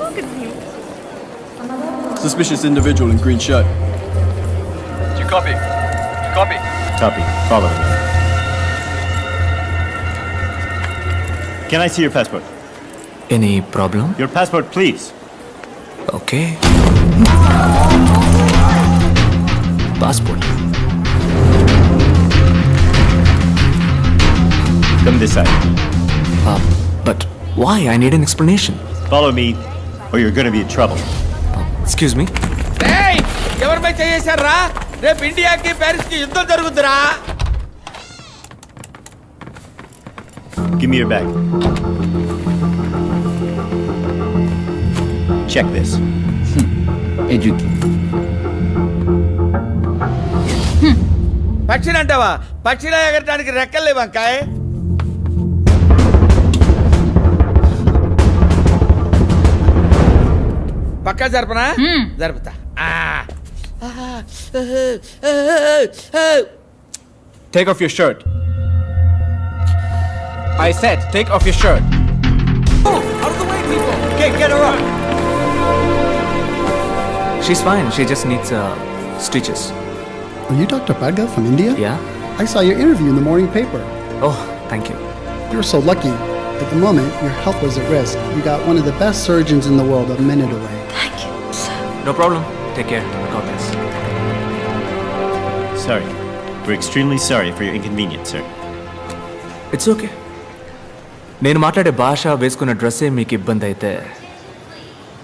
Look at him. Suspicious individual in green shirt. Do you copy? Copy. Copy. Follow me. Can I see your passport? Any problem? Your passport, please. Okay. Passport. Come this side. But why? I need an explanation. Follow me, or you're gonna be in trouble. Excuse me. ఏయ్ ఎవరిపై చేశారా? రేపు ఇండియాకి Paris కి యుద్ధం జరుగుద్దిరా. Give me your bag. Check this. పక్షిని అంటావా? పక్షిలా ఎగరటానికి రెక్కలు లేవు వంకాయ్. పక్కా జరపనా? జరుపుతా. Take off your shirt. I said, take off your shirt. Okay, get her up. She's fine. She just needs stitches. Are you Dr. Bhagat from India? Yeah? I saw your interview in the morning paper. Oh, thank you. You're so lucky. At the moment, your health was at risk. You got one of the best surgeons in the world a minute away. Thank you, sir. No problem. Take care. God bless. Sorry. We're extremely sorry for your inconvenience, sir. It's okay. నేను మాట్లాడే భాష వేసుకున్న డ్రెస్సే మీకు ఇబ్బంది అయితే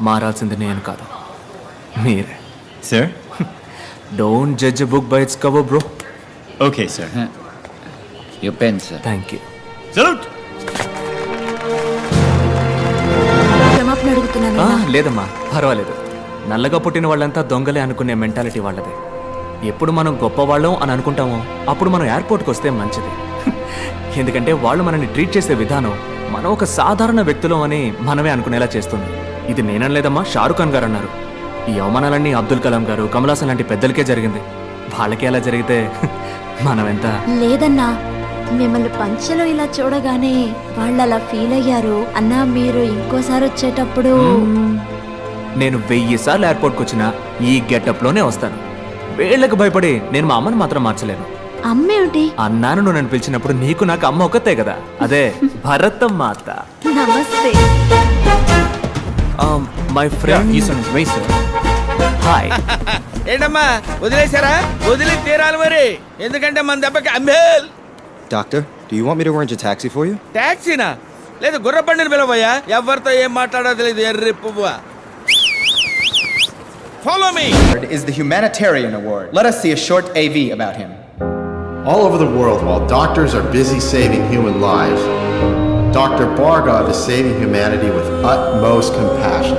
మారాల్సింది నేను కాదు, మీరే. Sir? Don't judge book by its cover bro. Okay, sir. Your pen, sir. Thank you. Salute! క్షమాపణ అడుగుతున్నాను. లేదమ్మా, పర్వాలేదు. నల్లగా పుట్టిన వాళ్ళంతా దొంగలే అనుకునే మెంటాలిటీ వాళ్ళదే. ఎప్పుడు మనం గొప్పవాళ్ళం అని అనుకుంటామో అప్పుడు మనం ఎయిర్పోర్ట్కి వస్తే మంచిది. ఎందుకంటే వాళ్ళు మనల్ని ట్రీట్ చేసే విధానం మనం ఒక సాధారణ వ్యక్తులం అని మనమే అనుకునేలా చేస్తుంది. ఇది నేనలేదమ్మా, షారుఖ్ ఖాన్ గారు అన్నారు. ఈ అవమానాలన్నీ అబ్దుల్ కలాం గారు, కమల్ హాసన్ లాంటి పెద్దలకే జరిగింది. వాళ్ళకి అలా జరిగితే మనం ఎంత. లేదన్నా, మిమ్మల్ని పంచలో ఇలా చూడగానే వాళ్ళు అలా ఫీల్ అయ్యారు అన్నా. మీరు ఇంకోసారి వచ్చేటప్పుడు నేను 1000 సార్లు ఎయిర్పోర్ట్కి వచ్చినా ఈ గెటప్లోనే వస్తాను. వీళ్ళకి భయపడి నేను మా అమ్మని మాత్రం మార్చలేను. అమ్మేమిటి? అన్నాను నువ్వు నన్ను పిలిచినప్పుడు నీకు నాకు అమ్మ ఒక్కతే కదా, అదే భరతమ్మ అత్త. నమస్తే. My friend. He's on his way, sir. Hi. ఏంటమ్మా వదిలేశారా? వదిలి తీరాలి మరి, ఎందుకంటే మన దెబ్బకి అంబేల్. Doctor, do you want me to arrange a taxi for you? టాక్సీనా? లేదు గుర్ర బండిని పిలవయ్యా. ఎవరితో ఏం మాట్లాడో తెలియదు ఎర్రి పువ్వా. Follow me. Is the Humanitarian Award. Let us see a short AV about him. All over the world, while doctors are busy saving human lives, Dr. Bhargav is saving humanity with utmost compassion.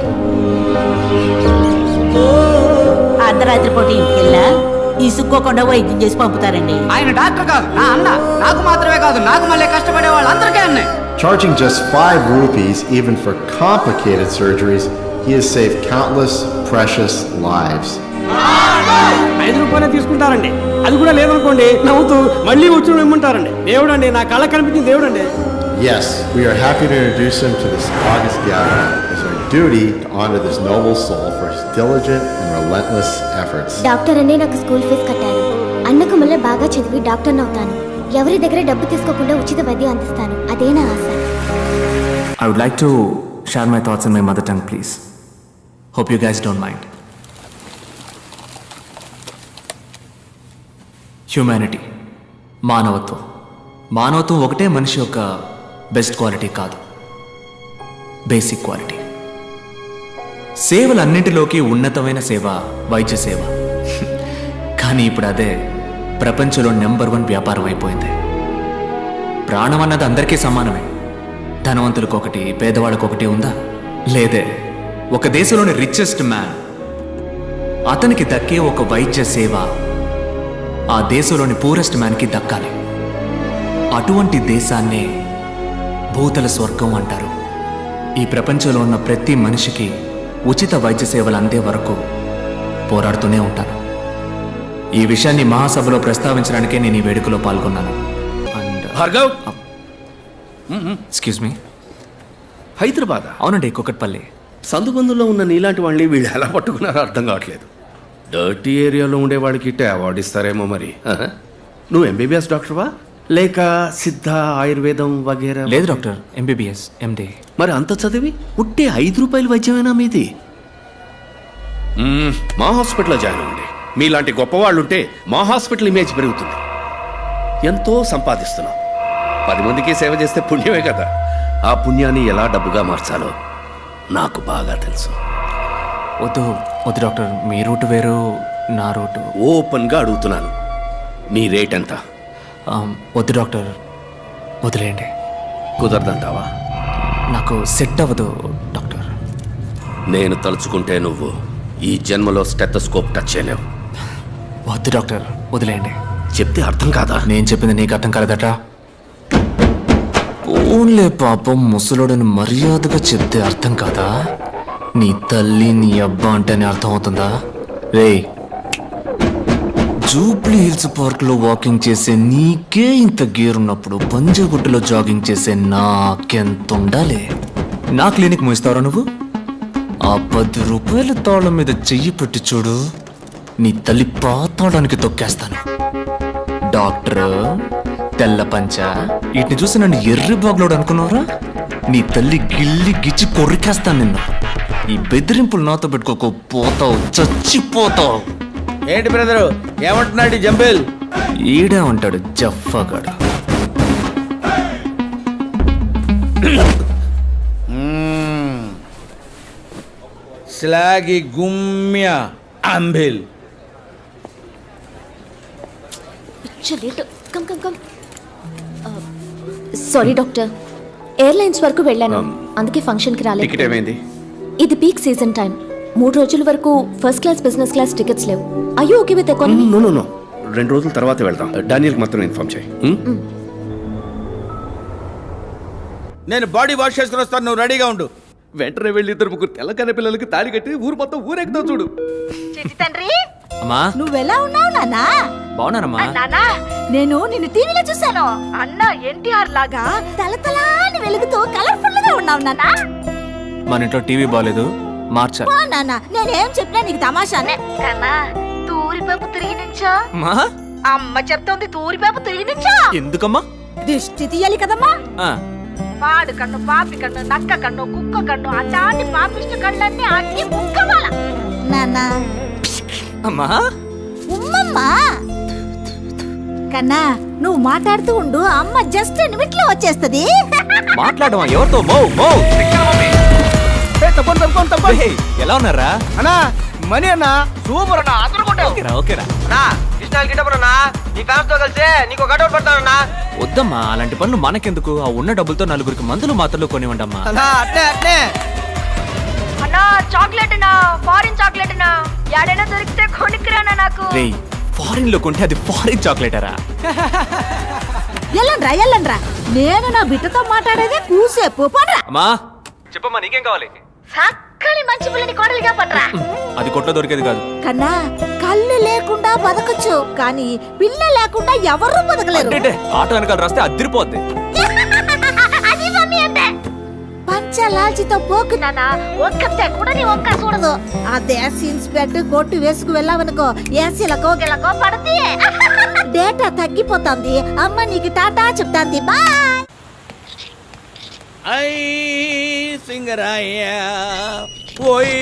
అర్ధరాత్రి పూట ఇంటికెళ్ళా ఇసుక్కోకుండా వైద్యం చేసి పంపుతారండి. ఆయన doctor కాదు, నా అన్న. నాకు మాత్రమే కాదు, నాకు మళ్ళీ కష్టపడే వాళ్ళందరికీ అన్నే. Charging just 5 rupees even for complicated surgeries, he has saved countless precious lives. 5 రూపాయలే తీసుకుంటారండి. అది కూడా లేదనుకోండి నవ్వుతూ మళ్ళీ వచ్చి ఇమ్మంటారండి. దేవుడండి, నా కళ్ళ కనిపించిన దేవుడండి. Yes, we are happy to introduce him to this august gathering. It's our duty to honor this noble soul for his diligent and relentless efforts. Doctor అనే నాకు స్కూల్ ఫీజు కట్టారు. అన్నకు మళ్ళీ బాగా చదివి డాక్టర్ని అవుతాను. ఎవరి దగ్గర డబ్బు తీసుకోకుండా ఉచిత వైద్యం అందిస్తాను. అదే నా ఆశ. I would like to share my thoughts in my mother tongue, please. Hope you guys don't mind. Humanity, మానవత్వం. మానవత్వం ఒకటే మనిషి యొక్క బెస్ట్ క్వాలిటీ కాదు, బేసిక్ క్వాలిటీ. సేవలన్నింటిలోకి ఉన్నతమైన సేవ వైద్య సేవ. కానీ ఇప్పుడు అదే ప్రపంచంలో నెంబర్ 1 వ్యాపారం అయిపోయింది. ప్రాణం అన్నది అందరికీ సమానమే. ధనవంతులకు ఒకటి, పేదవాళ్ళకు ఒకటి ఉందా? లేదే. ఒక దేశంలోని రిచెస్ట్ మ్యాన్, అతనికి దక్కే ఒక వైద్య సేవ ఆ దేశంలోని పూరెస్ట్ మ్యాన్కి దక్కాలి. అటువంటి దేశాన్నే భూతల స్వర్గం అంటారు. ఈ ప్రపంచంలో ఉన్న ప్రతి మనిషికి ఉచిత వైద్య సేవలు అందే వరకు పోరాడుతూనే ఉంటాను. ఈ విషయాన్ని మహాసభలో ప్రస్తావించడానికే నేను ఈ వేడుకలో పాల్గొన్నాను. Bhargav, excuse me. హైదరాబాద్? అవునండి, కుకట్పల్లి. సందుబందులో ఉన్న నీలాంటి వాళ్ళని వీళ్ళు ఎలా పట్టుకున్నారో అర్థం కావట్లేదు. డర్టీ ఏరియాలో ఉండే వాళ్ళకి ఇట్టే అవార్డు ఇస్తారేమో మరి. నువ్వు ఎంబీబీఎస్ డాక్టర్వా లేక సిద్ధ ఆయుర్వేదం వగేరా? లేదు డాక్టర్, ఎంబీబీఎస్ ఎండి. మరి అంత చదివి ఉట్టే 5 రూపాయల వైద్యమేనా మీది? మా హాస్పిటల్లో జాయిన్ అవ్వండి. మీలాంటి గొప్పవాళ్ళు ఉంటే మా హాస్పిటల్ ఇమేజ్ పెరుగుతుంది. ఎంతో సంపాదిస్తున్నాం. 10 మందికి సేవ చేస్తే పుణ్యమే కదా. ఆ పుణ్యాన్ని ఎలా డబ్బుగా మార్చాలో నాకు బాగా తెలుసు. వద్దు వద్దు డాక్టర్, మీ రూట్ వేరు, నా రూటు. ఓపెన్గా అడుగుతున్నాను, మీ రేట్ ఎంత? వద్దు డాక్టర్, వదిలేయండి. కుదరదంటావా? నాకు సెట్ అవ్వదు డాక్టర్. నేను తలుచుకుంటే నువ్వు ఈ జన్మలో స్టెథోస్కోప్ టచ్ చేయలేవు. వద్దు డాక్టర్, వదిలేయండి. చెప్తే అర్థం కాదా? నేను చెప్పింది నీకు అర్థం కాలేదట. ఓన్లే పాపం, ముసలోడని మర్యాదగా చెప్తే అర్థం కాదా? నీ తల్లి నీ అబ్బా అంటేనే అర్థం అవుతుందా? రే, జూబ్లీ హిల్స్ పార్క్ లో వాకింగ్ చేసే నీకే ఇంత గేర్ ఉన్నప్పుడు పంజాగుట్టలో జాగింగ్ చేసే నాకెంత ఉండాలి? నా క్లినిక్ మూయిస్తావరా నువ్వు? ఆ 10 రూపాయల తాళం మీద చెయ్యి పెట్టి చూడు, నీ తల్లి పాతాళానికి తొక్కేస్తాను. డాక్టర్ తెల్ల పంచ, వీటిని చూసి నన్ను ఎర్రి బాగులోడు అనుకున్నావురా? నీ తల్లి గిల్లి గిచ్చి కొరికేస్తాను నిన్ను. ఈ బెదిరింపులు నాతో పెట్టుకోకు, పోతావు, చచ్చిపోతావు. ఏంటి బ్రదరు ఏమంటున్నాడు జంబేల్? ఈడే ఉంటాడు జఫ్ఫాగాడు. స్లాగి గుమ్య అంబిల్. Come come come. Sorry doctor, airlines వరకు వెళ్ళాను, అందుకే ఫంక్షన్కి రాలేదు. టికెట్ ఏమైంది? ఇది పీక్ సీజన్ టైం. 3 రోజుల వరకు first class business class tickets లేవు. అయ్యో ఓకే విత్ ఎకానమీ? నో 2 రోజుల తర్వాత వెళ్దాం. డానియల్కి మాత్రం ఇన్ఫార్మ్ చేయి. నేను బాడీ వాష్ చేసుకుని వస్తాను, నువ్వు రెడీగా ఉండు. వెంటనే వెళ్ళి 2 తెల్లకన్న పిల్లలకి తాళి కట్టి ఊరు మొత్తం ఊరెక్కుతావు చూడు. తండ్రి, అమ్మా నువ్వెలా ఉన్నావు నాన్నా? బాగున్నానమ్మా. నానా, నేను నిన్ను టీవీలో చూశాను. అన్న ఎన్టీఆర్ లాగా తలతలాని వెలుగుతూ కలర్ఫుల్ గా ఉన్నావు నాన్నా. మన ఇంట్లో టీవీ బాగాలేదు, మార్చాలి. నాన్న, నేనేం చెప్పినా నీకు తమాషానే కన్నా. తూరిపేపు తిరిగి నుంచో మా అమ్మ చెప్తోంది, తూరిపేపు తిరిగి నుంచో. ఎందుకమ్మా? దిష్టి తీయాలి కదమ్మా. ఆ, పాడు కన్ను, పాపి కన్ను, నక్క కన్ను, కుక్క కన్ను, అట్లాంటి పాపిష్ట కళ్ళన్నీ అన్ని ముక్కవాల. నాన్న అమ్మా ఉమ్మమ్మా. కన్నా, నువ్వు మాట్లాడుతూ ఉండు, అమ్మ జస్ట్ నిమిట్లో వచ్చేస్తది. మాట్లాడమా? ఎవరితో? ఎలా ఉన్నారా అన్నా? మనీ అన్నా సూపర్ అన్నా, అందరూ కొట్టావు. ఓకేరా? నీ ఫ్యాన్స్ తో కలిసి నీకు కటౌట్ పెడతానన్నా. వద్దమ్మా, అలాంటి పనులు మనకెందుకు? ఆ ఉన్న డబ్బులతో 4 మందులు మాత్రలు కొనివ్వండమ్మా. అట్నే అన్నా, చాక్లెట్ నా, ఫారిన్ చాక్లెట్ నా, యాడైనా దొరికితే కొనుక్కురానా నాకు. రే, ఫారిన్ లో కొంటే అది ఫారిన్ చాక్లెటరా? ఎల్లండ్రా, నేను నా బిడ్డతో మాట్లాడేదే కూసేపు. పడరా. అమ్మా చెప్పమ్మా, నీకేం కావాలి? సక్కని మంచి పిల్లని కోడలిగా పడరా. అది కొట్లో దొరికేది కాదు కన్నా. కళ్ళు లేకుండా బతకచ్చు, కానీ పిల్ల లేకుండా ఎవరు బతకలేరు. ఆటో వెనకాల రాస్తే అదిరిపోద్ది. అది మమ్మీ అంటే పంచలాల్చితో పోకు నానా, ఒక్కతే కూడా నీ ఒక్క చూడదు. అదే సీన్స్ బెడ్ కొట్టు వేసుకు వెళ్ళావనుకో, ఏసీలకో గిలకో పడుతుంది. డేటా తగ్గిపోతుంది. అమ్మ నీకు టాటా చెప్తాంది. బాయ్. ఐ సింగరాయ ఓయ్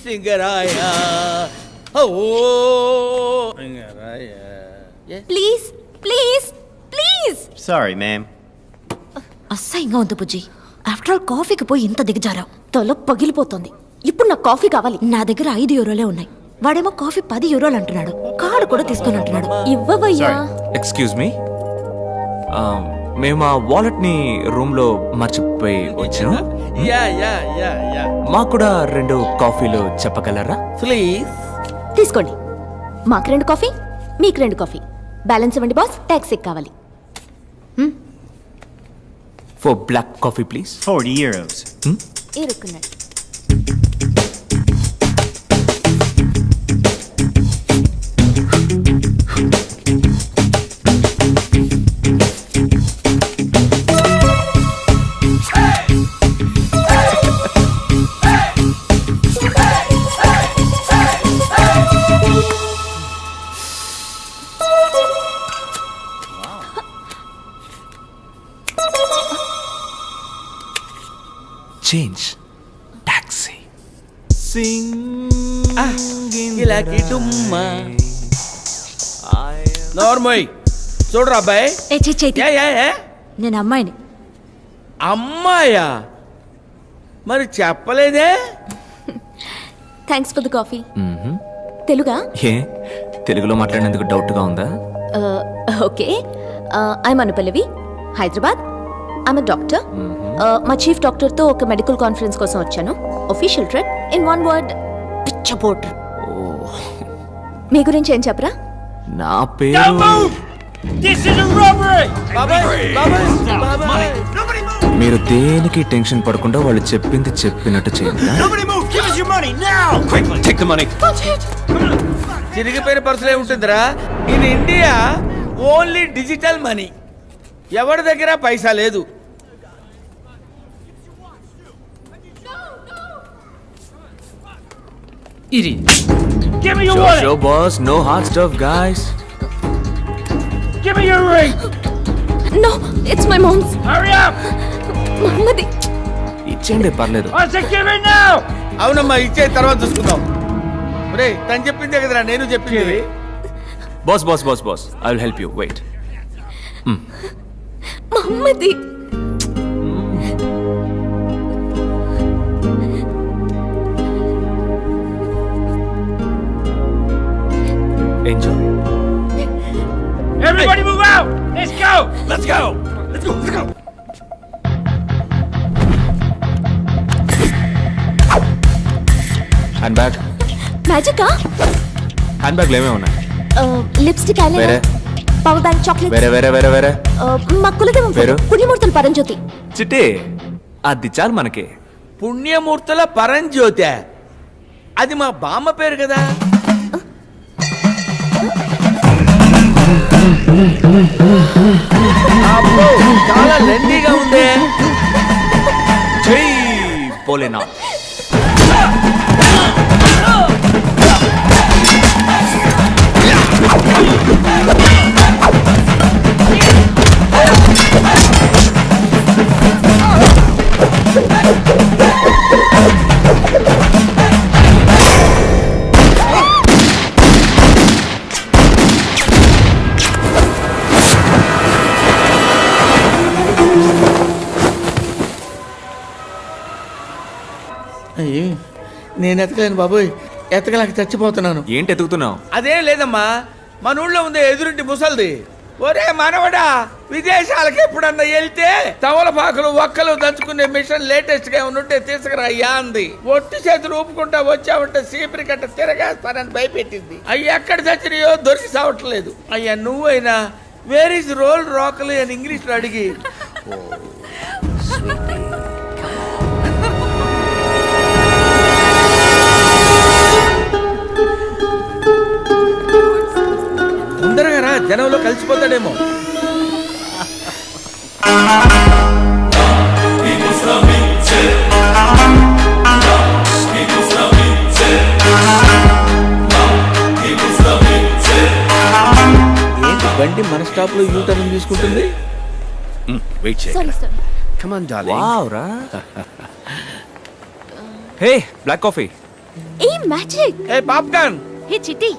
సింగరాయ ఓ Singaraya. Please please please. Sorry, ma'am. అసహ్యంగా ఉంది బుజ్జి. ఆఫ్టర్ ఆల్ కాఫీకి పోయి ఇంత దిగజారావు. తల పగిలిపోతుంది. ఇప్పుడు నాకు కాఫీ కావాలి. నా దగ్గర 5 యూరోలే ఉన్నాయి. వాడేమో కాఫీ 10 యూరోలు అంటున్నాడు. కార్డు కూడా తీసుకొని అంటున్నాడు. ఇవ్వవయ్యా. ఎక్స్క్యూజ్ మీ, మేము ఆ వాలెట్ ని రూమ్ లో మర్చిపోయి వచ్చాం. మాకు కూడా 2 కాఫీలు చెప్పగలరా ప్లీజ్? తీసుకోండి. మాకు 2 కాఫీ, మీకు 2 కాఫీ. బ్యాలెన్స్ ఇవ్వండి బాస్, ట్యాక్సీ కావాలి. For black coffee please. 40 euros. ఇరుక్కున్నాడు. చేంజ్ టాక్సీ ఇలాకి డుమ్మా నోర్మోయ్ చూడరా అబ్బాయి. ఏ చైతి, నేను అమ్మాయిని. అమ్మాయా? మరి చెప్పలేదే? Thanks for the coffee. తెలుగా? ఏ తెలుగులో మాట్లాడినందుకు డౌట్గా ఉందా? Okay. I'm Anupallavi, Hyderabad. I'm doctor. మా చీఫ్ డాక్టర్తో ఒక మెడికల్ కాన్ఫరెన్స్ కోసం వచ్చాను. Official trip. In one word, పిచ్చ పోటర్. మీ గురించి ఏం చెప్పరా? నా పేరు మీరు దేనికి టెన్షన్ పడకుండా వాళ్ళు చెప్పింది చెప్పినట్టు చేయండి. చిరిగిపోయిన పర్సులే ఉంటుందిరా. In India only digital money. ఎవరి దగ్గర పైసా లేదు. Show boss, no hard stuff guys. No, it's my mom's. మమ్మది. ఇచ్చేయండి పర్లేదు. అవునమ్మా, ఇచ్చే తర్వాత చూసుకుందాం. రే తను చెప్పిందే కదరా నేను చెప్పింది. Boss boss boss boss, I will help you. Wait. మమ్మది. Enjoy. Everybody move out. Let's go. Let's go. Let's go. Let's go. Hand bag. మ్యాజికా? హ్యాండ్ బ్యాగ్లో ఏమేమి ఉన్నాయి? లిప్స్టిక్, వేరే? Eyeliner, power bank, chocolate. వేరే వేరే వేరే వేరే. మా కులదేవం పేరు? పుణ్యమూర్తుల పరంజ్యోతి. చిట్టి అది చాలు మనకి. పుణ్యమూర్తుల పరంజ్యోతి, అది మా బామ్మ పేరు కదా. అబ్బో, చాలా లెండీగా ఉంది. జై భోలేనాథ్. అయ్యో, నేను ఎతకలేను బాబోయ్, ఎతకలేక చచ్చిపోతున్నాను. ఏంటి ఎతుకుతున్నావు? అదేం లేదమ్మా, మన ఊళ్ళో ఉంది ఎదురింటి ముసల్ది. ఒరే మనవడా, విదేశాలకు ఎప్పుడన్నా వెళ్తే తమలపాకులు ఒక్కలు దంచుకునే మిషన్ లేటెస్ట్ గా ఉంటే తీసుకురా అయ్యా అంది. ఒట్టి చేతులు ఊపుకుంటా వచ్చావంటే సీపరి కట్ట తిరగేస్తానని భయపెట్టింది. అయ్యి ఎక్కడ చచ్చినాయో దొరికి సావట్లేదు. అయ్యా నువ్వైనా వేర్ ఇస్ రోల్ రాకలి అని ఇంగ్లీష్ లో అడిగి తొందరగా రా, జనంలో కలిసిపోతాడేమో. ఏంటి బండి మన స్టాప్ లో యూ టర్న్ తీసుకుంటుంది? వెయిట్ చేయి. Sorry sir. Come on darling. Wow రా. Hey black coffee. ఏ మ్యాజిక్. ఏ పాప్కార్న్. హే చిట్టి.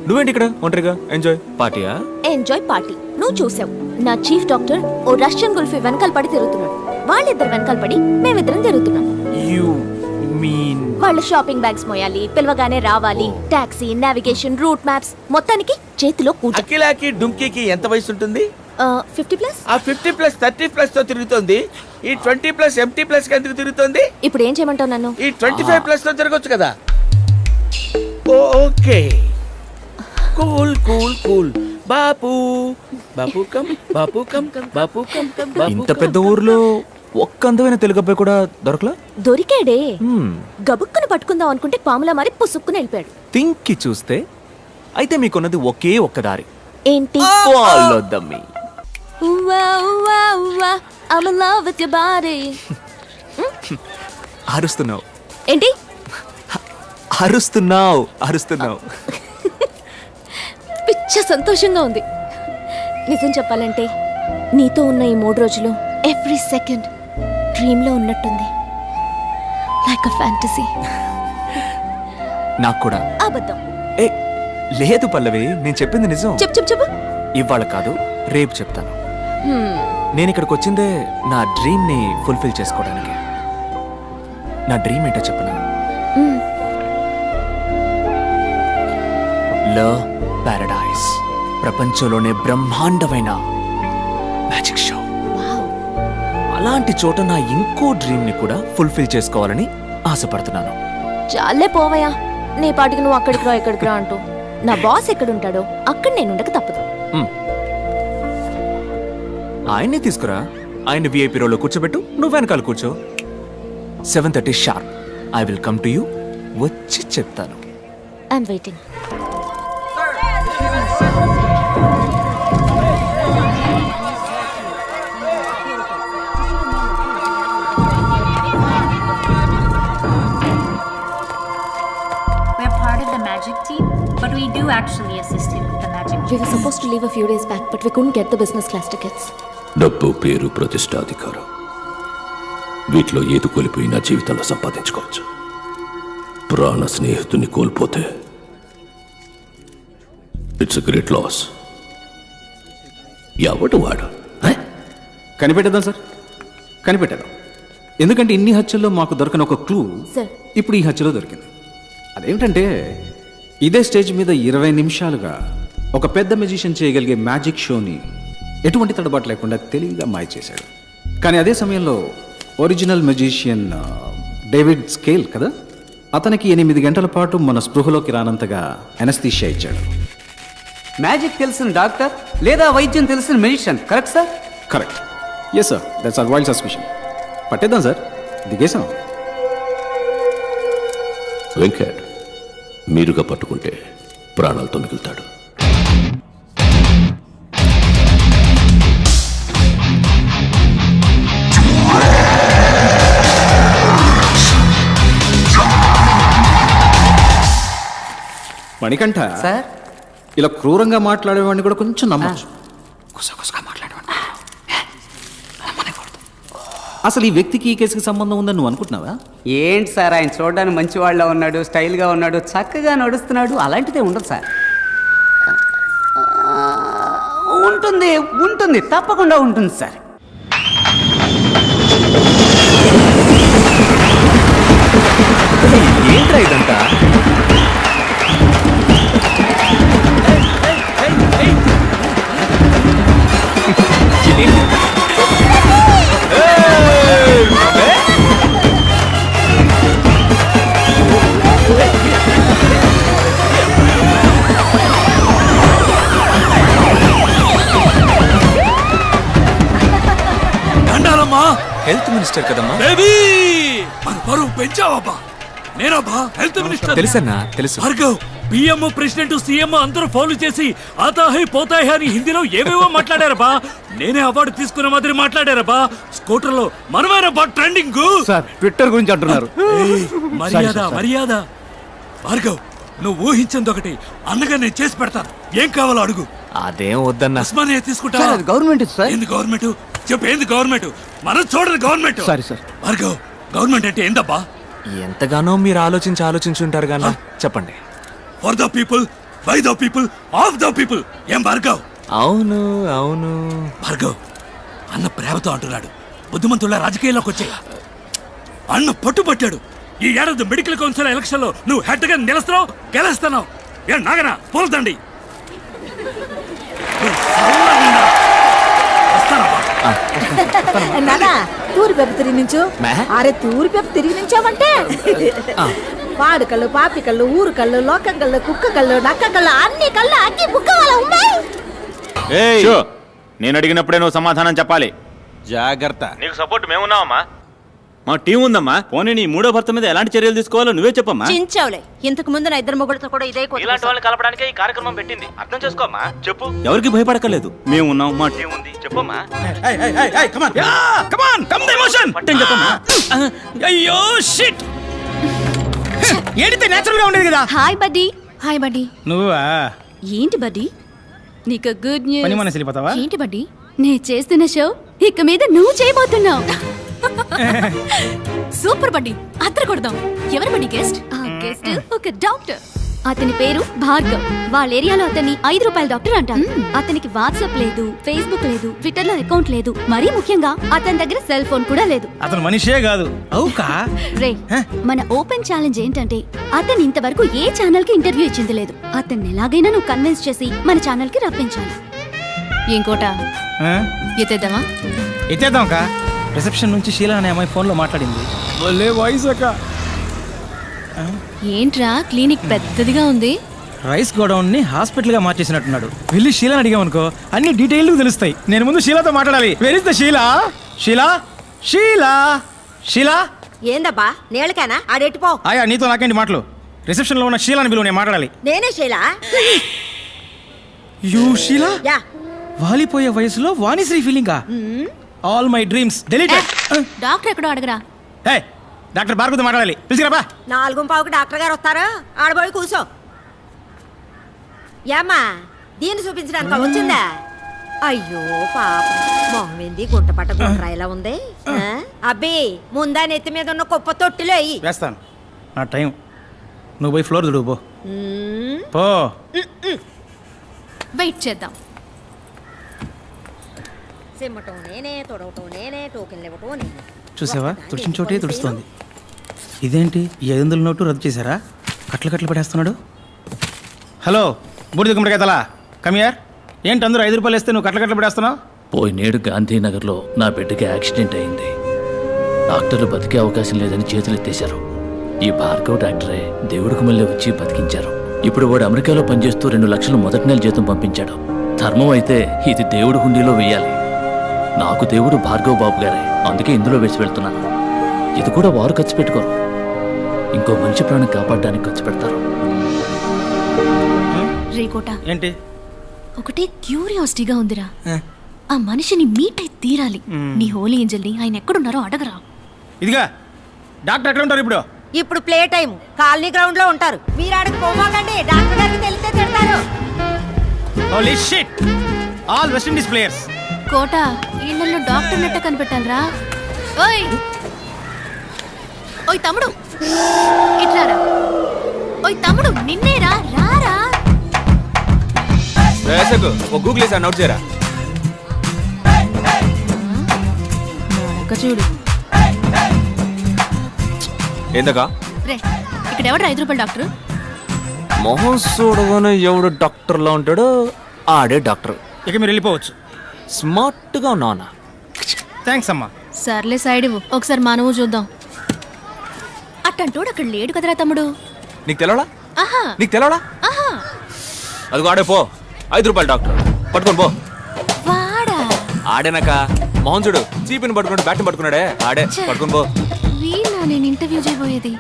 నువ్వేంటి ఇక్కడ ఒంటరిగా? ఎంజాయ్ పార్టీయా? Enjoy party. నువ్వు చూసావు, నా చీఫ్ డాక్టర్ ఓ రష్యన్ గుల్ఫీ వెనకాల పడి తిరుగుతున్నాడు. వాళ్ళిద్దరు వెనకాల పడి మేమిద్దరం తిరుగుతున్నాం. యు మీన్ వాళ్ళ షాపింగ్ బ్యాగ్స్ మోయాలి, పిలవగానే రావాలి, టాక్సీ, నావిగేషన్, రూట్ మ్యాప్స్, మొత్తానికి చేతిలో కూట. అఖిలాకి డుంకీకి ఎంత వయసు ఉంటుంది? 50+. ఆ 50+, 30+ తో తిరుగుతోంది. ఈ 20+ MT+ కి ఎందుకు తిరుగుతోంది? ఇప్పుడు ఏం చేయమంటావు నన్ను? ఈ 25+ తో తిరగొచ్చు కదా. Okay, cool cool cool. Bapu Bapu come, Bapu come, Bapu come, Bapu ఇంత పెద్ద ఊర్లో ఒక్క అందమైన తెలుగు అబ్బాయి కూడా దొరకలా? దొరికాడే. గబుక్కును పట్టుకుందాం అనుకుంటే పాములా మారి పుసుక్కుని వెళ్ళిపోయాడు. తింకి చూస్తే అయితే మీకున్నది ఒకే ఒక్క దారి. ఏంటి? Follow the me. I'm in love with your body. అరుస్తున్నావు ఏంటి? అరుస్తున్నావు అరుస్తున్నావు. పిచ్చ సంతోషంగా ఉంది. నిజం చెప్పాలంటే నీతో ఉన్న ఈ 3 రోజులు ఎవ్రీ సెకండ్ డ్రీమ్లో ఉన్నట్టుంది, లైక్ అ ఫ్యాంటసీ. నాకు కూడా. అబద్ధం. ఏ లేదు పల్లవి, నేను చెప్పింది నిజం. చెప్పు. ఇవాళ కాదు, రేపు చెప్తాను. నేను ఇక్కడికి వచ్చిందే నా డ్రీమ్ ని ఫుల్ఫిల్ చేసుకోవడానికి. నా డ్రీమ్ ఏంటో చెప్పనా? లవ్ పారడైజ్, ప్రపంచంలోనే బ్రహ్మాండమైన మ్యాజిక్ షో. అలాంటి చోట నా ఇంకో డ్రీమ్ ని కూడా ఫుల్ఫిల్ చేసుకోవాలని ఆశపడుతున్నాను. చాలే పోవయ్యా, నీ పాటికి నువ్వు అక్కడికి రా ఇక్కడికి రా అంటూ. నా బాస్ ఎక్కడుంటాడో అక్కడ నేను ఉండక తప్పదు. ఆయన్ని తీసుకురా, ఆయన విఐపి రోలో కూర్చోబెట్టు, నువ్వు వెనకాల కూర్చో. 7:30 sharp I will come to you. వచ్చి చెప్తాను. I'm waiting. We're part of the magic team, but we do actually assist him with the magic. We were supposed to leave a few days back, but we couldn't get the business class tickets. డబ్బు, పేరు, ప్రతిష్ట, అధికారం, వీటిలో ఏది కోల్పోయినా జీవితంలో సంపాదించుకోవచ్చు. ప్రాణ స్నేహితుని కోల్పోతే ఇట్స్ గ్రేట్ లాస్. ఎవడు వాడు? కనిపెట్టేద్దాం సార్, కనిపెట్టేద్దాం. ఎందుకంటే ఇన్ని హత్యల్లో మాకు దొరకని ఒక క్లూ సార్, ఇప్పుడు ఈ హత్యలో దొరికింది. అదేమిటంటే ఇదే స్టేజ్ మీద 20 నిమిషాలుగా ఒక పెద్ద మెజిషియన్ చేయగలిగే మ్యాజిక్ షోని ఎటువంటి తడబాటు లేకుండా తెలివిగా మాయ చేశాడు. కానీ అదే సమయంలో ఒరిజినల్ మెజిషియన్ డేవిడ్ స్కేల్ కదా, అతనికి 8 గంటల పాటు మన స్పృహలోకి రానంతగా ఎనస్థీషియా ఇచ్చాడు. మ్యాజిక్ తెలిసిన డాక్టర్ లేదా వైద్యం తెలిసిన magician, correct sir? Correct. Yes sir, that's our wild suspicion. పట్టేద్దాం సార్, దిగేసాం. వెంకట్ మీరుగా పట్టుకుంటే ప్రాణాలతో మిగులుతాడు. మణికంఠ సార్, ఇలా క్రూరంగా మాట్లాడేవాడిని కూడా కొంచెం నమ్మచ్చు. కుసగుసగా మాట్లాడేవాడిని అసలు ఈ వ్యక్తికి ఈ కేసుకి సంబంధం ఉందని నువ్వు అనుకుంటున్నావా? ఏంటి సార్, ఆయన చూడడానికి మంచివాళ్ళ ఉన్నాడు, స్టైల్గా ఉన్నాడు, చక్కగా నడుస్తున్నాడు. అలాంటిదే ఉండదు సార్. ఉంటుంది ఉంటుంది, తప్పకుండా ఉంటుంది సార్. ఏంట్రా ఇదంతా? హెల్త్ మినిస్టర్ కదమ్మా. పరువు పెంచావబ్బా. నేనబ్బా హెల్త్ మినిస్టర్. తెలుసన్నా, తెలుసు. భార్గవ్, పిఎం, ప్రెసిడెంట్, సీఎం అందరూ ఫౌలు చేసి ఆతాహై పోతాహై అని హిందీలో ఏవేవో మాట్లాడారబ్బా. నేనే అవార్డు తీసుకున్న మాదిరి మాట్లాడారబ్బా. స్కూటర్లో మనమేనబ్బా ట్రెండింగ్. సార్, ట్విట్టర్ గురించి అంటున్నారు. మర్యాద మర్యాద. భార్గవ్, నువ్వు ఊహించింది ఒకటి, అన్నగా నేను చేసి పెడతాను. ఏం కావాలో అడుగు. అదేం వద్దన్నా. ఉస్మానియా తీసుకుంటా. Government sir. ఏంది గవర్నమెంట్? చెప్పు, ఏంది గవర్నమెంట్? మనం చూడదు government. Sorry sir. Bhargav, government అంటే ఏందబ్బా? ఎంతగానో మీరు ఆలోచించుంటారు కానీ చెప్పండి. For the people, by the people, of the people. ఏం భార్గవ్? అవును అవును. భార్గవ్, అన్న ప్రేమతో అంటున్నాడు. బుద్ధిమంతుల రాజకీయాల్లోకి వచ్చే అన్న పట్టుబట్టాడు. ఈ ఏడాది మెడికల్ కౌన్సిల్ ఎలక్షన్ లో నువ్వు హెడ్ గా నిలుస్తున్నావు, గెలుస్తున్నావు. ఏ నాగనా, పోల్దండి. నానా తూరి పెప్ప తిరిగి నుంచు. అరే తూరి పెప్ప తిరిగి నుంచావంటే పాడు కళ్ళు, పాపి కళ్ళు, ఊరు కళ్ళు, లోకం కళ్ళు, కుక్క కళ్ళు, నక్క కళ్ళు, అన్ని కళ్ళు అగ్గి బుక్క వాళ్ళ ఉన్నాయి. నేను అడిగినప్పుడే నువ్వు సమాధానం చెప్పాలి. జాగ్రత్త. నీకు సపోర్ట్ మేమున్నావమ్మా, మా టీం ఉందమ్మా. పోనీ నీ మూడో భర్త మీద ఎలాంటి చర్యలు తీసుకోవాలో నువ్వే చెప్పమ్మా. చించావులే, ఇంతకు ముందు నా ఇద్దరు మొగుడుతో కూడా ఇదే ఇలాంటి వాళ్ళని కలపడానికి ఈ కార్యక్రమం పెట్టింది. అర్థం చేసుకోమ్మా. చెప్పు. ఎవరికి భయపడకలేదు, మేము ఉన్నాం, మా టీం ఉంది. చెప్పమ్మా. అయ్యో షిట్. ఏడితే నేచురల్ గా ఉండేది కదా. Hi buddy. Hi buddy. నువ్వా? ఏంటి బడ్డీ, నీకు గుడ్ న్యూస్. పని మనసు వెళ్ళిపోతావా? ఏంటి బడ్డీ, నేను చేస్తున్న షో ఇక మీద నువ్వు చేయబోతున్నావు. సూపర్ బండి అద్దరు కొడదాం. ఎవరు బండి గెస్ట్? గెస్ట్ ఒక డాక్టర్. అతని పేరు భార్గవ్. వాళ్ళ ఏరియాలో అతన్ని 5 రూపాయల డాక్టర్ అంటారు. అతనికి వాట్సాప్ లేదు, ఫేస్బుక్ లేదు, ట్విట్టర్ లో అకౌంట్ లేదు. మరీ ముఖ్యంగా అతని దగ్గర సెల్ ఫోన్ కూడా లేదు. అతను మనిషే కాదు. అవుకా రే, మన ఓపెన్ ఛాలెంజ్ ఏంటంటే అతను ఇంతవరకు ఏ ఛానల్ కి ఇంటర్వ్యూ ఇచ్చింది లేదు. అతన్ని ఎలాగైనా నువ్వు కన్విన్స్ చేసి మన ఛానల్ కి రప్పించాలి. ఇంకోట ఎత్తేద్దామా? ఎత్తేద్దాం అక్క. రిసెప్షన్ నుంచి షీలా అనే అమ్మాయి ఫోన్లో మాట్లాడింది. భలే వాయిస్ అక్క. ఏంట్రా క్లినిక్ పెద్దదిగా ఉంది. రైస్ గోడౌన్ని హాస్పిటల్గా మార్చేసినట్టున్నాడు. వెళ్ళి షీలాని అడిగామనుకో అన్ని డీటెయిల్గా తెలుస్తాయి. నేను ముందు షీలాతో మాట్లాడాలి. Where is the Sheela? Sheela Sheela Sheela ఏందబ్బా నేళ్ళకేనా ఆడెట్టిపో. ఆయా నీతో నాకేంటి మాటలు? రిసెప్షన్లో ఉన్న షీలాని పిలువు, నేను మాట్లాడాలి. నేనే శైలా. యూ షీలా? యా. వాలిపోయే వయసులో వాణిశ్రీ ఫీలింగా? All my dreams deleted. Doctor ఎక్కడో అడగరా. హే, డాక్టర్ భార్గవతో మాట్లాడాలి. పిలిచిరాబా. 4:15కి డాక్టర్ గారు వస్తారు. ఆడబోయి కూర్చో. ఏమ్మా దీన్ని చూపించడానికి వచ్చిందా? అయ్యో పాప మొహం ఏంది గుంట పట్ట గుంట్రాయిలా ఉంది. అబ్బి ముందా నెత్తి మీద ఉన్న కుప్ప తొట్టిలో అయ్యి వేస్తాను. నా టైం. నువ్వు పోయి ఫ్లోర్ దుడువు పో. వెయిట్ చేద్దాం. సిమ్మటం నేనే, తొడవటం నేనే, టోకెన్లు ఇవ్వటం నేనే. చూసావా, తుడిచిన చోటే తుడుస్తోంది. ఇదేంటి 500 నోటు రద్దు చేశారా? కట్లు పడేస్తున్నాడు. హలో బూడిద గుమ్మడికాయ తలా, కమియార్. ఏంటి అందరూ 5 రూపాయలు వేస్తే నువ్వు కట్లు పడేస్తున్నావు? పోయినేడు గాంధీనగర్లో నా బిడ్డకి యాక్సిడెంట్ అయింది. డాక్టర్లు బతికే అవకాశం లేదని చేతులెత్తేశారు. ఈ భార్గవ్ డాక్టరే దేవుడికి మళ్ళీ వచ్చి బతికించారు. ఇప్పుడు వాడు అమెరికాలో పనిచేస్తూ 2 లక్షలు మొదటి నెల జీతం పంపించాడు. ధర్మం అయితే ఇది దేవుడి హుండీలో వేయాలి. నాకు దేవుడు భార్గవ్ బాబు గారే, అందుకే ఇందులో వేసి వెళ్తున్నాను. ఇది కూడా వారు ఖర్చు పెట్టుకోరు, ఇంకో మంచి ప్రాణం కాపాడడానికి ఖర్చు పెడతారు. రేకోట ఏంటి? ఒకటే క్యూరియాసిటీగా ఉందిరా. ఆ మనిషిని మీట్ అయి తీరాలి. నీ హోలీ ఏంజల్ని ఆయన ఎక్కడున్నారో అడగరా. ఇదిగా డాక్టర్ ఎక్కడ ఉంటారు ఇప్పుడు? ఇప్పుడు ప్లే టైం కాలనీ గ్రౌండ్ లో ఉంటారు. మీరు ఆడకు పోమాకండి, డాక్టర్ గారికి తెలిస్తే తిడతారు. Holy shit, all West Indies players. కోట ఇళ్లలో డాక్టర్ నెట్ట కనిపెట్టాలరా. ఓయ్ ఓయ్ తమ్ముడు ఇట్లారా. ఓయ్ తమ్ముడు నిన్నేరా, రారా. గూగుల్ వేసి నోట్ చేయరా. చూడు ఏందకా రే, ఇక్కడ ఎవడు 5 రూపాయల డాక్టర్? మొహం చూడగానే ఎవడు డాక్టర్లా ఉంటాడో ఆడే డాక్టర్. ఇక మీరు వెళ్ళిపోవచ్చు. స్మార్ట్గా ఉన్నావునా? థ్యాంక్స్ అమ్మా. సర్లే సైడ్ ఇవ్వు, ఒకసారి మానవు చూద్దాం. అట్టంటోడు అక్కడ లేడు కదరా తమ్ముడు. నీకు తెలవడా? ఆహా నీకు తెలవడా? ఆహా అదిగో ఆడే పో. 5 రూపాయల డాక్టర్ పట్టుకొని పో. వాడా ఆడేనాక మొహం చూడు, చీపిని పట్టుకున్నాడు, బ్యాట్ని పట్టుకున్నాడే, ఆడే పట్టుకొని పో. వీళ్ళ నేను ఇంటర్వ్యూ చేయబోయేది.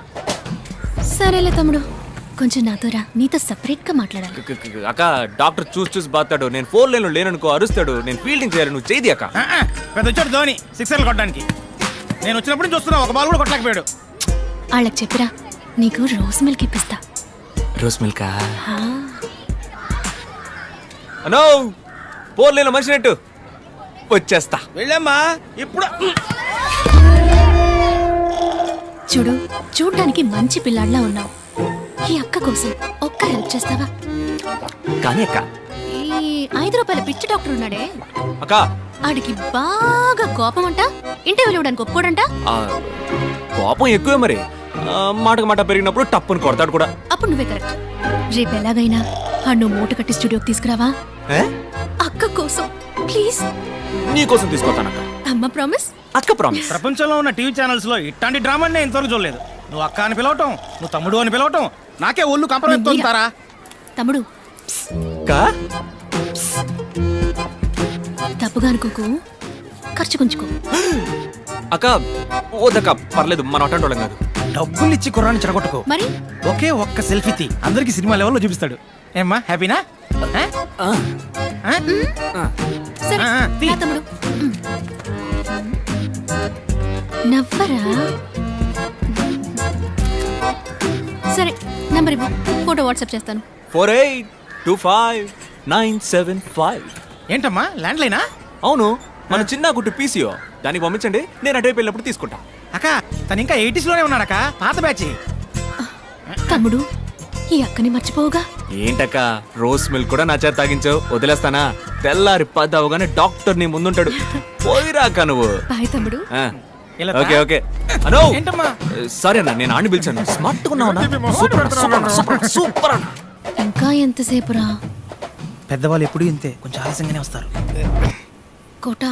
సరేలే తమ్ముడు, కొంచెం నాతో రా, నీతో సపరేట్ గా మాట్లాడాలి. అక్క డాక్టర్ చూసి బాతాడు. నేను 4 లైన్లో లేననుకో అరుస్తాడు. నేను ఫీల్డింగ్ చేయాలి, నువ్వు చేయి అక్క. పెద్ద వచ్చాడు ధోని 6 కొట్టడానికి. నేను వచ్చినప్పుడు చూస్తున్నా, ఒక బాల్ కూడా కొట్టలేకపోయాడు. వాళ్ళకి చెప్పిరా, నీకు రోజ్ మిల్క్ ఇప్పిస్తా. రోజ్ మిల్కా? అనో 4 లైన్లో మనిషి నెట్టు వచ్చేస్తా. వెళ్ళమ్మా ఇప్పుడు. చూడు, చూడ్డానికి మంచి పిల్లాడిలా ఉన్నావు. ఈ అక్క కోసం ఒక్క హెల్ప్ చేస్తావా? కానీ అక్క, ఈ 5 రూపాయల పిచ్చి డాక్టర్ ఉన్నాడే, అక్క ఆడికి బాగా కోపం అంట. ఇంటర్వ్యూలు ఇవ్వడానికి ఒప్పుకోడంట. కోపం ఎక్కువే మరి. మాటకు మాట పెరిగినప్పుడు టప్పుని కొడతాడు కూడా. అప్పుడు నువ్వే కరెక్ట్. రేపు ఎలాగైనా నువ్వు మూట కట్టి స్టూడియోకి తీసుకురావా? అక్క కోసం ప్లీజ్. నీ కోసం తీసుకొస్తానక్క. అమ్మ ప్రామిస్. అక్క ప్రామిస్. ప్రపంచంలో ఉన్న టీవీ ఛానల్స్ లో ఇట్లాంటి డ్రామాని నేను ఇంతవరకు చూడలేదు. నువ్వు అక్క అని పిలవటం, నువ్వు తమ్ముడు అని పిలవటం, నాకే ఒళ్ళు కంపరెత్తారా. తమ్ముడు కా తప్పుగా అనుకోకు, ఖర్చు కొంచుకో. అక్క ఓదక్క పర్లేదు, మన అటెండ్ వాళ్ళం కాదు. డబ్బులు ఇచ్చి కుర్రాన్ని చెడగొట్టుకో. మరి ఒకే ఒక్క సెల్ఫీ తీ, అందరికి సినిమా లెవెల్లో చూపిస్తాడు. ఏమ్మా హ్యాపీనా? సరే రా తమ్ముడు, నవ్వరా. సరే నంబర్ ఇవ్వు, ఫోటో వాట్సాప్ చేస్తాను. 4825 975. ఏంటమ్మా ల్యాండ్ లైనా? అవును, మన చిన్న గుట్టు పీసీఓ దానికి పంపించండి, నేను అటువైపు వెళ్ళినప్పుడు తీసుకుంటా. అక్క తను ఇంకా 80s లోనే ఉన్నాడక్క, పాత బ్యాచ్. తమ్ముడు ఈ అక్కని మర్చిపోవుగా. ఏంటక్క రోస్ మిల్క్ కూడా నా చేత తాగించావు, వదిలేస్తానా? తెల్లారి 10 అవగానే డాక్టర్ నీ ముందుంటాడు, పోయిరాక నువ్వు. బాయ్ తమ్ముడు. ఆ, ఓకే ఓకే. అనో ఏంటమ్మా? సారీ అన్న, నేను ఆడిని పిలిచాను. స్మార్ట్ గా ఉన్నావు అన్న. సూపర్ అన్న. ఇంకా ఎంతసేపురా? పెద్దవాళ్ళు ఎప్పుడు ఇంతే, కొంచెం ఆలస్యంగానే వస్తారు. కోట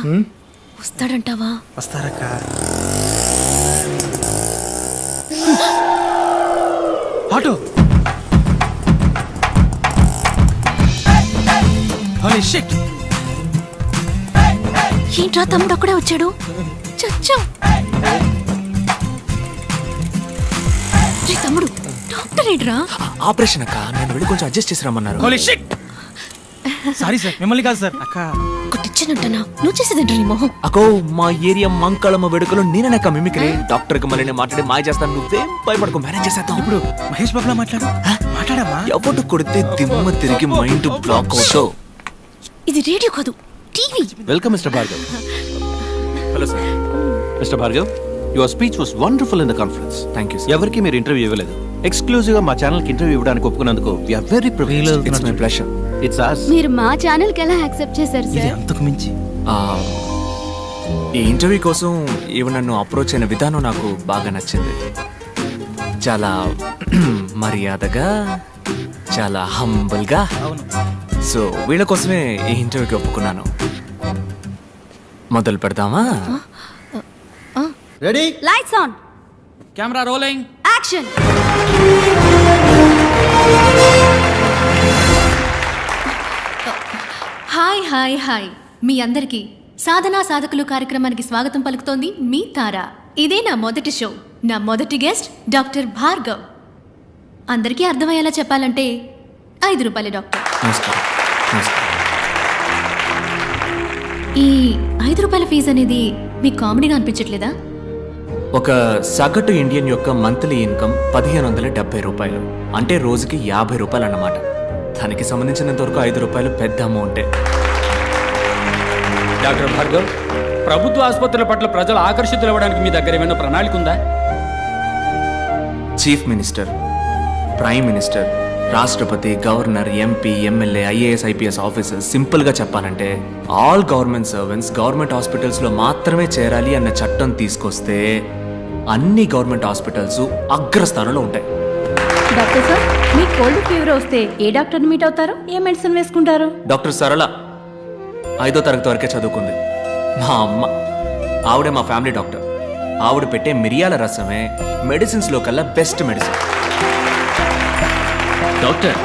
వస్తాడంటావా? వస్తారక్క. ఆటో. Holy shit. ఏంట్రా తమ్ముడు అక్కడే వచ్చాడు? చచ్చా. తమ్ముడు డాక్టర్ ఏంట్రా? ఆపరేషన్ అక్క, నేను వెళ్ళి కొంచెం అడ్జస్ట్ చేసి రమ్మన్నారు. Holy shit. సారీ సార్, మిమ్మల్ని కాదు సార్. అక్క కొట్టిచ్చానంటనా? నువ్వు చేసేదేంట్రా నీ మొహం? అకో మా ఏరియా మంకళమ్మ వేడుకలో నేననక్క మిమిక్రీ. డాక్టర్ కి మళ్ళీ నేను మాట్లాడి మాయ చేస్తాను, నువ్వేం భయపడకు, మేనేజ్ చేసేద్దాం. ఇప్పుడు మహేష్ బాబులా మాట్లాడమ్మా. ఎవడు కొడితే దిమ్మ తిరిగి మైండ్ బ్లాక్ అవుతావు. ఇది రేడియో కాదు, TV. Welcome mister Bhargav. Hello sir. Mister Bhargav, your speech was wonderful in the conference. Thank you. ఎవరికి మీరు ఇంటర్వ్యూ ఇవ్వలేదు, ఎక్స్క్లూజివ్ గా మా ఛానల్ కి ఇంటర్వ్యూ ఇవ్వడానికి ఒప్పుకున్నందుకు we are very privileged. It's my pleasure. It's us. మీరు మా ఛానల్ కి ఎలా యాక్సెప్ట్ చేశారు ఇది అంతకు మించి. ఈ ఇంటర్వ్యూ కోసం ఈవిడ నన్ను అప్రోచ్ అయిన విధానం నాకు బాగా నచ్చింది. చాలా మర్యాదగా, చాలా హంబుల్గా. సో వీళ్ళ కోసమే ఈ ఇంటర్వ్యూకి ఒప్పుకున్నాను. మొదలు పెడదామా? Ready? Lights on, camera rolling, action. Hi hi hi మీ అందరికీ సాధనా సాధకులు కార్యక్రమానికి స్వాగతం పలుకుతోంది మీ తార. ఇదే నా మొదటి షో. నా మొదటి గెస్ట్ డాక్టర్ భార్గవ్. అందరికీ అర్థమయ్యేలా చెప్పాలంటే 5 రూపాయల డాక్టర్. నమస్కారం. నమస్కారం. ఈ 5 రూపాయల ఫీజు అనేది మీకు కామెడీగా అనిపించట్లేదా? ఒక సగటు ఇండియన్ యొక్క మంత్లీ ఇన్కమ్ 1570 రూపాయలు, అంటే రోజుకి 50 రూపాయలు అన్నమాట. దానికి సంబంధించినంత వరకు 5 రూపాయలు పెద్ద అమౌంటే. డాక్టర్ భార్గవ్, ప్రభుత్వ ఆసుపత్రుల పట్ల ప్రజలు ఆకర్షితులు అవ్వడానికి మీ దగ్గర ఏమైనా ప్రణాళిక ఉందా? చీఫ్ మినిస్టర్, ప్రైమ్ మినిస్టర్, రాష్ట్రపతి, governor, MP, MLA, IAS, IPS officers, సింపుల్గా చెప్పాలంటే ఆల్ గవర్నమెంట్ సర్వెంట్స్ గవర్నమెంట్ హాస్పిటల్స్లో మాత్రమే చేరాలి అన్న చట్టం తీసుకొస్తే అన్ని గవర్నమెంట్ హాస్పిటల్స్ అగ్రస్థానంలో ఉంటాయి. డాక్టర్ సార్, మీ కోల్డ్ ఫీవర్ వస్తే ఏ డాక్టర్ని మీట్ అవుతారు? ఏ మెడిసిన్ వేసుకుంటారు? డాక్టర్ సరళ 5వ తరగతి వరకే చదువుకుంది. మా అమ్మ, ఆవిడే మా ఫ్యామిలీ డాక్టర్. ఆవిడ పెట్టే మిరియాల రసమే మెడిసిన్స్లో కల్లా బెస్ట్ మెడిసిన్. డాక్టర్,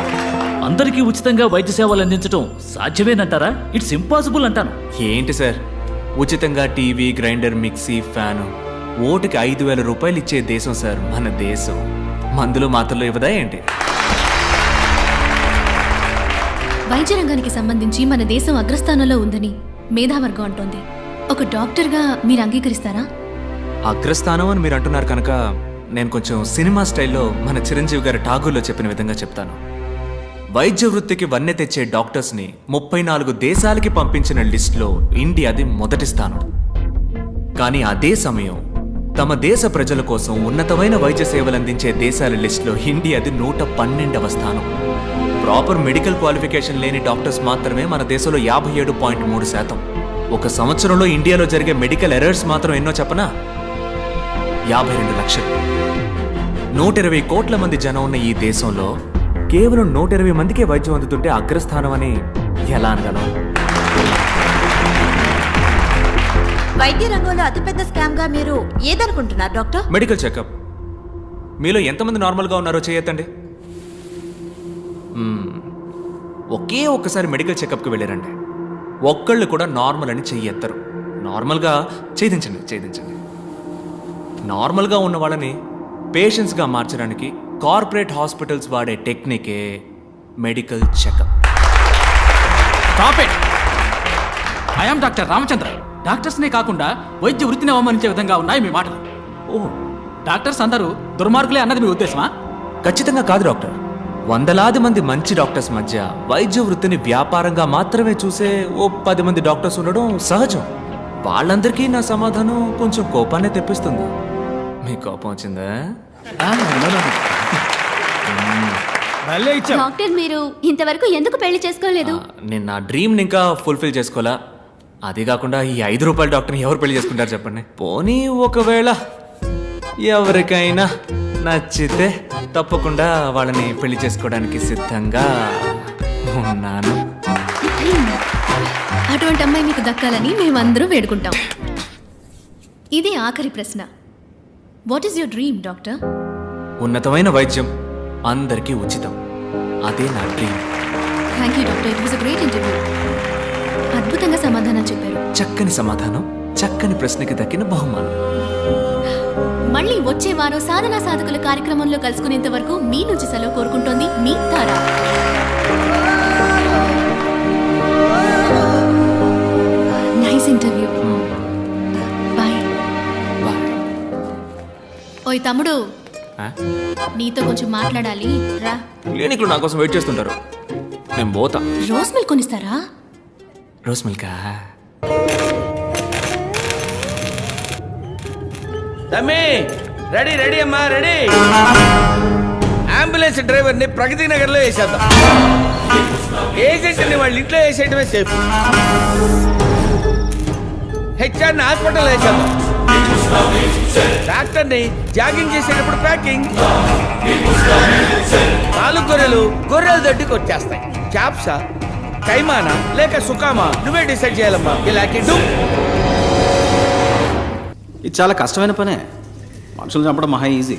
అందరికీ ఉచితంగా వైద్య సేవలు అందించడం సాధ్యమేనంటారా? ఇట్స్ ఇంపాసిబుల్ అంటాను. ఏంటి సార్, ఉచితంగా టీవీ, గ్రైండర్, మిక్సీ, ఫ్యాను, ఓటుకి 5,000 రూపాయలు ఇచ్చే దేశం సార్ మన దేశం. మందులు మాత్రలు ఇవ్వదా ఏంటి? వైద్య రంగానికి సంబంధించి మన దేశం అగ్రస్థానంలో ఉందని మేధావర్గం అంటోంది. ఒక డాక్టర్గా మీరు అంగీకరిస్తారా? అగ్రస్థానం అని మీరు అంటున్నారు కనుక నేను కొంచెం సినిమా స్టైల్లో మన చిరంజీవి గారి ఠాగూర్లో చెప్పిన విధంగా చెప్తాను. వైద్య వృత్తికి వన్నె తెచ్చే డాక్టర్స్ని 34 దేశాలకి పంపించిన లిస్టులో ఇండియాది మొదటి స్థానం. కానీ అదే సమయం తమ దేశ ప్రజల కోసం ఉన్నతమైన వైద్య సేవలు అందించే దేశాల లిస్టులో ఇండియాది 112వ స్థానం. ప్రాపర్ మెడికల్ క్వాలిఫికేషన్ లేని డాక్టర్స్ మాత్రమే మన దేశంలో 57.3%. ఒక సంవత్సరంలో ఇండియాలో జరిగే మెడికల్ ఎర్రర్స్ మాత్రం ఎన్నో చెప్పనా? 52 లక్షలు. 120 కోట్ల మంది జనం ఉన్న ఈ దేశంలో కేవలం 120 మందికే వైద్యం అందుతుంటే అగ్రస్థానం అని ఎలా అనగలం? వైద్య రంగంలో అతిపెద్ద స్కామ్ గా మీరు ఏదనుకుంటున్నారు డాక్టర్? Medical checkup. మీలో ఎంతమంది నార్మల్గా ఉన్నారో చేయొద్దండి. ఒకే ఒక్కసారి మెడికల్ చెకప్కి వెళ్ళారండి, ఒక్కళ్ళు కూడా నార్మల్ అని చెయ్యెత్తరు. నార్మల్గా ఛేదించండి. నార్మల్గా ఉన్న వాళ్ళని పేషెంట్స్గా మార్చడానికి కార్పొరేట్ హాస్పిటల్స్ వాడే టెక్నికే medical checkup. Stop it. I am doctor Ramachandra. డాక్టర్స్నే కాకుండా వైద్య వృత్తిని అవమానించే విధంగా ఉన్నాయి మీ మాటలు. ఓ, డాక్టర్స్ అందరూ దుర్మార్గులే అన్నది మీ ఉద్దేశమా? ఖచ్చితంగా కాదు డాక్టర్. వందలాది మంది మంచి డాక్టర్స్ మధ్య వైద్య వృత్తిని వ్యాపారంగా మాత్రమే చూసే ఓ 10 మంది డాక్టర్స్ ఉండడం సహజం. వాళ్ళందరికీ నా సమాధానం కొంచెం కోపాన్ని తెప్పిస్తుంది. మీ కోపం వచ్చిందా? భలే ఇచ్చావు. డాక్టర్ మీరు ఇంతవరకు ఎందుకు పెళ్లి చేసుకోలేదు? నేను నా డ్రీమ్ని ఇంకా ఫుల్ఫిల్ చేసుకోవాలా. అది కాకుండా ఈ 5 రూపాయల డాక్టర్ని ఎవరు పెళ్లి చేసుకుంటారు చెప్పండి. పోనీ ఒకవేళ ఎవరికైనా నచ్చితే తప్పకుండా వాళ్ళని పెళ్లి చేసుకోవడానికి సిద్ధంగా ఉన్నాను. అటువంటి అమ్మాయి మీకు దక్కాలని మేమందరం వేడుకుంటాం. ఇది ఆఖరి ప్రశ్న. What is your dream doctor? ఉన్నతమైన వైద్యం అందరికీ ఉచితం, అదే నా dream. Thank you doctor, it was a great interview. అద్భుతంగా సమాధానం చెప్పారు. చక్కని సమాధానం, చక్కని ప్రశ్నకి దక్కిన బహుమానం. మళ్ళీ వచ్చే వారం సాధనా సాధకుల కార్యక్రమంలో కలుసుకునేంత వరకు మీ నుంచి సెలవు కోరుకుంటోంది మీ తారా. Nice interview. బాయ్. ఓయ్ తమ్ముడు, నీతో కొంచెం మాట్లాడాలి, రా. క్లినిక్లో నా కోసం వెయిట్ చేస్తుంటారు, నేను పోతా. రోజ్ మిల్క్ కొనిస్తారా? రోజ్ మిల్కా? తమ్మి రెడీ రెడీ అమ్మా రెడీ. అంబులెన్స్ డ్రైవర్ని ప్రగతి నగర్లో వేసేద్దాం. ఏజెంట్ని వాళ్ళ ఇంట్లో వేసేయటమే సేఫ్. హెచ్ఆర్ని హాస్పిటల్ వేసేద్దాం. డాక్టర్ని జాగింగ్ చేసేటప్పుడు ప్యాకింగ్. 4 గొర్రెల దొడ్డికి వచ్చేస్తాయి. క్యాప్సా, కైమానా లేక సుకామా నువ్వే డిసైడ్ చేయాలమ్మా. ఇలాంటి ఇది చాలా కష్టమైన పనే. మనుషులు చంపడం మహా ఈజీ.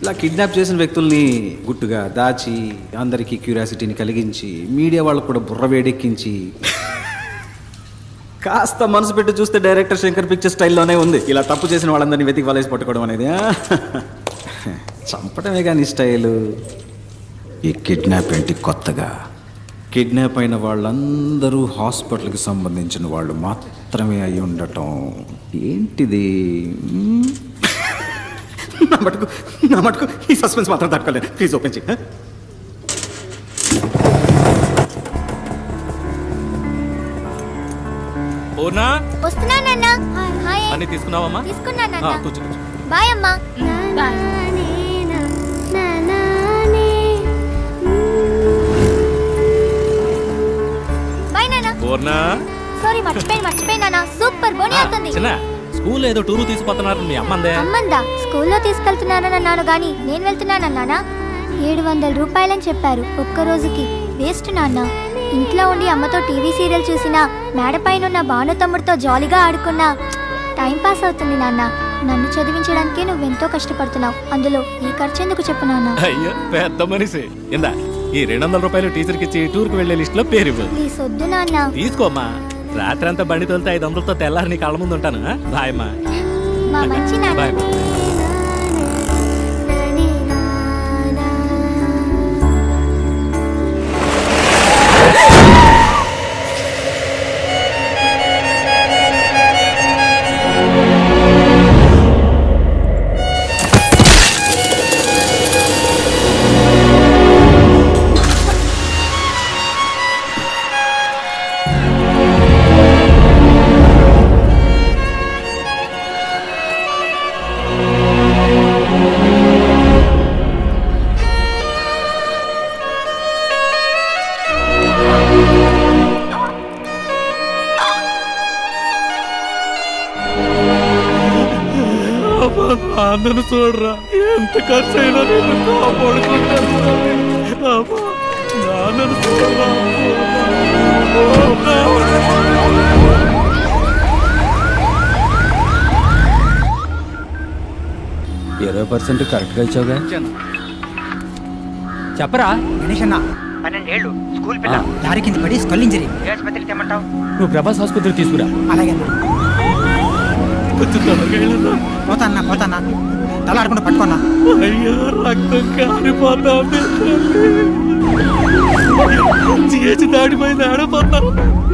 ఇలా కిడ్నాప్ చేసిన వ్యక్తుల్ని గుట్టుగా దాచి అందరికీ క్యూరియాసిటీని కలిగించి మీడియా వాళ్ళకు కూడా బుర్ర వేడెక్కించి కాస్త మనసు పెట్టి చూస్తే డైరెక్టర్ శంకర్ పిక్చర్ స్టైల్లోనే ఉంది. ఇలా తప్పు చేసిన వాళ్ళందరినీ వెతికి వలేసి పట్టుకోవడం అనేది. చంపడమే కానీ స్టైలు. ఈ కిడ్నాప్ ఏంటి కొత్తగా? కిడ్నాప్ అయిన వాళ్ళందరూ హాస్పిటల్కి సంబంధించిన వాళ్ళు మాత్రమే అయి ఉండటం ఏంటిది? నా మటుకు ఈ సస్పెన్స్ మాత్రం తట్టుకోలేదు. ప్లీజ్ ఓపెన్ చేయి. అన్ని తీసుకున్నావమ్మా? కూర్చో. బాయ్ అమ్మా. సారీ మర్చిపోయినా. సూపర్ బోని అవుతుంది. స్కూల్ ఏదో టూరు తీసుకుపోతున్నారు, మీ అమ్మందే. అమ్మందా? స్కూల్లో తీసుకెళ్తున్నానన్నాను గాని నేను వెళ్తున్నానన్నానా? 700 రూపాయలని చెప్పారు ఒక్క రోజుకి. వేస్ట్ నాన్న. ఇంట్లో ఉండి అమ్మతో టీవీ సీరియల్ చూసినా, మేడపైనున్న భాను తమ్ముడితో జాలీగా ఆడుకున్నా టైం పాస్ అవుతుంది నాన్న. నన్ను చదివించడానికే నువ్వెంతో కష్టపడుతున్నావు, అందులో ఈ ఖర్చు ఎందుకు చెప్పు నాన్న? అయ్యో పెద్ద మనిషి. ఇందా ఈ 200 రూపాయలు టీచర్కి ఇచ్చి టూర్కి వెళ్లే లిస్ట్ లో పేరు ఇవ్వు. ప్లీజ్ వద్దు నాన్న. తీసుకోమ్మా. రాత్రి అంతా బండి తోలితే 500తో తెల్లారి నీ కళ్ళ ముందు ఉంటాను. బాయ్ అమ్మా. మా మంచి నాన్న. బాయ్. నన్ను చూడరా, ఎంత ఖర్చు అయినా నేను కాపాడుకుంటాను. నన్ను చూడరా. 20% కరెక్ట్గా ఇచ్చావుగా. చెప్పరా గణేష్ అన్న, 12 ఏళ్ళు స్కూల్ పిల్ల లారీ కింద పడి స్కల్ ఇంజరీ. ఆసుపత్రికి తెమ్మంటావు? నువ్వు ప్రభాస్ ఆసుపత్రికి తీసుకురా. అలాగే కొంచెం త్వరగా వెళ్ళు. పోతాన్నా తల ఆడకుండా పట్టుకున్నా. అయ్యో రక్తం కారిపోతా. దాడిపోయింది, ఆడిపోతా.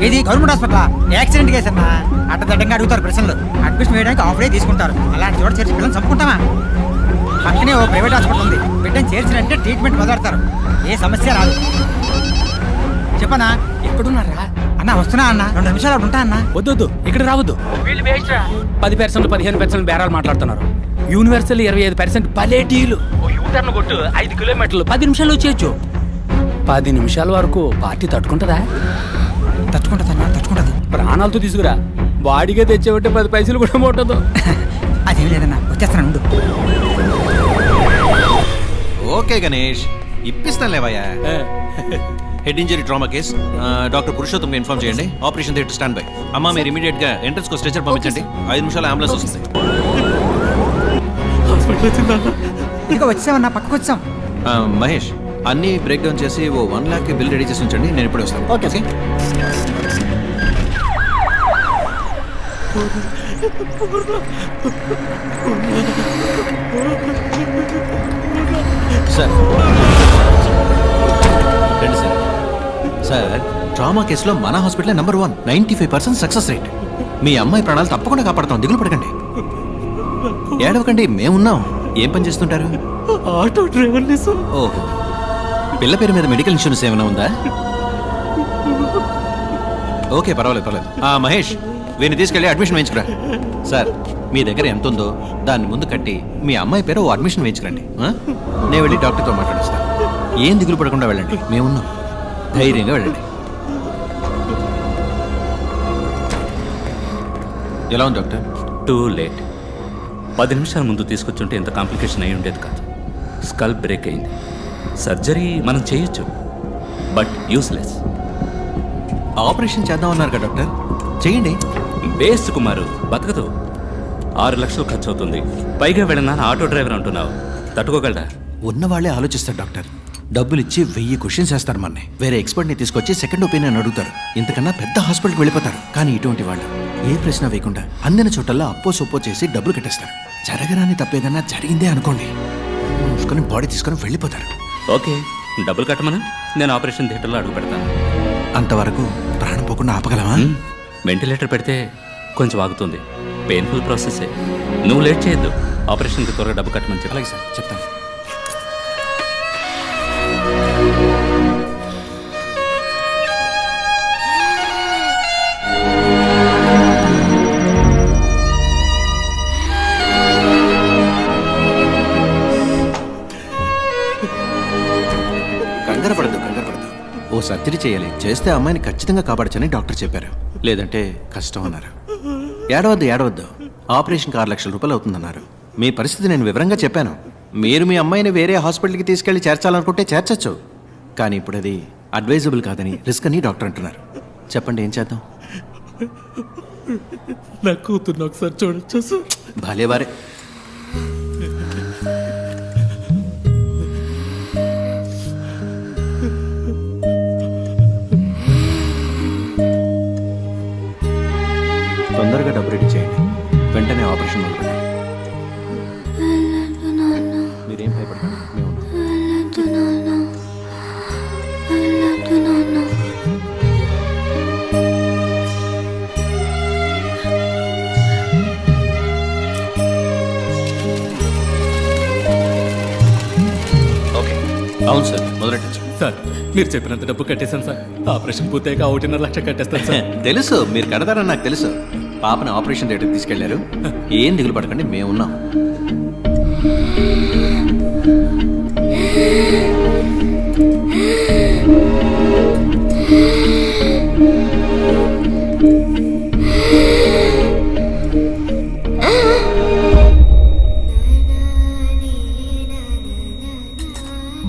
ఇది గవర్నమెంట్ హాస్పిటల్. యాక్సిడెంట్ కేసు అన్నా. అడ్డదడ్డంగా అడుగుతారు ప్రశ్నలు. అడ్మిషన్ వేయడానికి ఆఫ్ డే తీసుకుంటారు. అలాంటి చోట చేర్చి పిల్లలు చంపుకుంటామా? పక్కనే ఓ ప్రైవేట్ హాస్పిటల్ ఉంది. బిడ్డను చేర్చినంటే ట్రీట్మెంట్ మొదలెడతారు. ఏ సమస్య రాదు. చెప్పనా? ఎక్కడున్నారా? అన్న వస్తున్నా అన్న 2 నిమిషాలు అటు ఉంటా అన్న. వద్దు ఇక్కడ రావద్దు. వీళ్ళు వేస్ట్ 10% 15% బేరాలు మాట్లాడుతున్నారు. యూనివర్సల్ 25% పలేటీలు. ఓ యూటర్న్ కొట్టు 5 కిలోమీటర్లు 10 నిమిషాలు వచ్చేయచ్చు. 10 నిమిషాల వరకు పార్టీ తట్టుకుంటుందా? తట్టుకుంటది. ప్రాణాలతో తీసుకురా. బాడీగా తెచ్చేవంటే 10 పైసలు కూడా ముట్టదు. అదేం లేదన్నా, వచ్చేస్తాను ఉండు. ఓకే గణేష్, ఇప్పిస్తాను లేవయ్యా. Head injury trauma case. Doctor Purushottam inform చేయండి. Operation theatre stand by. అమ్మా మీరు ఇమీడియట్ గా ఎంట్రన్స్ కు స్ట్రెచర్ పంపించండి. 5 నిమిషాలు అంబులెన్స్ వస్తుంది. ఇక వచ్చామన్నా, పక్కకు వచ్చాం. మహేష్, అన్ని బ్రేక్ డౌన్ చేసి ఓ 1 lakh బిల్ రెడీ చేసి ఉంచండి. నేను ఇప్పుడే వస్తాను. ఓకే. సార్ రండి సార్. సార్, ట్రామా కేసులో మన హాస్పిటల్ నెంబర్ 1, 95% సక్సెస్ రేట్. మీ అమ్మాయి ప్రాణాలు తప్పకుండా కాపాడతాం, దిగులు పడకండి. ఏడవకండి, మేమున్నాం. ఏం పని చేస్తుంటారు? Auto driver. ఓహో, పిల్ల పేరు మీద మెడికల్ ఇన్సూరెన్స్ ఏమైనా ఉందా? ఓకే, పర్వాలేదు. మహేష్, వీరిని తీసుకెళ్ళి అడ్మిషన్ వేయించుకురా. సార్, మీ దగ్గర ఎంత ఉందో దాన్ని ముందు కట్టి మీ అమ్మాయి పేరు ఓ అడ్మిషన్ వేయించుకురండి. నేను వెళ్ళి డాక్టర్తో మాట్లాడిస్తాను. ఏం దిగులు పడకుండా వెళ్ళండి, మేమున్నాం. ధైర్యంగా వెళ్ళండి. ఎలా ఉంది డాక్టర్? Too late. 10 నిమిషాల ముందు తీసుకొచ్చుంటే ఇంత కాంప్లికేషన్ అయి ఉండేది కాదు. స్కల్ బ్రేక్ అయింది. సర్జరీ మనం చేయొచ్చు, బట్ యూస్లెస్. ఆపరేషన్ చేద్దామన్నారు కదా డాక్టర్, చేయండి. బేస్ట్ కుమారు, బతకదు. 6 లక్షలు ఖర్చు అవుతుంది. పైగా వెళ్ళినా ఆటో డ్రైవర్ అంటున్నావు, తట్టుకోగలరా? ఉన్నవాళ్లే ఆలోచిస్తారు డాక్టర్. డబ్బులు ఇచ్చి 1000 క్వశ్చన్స్ వేస్తారు మనని. వేరే ఎక్స్పర్ట్ని తీసుకొచ్చి సెకండ్ ఒపీనియన్ అడుగుతారు. ఇంతకన్నా పెద్ద హాస్పిటల్కి వెళ్ళిపోతారు. కానీ ఇటువంటి వాళ్ళు ఏ ప్రశ్న వేయకుండా అందిన చోటల్లో అప్పో సొప్పో చేసి డబ్బులు కట్టేస్తారు. జరగరాని తప్పేదన్నా జరిగిందే అనుకోండి, మూసుకొని బాడీ తీసుకొని వెళ్ళిపోతారు. ఓకే, డబ్బులు కట్టమను, నేను ఆపరేషన్ థియేటర్లో అడుగు పెడతాను. అంతవరకు ప్రాణం పోకుండా ఆపగలమా? వెంటిలేటర్ పెడితే కొంచెం ఆగుతుంది. పెయిన్ఫుల్ ప్రాసెసే. నువ్వు లేట్ చేయొద్దు. ఆపరేషన్కి త్వరగా డబ్బు కట్టమని చెప్పి. అలాగే సార్, చెప్తాను. కంగారు పడద్దు. ఓ సర్జరీ చేయాలి. చేస్తే అమ్మాయిని ఖచ్చితంగా కాపాడచ్చని డాక్టర్ చెప్పారు. లేదంటే కష్టం అన్నారు. ఏడవద్దు. ఆపరేషన్కి 6 లక్షల రూపాయలు అవుతుందన్నారు. మీ పరిస్థితి నేను వివరంగా చెప్పాను. మీరు మీ అమ్మాయిని వేరే హాస్పిటల్కి తీసుకెళ్లి చేర్చాలనుకుంటే చేర్చచ్చు. కానీ ఇప్పుడు అది అడ్వైజబుల్ కాదని, రిస్క్ అని డాక్టర్ అంటున్నారు. చెప్పండి, ఏం చేద్దాం? నా కూతుర్ని ఒకసారి చూడొచ్చు. భలేవారే. తొందరగా డబ్బు రెడీ చేయండి. వెంటనే ఆపరేషన్ మొదలుపెట్టండి. మీరేం భయపడకండి, మేము ఉన్నాం. ఓకే, అవును సార్, మొదలెట్టచ్చు. సార్, మీరు చెప్పినంత డబ్బు కట్టేశాను సార్. ఆపరేషన్ పూర్తయ్యాక 1.5 లక్ష కట్టేస్తాను సార్. తెలుసు, మీరు కడతారని నాకు తెలుసు. పాపని ఆపరేషన్ థియేటర్కి తీసుకెళ్లారు. ఏం దిగులు పడకండి, మేమున్నాం.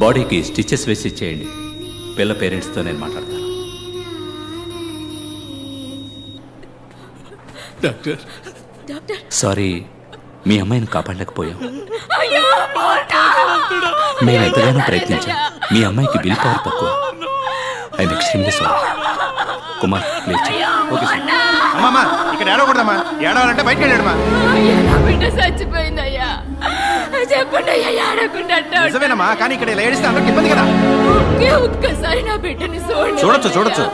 బాడీకి స్టిచెస్ వేసి ఇచ్చేయండి. పిల్ల పేరెంట్స్తో నేను మాట్లాడతాను. సారీ, మీ అమ్మాయిని కాపాడలేకపోయాం. మేము ఎంతగానో ప్రయత్నించాం. మీ అమ్మాయికి బిల్ పవర్ తక్కువ. I'm extremely sorry. Kumar, please. Okay sir. అమ్మా, ఇక్కడ ఏడవకూడదమ్మా. ఏడవాలంటే బయటకు వెళ్ళాడమ్మా. నా బిడ్డ చచ్చిపోయిందయ్యా. చెప్పండి అయ్యా, ఏడకుండా నిజమేనమ్మా, కానీ ఇక్కడ ఇలా ఏడిస్తే అందరికి ఇబ్బంది కదా. ఒక్కసారి నా బిడ్డని చూడొచ్చు.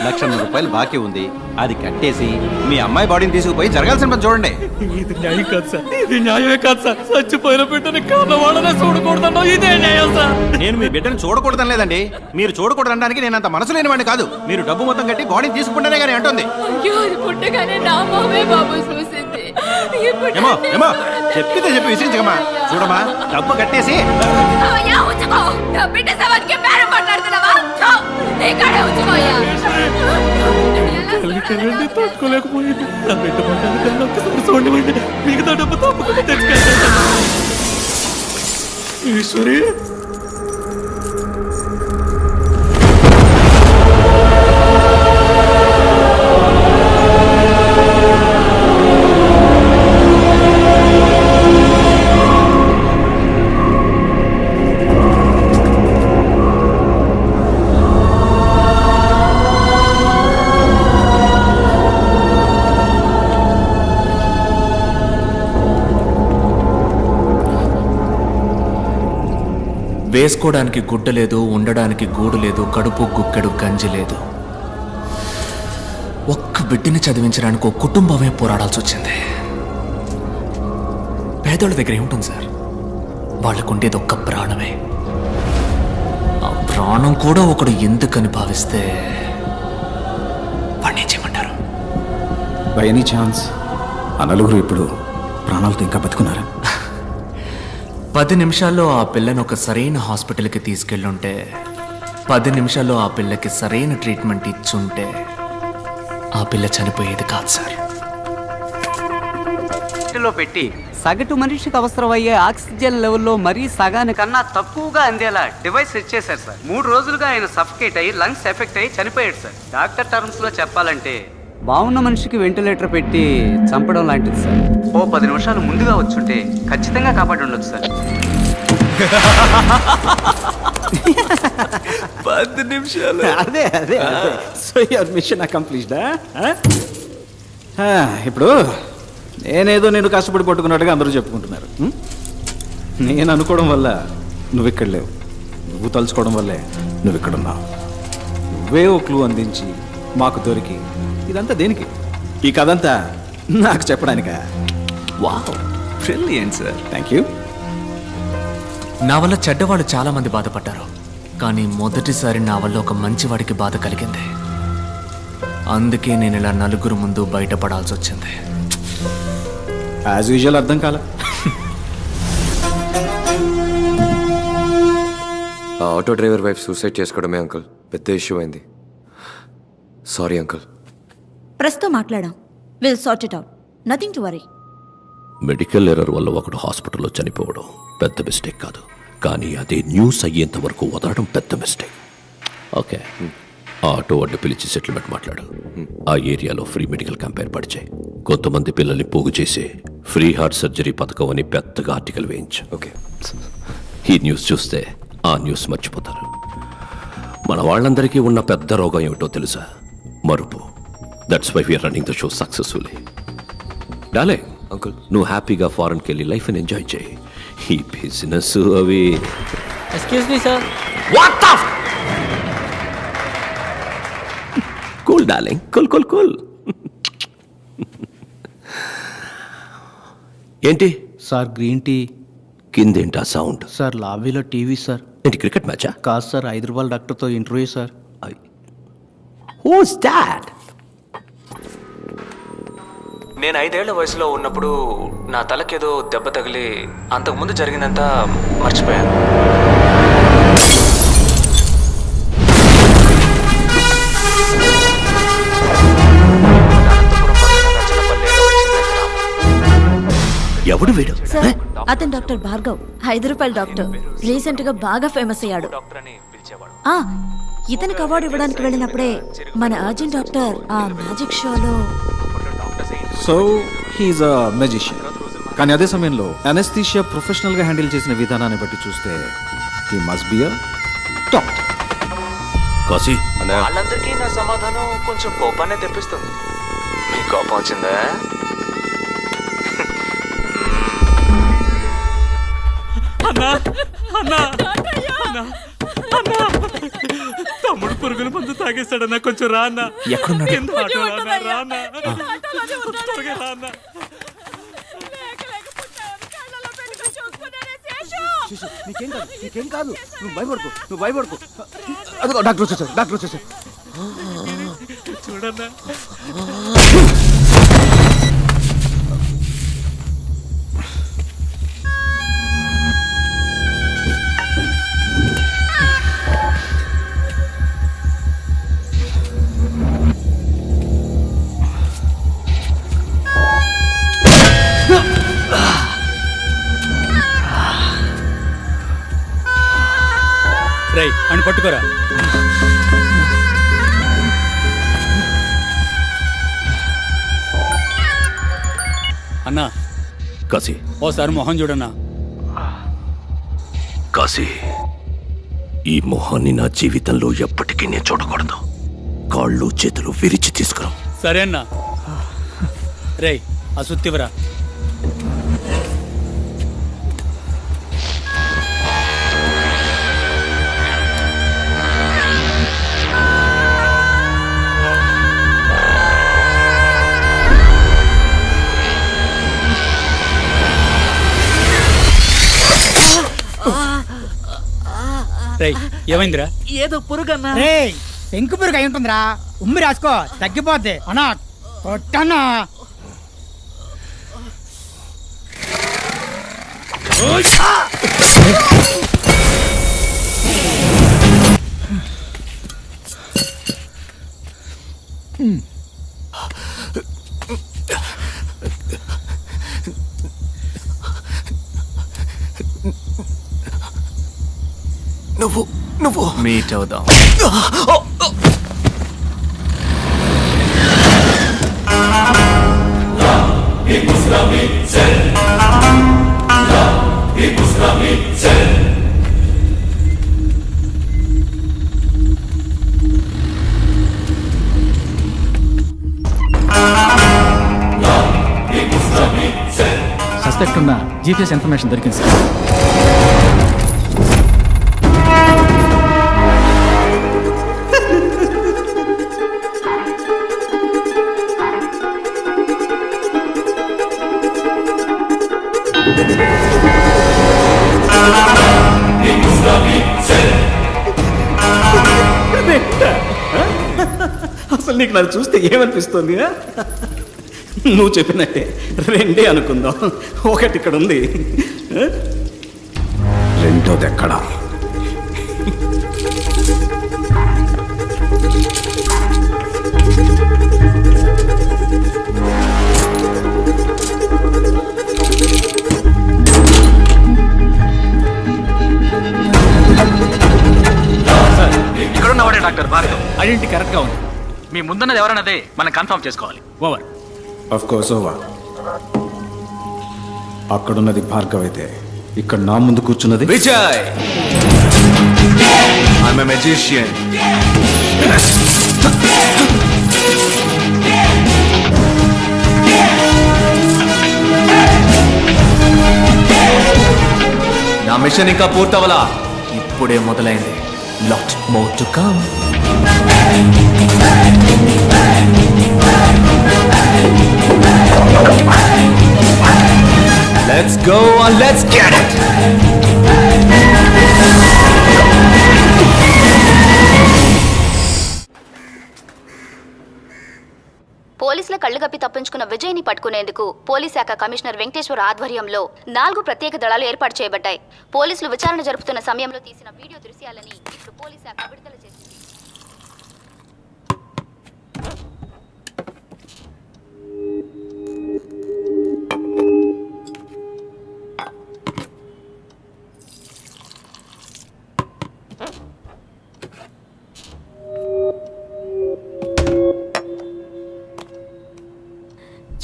1,00,000 రూపాయలు బాకీ ఉంది, అది కట్టేసి మీ అమ్మాయి బాడీని తీసుకుపోయి జరగాల్సిన పని చూడండి. ఇది న్యాయం కాదు సార్, ఇది న్యాయమే కాదు సార్. చచ్చిపోయిన బిడ్డని కావాలనే చూడకూడదన్నా ఇదే న్యాయం సార్. నేను మీ బిడ్డను చూడకూడదని లేదండి, మీరు చూడకూడదనడానికి నేను అంత మనసు లేనివాడిని కాదు. మీరు డబ్బు మొత్తం కట్టి బాడీని తీసుకుంటేనే కానీ అంటుంది. ఏమో ఏమో చెప్పితే చెప్పి విసిరించకమ్మా. చూడమ్మా, డబ్బు కట్టేసి తట్టుకోలేకపోయింది. నా బిడ్డ పడ్డాను ఒక్కసారి చూడండి, మిగతా డబ్బు తప్పకుండా తెచ్చుకెళ్తాను. ఈశ్వరి, వేసుకోవడానికి గుడ్డ లేదు, ఉండడానికి గూడు లేదు, కడుపు గుక్కెడు గంజి లేదు. ఒక్క బిడ్డని చదివించడానికి ఒక కుటుంబమే పోరాడాల్సి వచ్చింది. పేదోళ్ళ దగ్గర ఏముంటుంది సార్? వాళ్ళకు ఉండేది ఒక్క ప్రాణమే. ఆ ప్రాణం కూడా ఒకడు ఎందుకని భావిస్తే వాడిని ఏం చేయమంటారు? బై ఎనీ ఛాన్స్ ఆ నలుగురు ఇప్పుడు ప్రాణాలతో ఇంకా బతుకున్నారా? 10 నిమిషాల్లో ఆ పిల్లని ఒక సరైన హాస్పిటల్కి తీసుకెళ్ళుంటే, 10 నిమిషాల్లో ఆ పిల్లకి సరైన ట్రీట్మెంట్ ఇచ్చుంటే ఆ పిల్ల చనిపోయేది కాదు సార్. లో పెట్టి సగటు మనిషికి అవసరమయ్యే ఆక్సిజన్ లెవెల్లో మరీ సగానికన్నా తక్కువగా అందేలా డివైస్ సెట్ చేశారు సార్. 3 రోజులుగా ఆయన సఫకేట్ అయ్యి లంగ్స్ ఎఫెక్ట్ అయ్యి చనిపోయాడు సార్. డాక్టర్ టర్మ్స్ లో చెప్పాలంటే బాగున్న మనిషికి వెంటిలేటర్ పెట్టి చంపడం లాంటిది సార్. ఓ 10 నిమిషాలు ముందుగా వచ్చుంటే ఖచ్చితంగా కాపాడి ఉండొచ్చు సార్. 10 నిమిషాలు. అదే అదే సో యువర్ మిషన్ అకంప్లీష్డా? ఇప్పుడు నేనేదో నేను కష్టపడి పట్టుకున్నట్టుగా అందరూ చెప్పుకుంటున్నారు. నేను అనుకోవడం వల్ల నువ్వు ఇక్కడ లేవు, నువ్వు తలుచుకోవడం వల్లే నువ్వు ఇక్కడ ఉన్నావు. నువ్వే ఓ క్లూ అందించి మాకు దొరికి ఇదంతా దేనికి? ఈ కథ అంతా నాకు చెప్పడానికా? Wow, brilliant sir. Thank you. నా వల్ల చెడ్డవాళ్ళు చాలా మంది బాధపడ్డారు, కానీ మొదటిసారి నా వల్ల ఒక మంచివాడికి బాధ కలిగింది. అందుకే నేను ఇలా నలుగురు ముందు బయటపడాల్సి వచ్చింది. యాజ్ యూజువల్ అర్థం కాల. ఆ ఆటో డ్రైవర్ వైఫ్ సూసైడ్ చేసుకోవడమే అంకుల్ పెద్ద ఇష్యూ అయింది. Sorry uncle. ప్రస్తుతం మాట్లాడాం. Will sort it out. Nothing to worry. Medical error వల్ల ఒకడు హాస్పిటల్లో చనిపోవడం పెద్ద మిస్టేక్ కాదు, కానీ అదే న్యూస్ అయ్యేంత వరకు వదలడం పెద్ద మిస్టేక్. ఓకే, ఆ ఆటో అడ్డు పిలిచి సెటిల్మెంట్ మాట్లాడు. ఆ ఏరియాలో ఫ్రీ మెడికల్ క్యాంప్ ఏర్పాటు చేయి. కొంతమంది పిల్లల్ని పోగు చేసి ఫ్రీ హార్ట్ సర్జరీ పథకం అని పెద్దగా ఆర్టికల్ వేయించు. ఓకే, ఈ న్యూస్ చూస్తే ఆ న్యూస్ మర్చిపోతారు. మన వాళ్ళందరికీ ఉన్న పెద్ద రోగం ఏమిటో తెలుసా? మరుపు. That's why we're running the show successfully. Darling, uncle నువ్వు హ్యాపీగా ఫారెన్కి వెళ్ళి లైఫ్ని ఎంజాయ్ చేయి. ఈ బిజినెస్ అవి. Excuse me sir. What the cool darling, cool cool cool. ఏంటి సార్ గ్రీన్ టీ కిందేంటా సౌండ్? సార్ లాబీలో టీవీ సార్. ఏంటి క్రికెట్ మ్యాచా? కాదు సార్, హైదరాబాద్ డాక్టర్తో ఇంటర్వ్యూ సార్. Who's that? నేను 5 ఏళ్ల వయసులో ఉన్నప్పుడు నా తలకేదో దెబ్బ తగిలి అంతకుముందు జరిగిందంతా మర్చిపోయాను. ఎవడు వీడు? సార్, అతను డాక్టర్ భార్గవ్, 5 రూపాయల డాక్టర్. రీసెంట్ గా బాగా ఫేమస్ అయ్యాడు. ఆ, ఇతనికి అవార్డు ఇవ్వడానికి వెళ్ళినప్పుడే మన అర్జున్ డాక్టర్ ఆ మ్యాజిక్ షోలో. సో హీఈస్ అ మెజిషియన్. కానీ అదే సమయంలో అనెస్థీషియా ప్రొఫెషనల్గా హ్యాండిల్ చేసిన విధానాన్ని బట్టి చూస్తే he must be a doctor. Kashi వాళ్ళందరికీ నా సమాధానం కొంచెం కోపాన్ని తెప్పిస్తుంది. మీ కోపం వచ్చిందా? అన్నా అన్నా అన్నా తమ్ముడు పురుగుల మందు తాగేస్తాడన్నా, కొంచెం రా అన్న. ఎక్కడున్నాడు? కింద ఆటోలో అన్నా, రా అన్న. త్వరగా రా అన్న. నీకేం కాదు నువ్వు భయపడుకో అదిగో డాక్టర్ వచ్చేసారు చూడన్నా. రై అని పట్టుకోరా. అన్నా కాశీ, ఓసారి మొహం చూడన్నా. కాశీ, ఈ మొహాన్ని నా జీవితంలో ఎప్పటికీ నేను చూడకూడదు. కాళ్ళు చేతులు విరిచి తీసుకురా. సరే అన్నా. రేయ్ ఆ సుత్తివరా. రేయ్ ఏమైందిరా? ఏదో పురుగన్నా. పెంకు పురుగు అయి ఉంటుందిరా. ఉమ్మి రాసుకో తగ్గిపోద్ది. అన్నా కొట్టన్నా. నువ్వు మీట్ అవుదాం. సస్పెక్ట్ ఉన్న జీపీఎస్ ఇన్ఫర్మేషన్ దొరికింది సార్. అసలు నీకు నన్ను చూస్తే ఏమనిపిస్తుంది? నువ్వు చెప్పినట్టే రెండే అనుకుందాం. ఒకటి ఇక్కడ ఉంది, రెండోది ఎక్కడా? ఇక్కడ ఉన్నవాడే డాక్టర్ భార్గవ్. ఐడెంటిటీ కరెక్ట్ గా ఉంది. మీ ముందున్నది ఎవరన్నదే మనం కన్ఫర్మ్ చేసుకోవాలి. ఓవర్. Of course over. అక్కడున్నది భార్గవ్ అయితే ఇక్కడ నా ముందు కూర్చున్నది విజయ్. I'm a magician. నా మిషన్ ఇంకా పూర్తవలా, ఇప్పుడే మొదలైంది. Lot more to come. Let's go and let's get it. పోలీసుల కళ్లు కప్పి తప్పించుకున్న విజయ్ని పట్టుకునేందుకు పోలీస్ శాఖ కమిషనర్ వెంకటేశ్వర ఆధ్వర్యంలో 4 ప్రత్యేక దళాలు ఏర్పాటు చేయబడ్డాయి. పోలీసులు విచారణ జరుపుతున్న సమయంలో తీసిన వీడియో దృశ్యాలని ఇప్పుడు పోలీస్ శాఖ విడుదల చేసింది.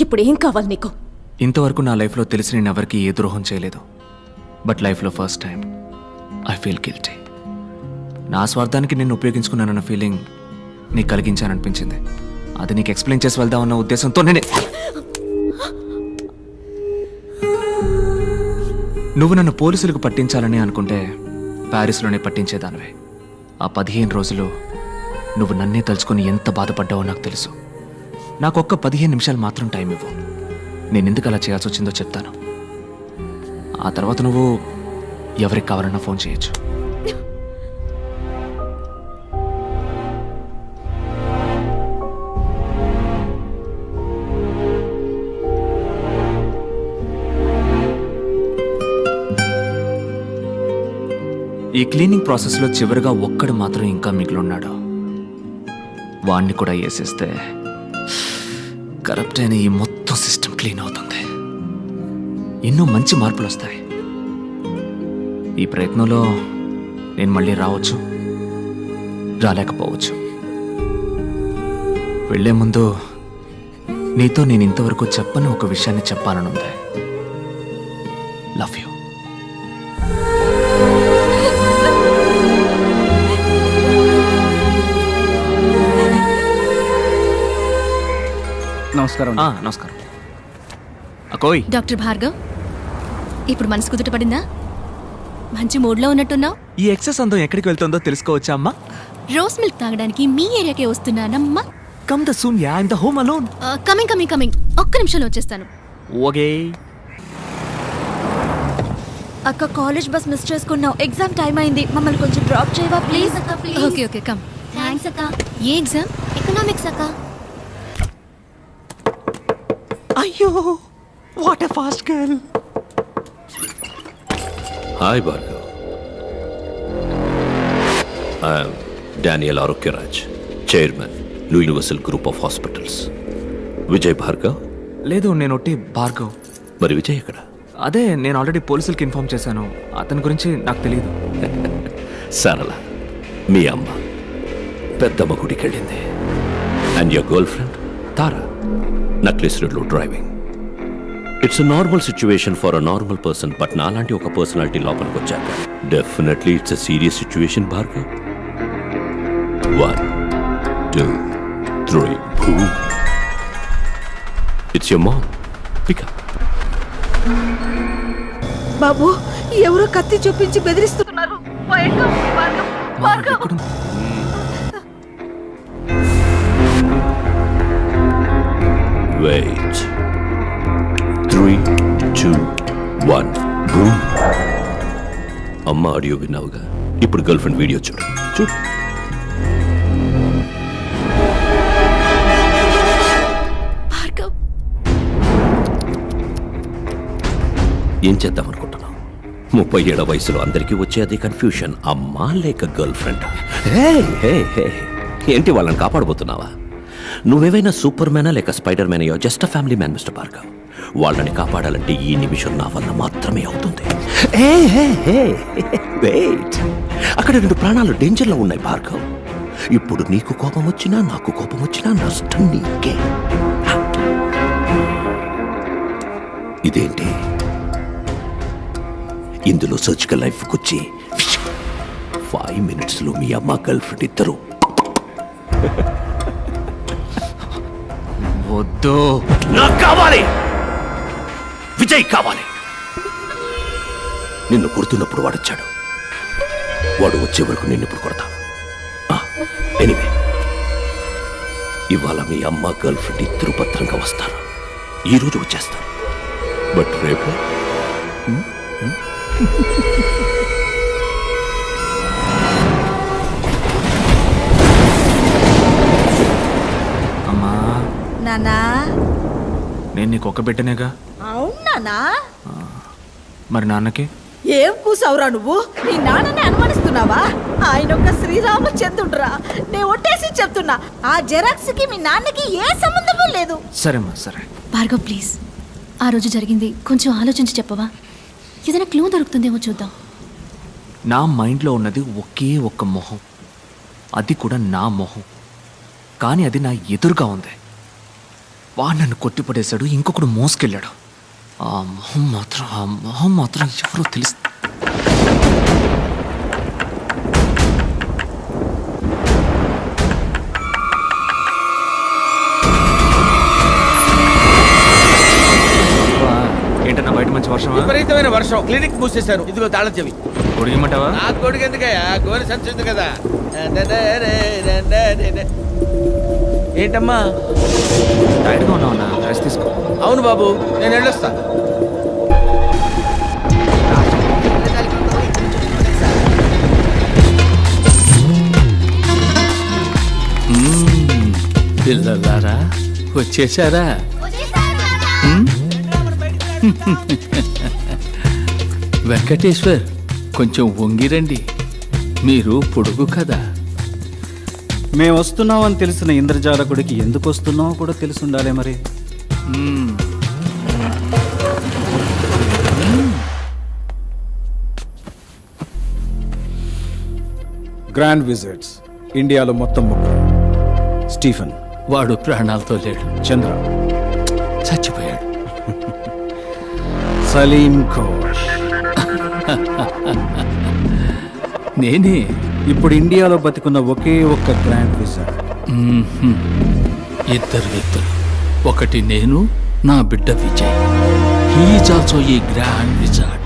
ఇప్పుడు ఏం కావాలి నీకు? ఇంతవరకు నా లైఫ్లో తెలిసి నేను ఎవరికి ఏ ద్రోహం చేయలేదు. బట్ లైఫ్లో first time I feel guilty. నా స్వార్థానికి నేను ఉపయోగించుకున్నానన్న ఫీలింగ్ నీకు కలిగించాననిపించింది. అది నీకు ఎక్స్ప్లెయిన్ చేసి వెళ్దామన్న ఉద్దేశంతో నువ్వు నన్ను పోలీసులకు పట్టించాలని అనుకుంటే ప్యారిస్లోనే పట్టించేదానివే. ఆ 15 రోజులు నువ్వు నన్నే తలుచుకొని ఎంత బాధపడ్డావో నాకు తెలుసు. నాకు ఒక్క 15 నిమిషాలు మాత్రం టైం ఇవ్వు. నేను ఎందుకు అలా చేయాల్సి వచ్చిందో చెప్తాను. ఆ తర్వాత నువ్వు ఎవరికి కావాలన్నా ఫోన్ చేయొచ్చు. ఈ క్లీనింగ్ ప్రాసెస్లో చివరిగా ఒక్కడు మాత్రం ఇంకా మిగిలిన్నాడు. వాణ్ణి కూడా వేసేస్తే కరప్ట్ అయిన ఈ మొత్తం సిస్టమ్ క్లీన్ అవుతుంది. ఎన్నో మంచి మార్పులు వస్తాయి. ఈ ప్రయత్నంలో నేను మళ్ళీ రావచ్చు, రాలేకపోవచ్చు. వెళ్లే ముందు నీతో నేను ఇంతవరకు చెప్పని ఒక విషయాన్ని చెప్పాలనుంది. Love you. నమస్కారం. నమస్కారం. అకోయ్. డాక్టర్ భార్గవ్, ఇప్పుడు మనసు కుదుటపడిందా? మంచి మూడ్లో ఉన్నట్టున్నావు. ఈ ఎక్సెస్ అందం ఎక్కడికి వెళ్తుందో తెలుసుకోవచ్చా అమ్మా? రోస్ మిల్క్ తాగడానికి మీ ఏరియాకే వస్తున్నానమ్మా. Come the soon yeah, I am the home alone. Coming. ఒక్క నిమిషంలో వచ్చేస్తాను. ఓకే. అక్క, కాలేజ్ బస్ మిస్ చేసుకున్నావు. ఎగ్జామ్ టైం అయింది. మమ్మల్ని కొంచెం డ్రాప్ చేయవా ప్లీజ్? Okay come. థ్యాంక్స్ అక్క. ఏ ఎగ్జామ్? ఎకనామిక్స్ అక్క. అయ్యో, what a fast girl. Hi Bhargav. I'm Daniel Arogyaraj, chairman universal group of hospitals. Vijay Bhargav? లేదు, నేను ఒట్టి భార్గవ్. మరి విజయ్ ఎక్కడ? అదే, నేను ఆల్రెడీ పోలీసులకి ఇన్ఫార్మ్ చేశాను. అతని గురించి నాకు తెలియదు. సరళ, మీ అమ్మ పెద్దమ్మ గుడికి వెళ్ళింది. And your girl friend Tara necklace రోడ్లో driving. It's a normal situation for a normal person, but నాలాంటి ఒక పర్సనాలిటీ లోపలికి వచ్చాక definitely it's a serious situation Bhargav. 1 2 3 boom. It's your mom. Pick up. బాబు, ఎవరో కత్తి చూపించి బెదిరిస్తున్నారు. Wait. 3 2 1 boom. అమ్మ ఆడియో విన్నావుగా, ఇప్పుడు గర్ల్ ఫ్రెండ్ వీడియో చూడు. ఏం చేద్దాం అనుకుంటున్నావు? 37 వయసులో అందరికీ వచ్చే అదే కన్ఫ్యూషన్, అమ్మా లేక గర్ల్ ఫ్రెండ్. ఏంటి వాళ్ళని కాపాడబోతున్నావా? నువ్వేవైనా సూపర్ మ్యానా లేక స్పైడర్ మ్యాన్? యో just a family man mister Bhargav. వాళ్ళని కాపాడాలంటే ఈ నిమిషం నా వల్ల మాత్రమే అవుతుంది. వెయిట్, అక్కడ 2 ప్రాణాలు డేంజర్లో ఉన్నాయి భార్గవ్. ఇప్పుడు నీకు కోపం వచ్చినా నాకు కోపం వచ్చినా నష్టం నీకే. ఇదేంటి? ఇందులో సర్జికల్ లైఫ్కి వచ్చి 5 minutesలో మీ అమ్మ గర్ల్ ఫ్రెండ్ ఇద్దరు. వద్దు, నాకు కావాలి, విజయ్ కావాలి. నిన్ను కొడుతున్నప్పుడు వాడొచ్చాడు, వాడు వచ్చే వరకు నిన్ను ఇప్పుడు కొడతాను. ఎనీవే, ఇవాళ మీ అమ్మ గర్ల్ ఫ్రెండ్ ఇద్దరు భద్రంగా వస్తారు. ఈరోజు వచ్చేస్తారు, బట్ రేపు అమ్మా. నానా, నేను నీకు ఒక బిడ్డనేగా. అవునానా? మరి నాన్నకి? ఏం కూసావురా నువ్వు? నీ నాన్నని అనుమానిస్తున్నావా? ఆయన ఒక శ్రీరామచంద్రుడురా. నేను ఒట్టేసి చెప్తున్నా, ఆ జెరాక్స్ కి మీ నాన్నకి ఏ సంబంధము లేదు. సరేమ్మా, సరే. భార్గవ్ ప్లీజ్, ఆ రోజు జరిగింది కొంచెం ఆలోచించి చెప్పవా? ఏదైనా క్లూ దొరుకుతుందేమో చూద్దాం. నా మైండ్లో ఉన్నది ఒకే ఒక్క మొహం, అది కూడా నా మొహం. కానీ అది నా ఎదురుగా ఉంది. వాడు నన్ను కొట్టిపడేశాడు, ఇంకొకడు మోసుకెళ్ళాడు. ఆ మొహం మాత్రం ఎవరో తెలుసు. ఏంటన్నా బయట మంచి వర్షం విపరీతమైన వర్షం. క్లినిక్ మూసేశారు. ఇదిగో తాళం చెవి. పొడిగిమంటావా? నా కొడుకు ఎందుకయ్యా? గోరి సంచుంది కదా. ఏంటమ్మా టైర్డ్గా ఉన్నావునా? రెస్ట్ తీసుకో. అవును బాబు, నేను వెళ్ళొస్తా. పిల్లలారా వచ్చేసారా? వెంకటేశ్వర్ కొంచెం వంగిరండి, మీరు పొడుగు కదా. మేము వస్తున్నామని తెలిసిన ఇంద్రజాలకుడికి ఎందుకు వస్తున్నామో కూడా తెలిసి ఉండాలి మరి. గ్రాండ్ విజిట్స్ ఇండియాలో మొత్తం 3. స్టీఫెన్, వాడు ప్రాణాలతో లేడు. చంద్ర చచ్చిపోయాడు. సలీం ఘోష్ నేనే. ఇప్పుడు ఇండియాలో బతికున్న ఒకే ఒక్క గ్రాండ్ విజిట్. ఇద్దరు వ్యక్తులు, ఒకటి నేను, నా బిడ్డ Vijay. He's also a grand wizard.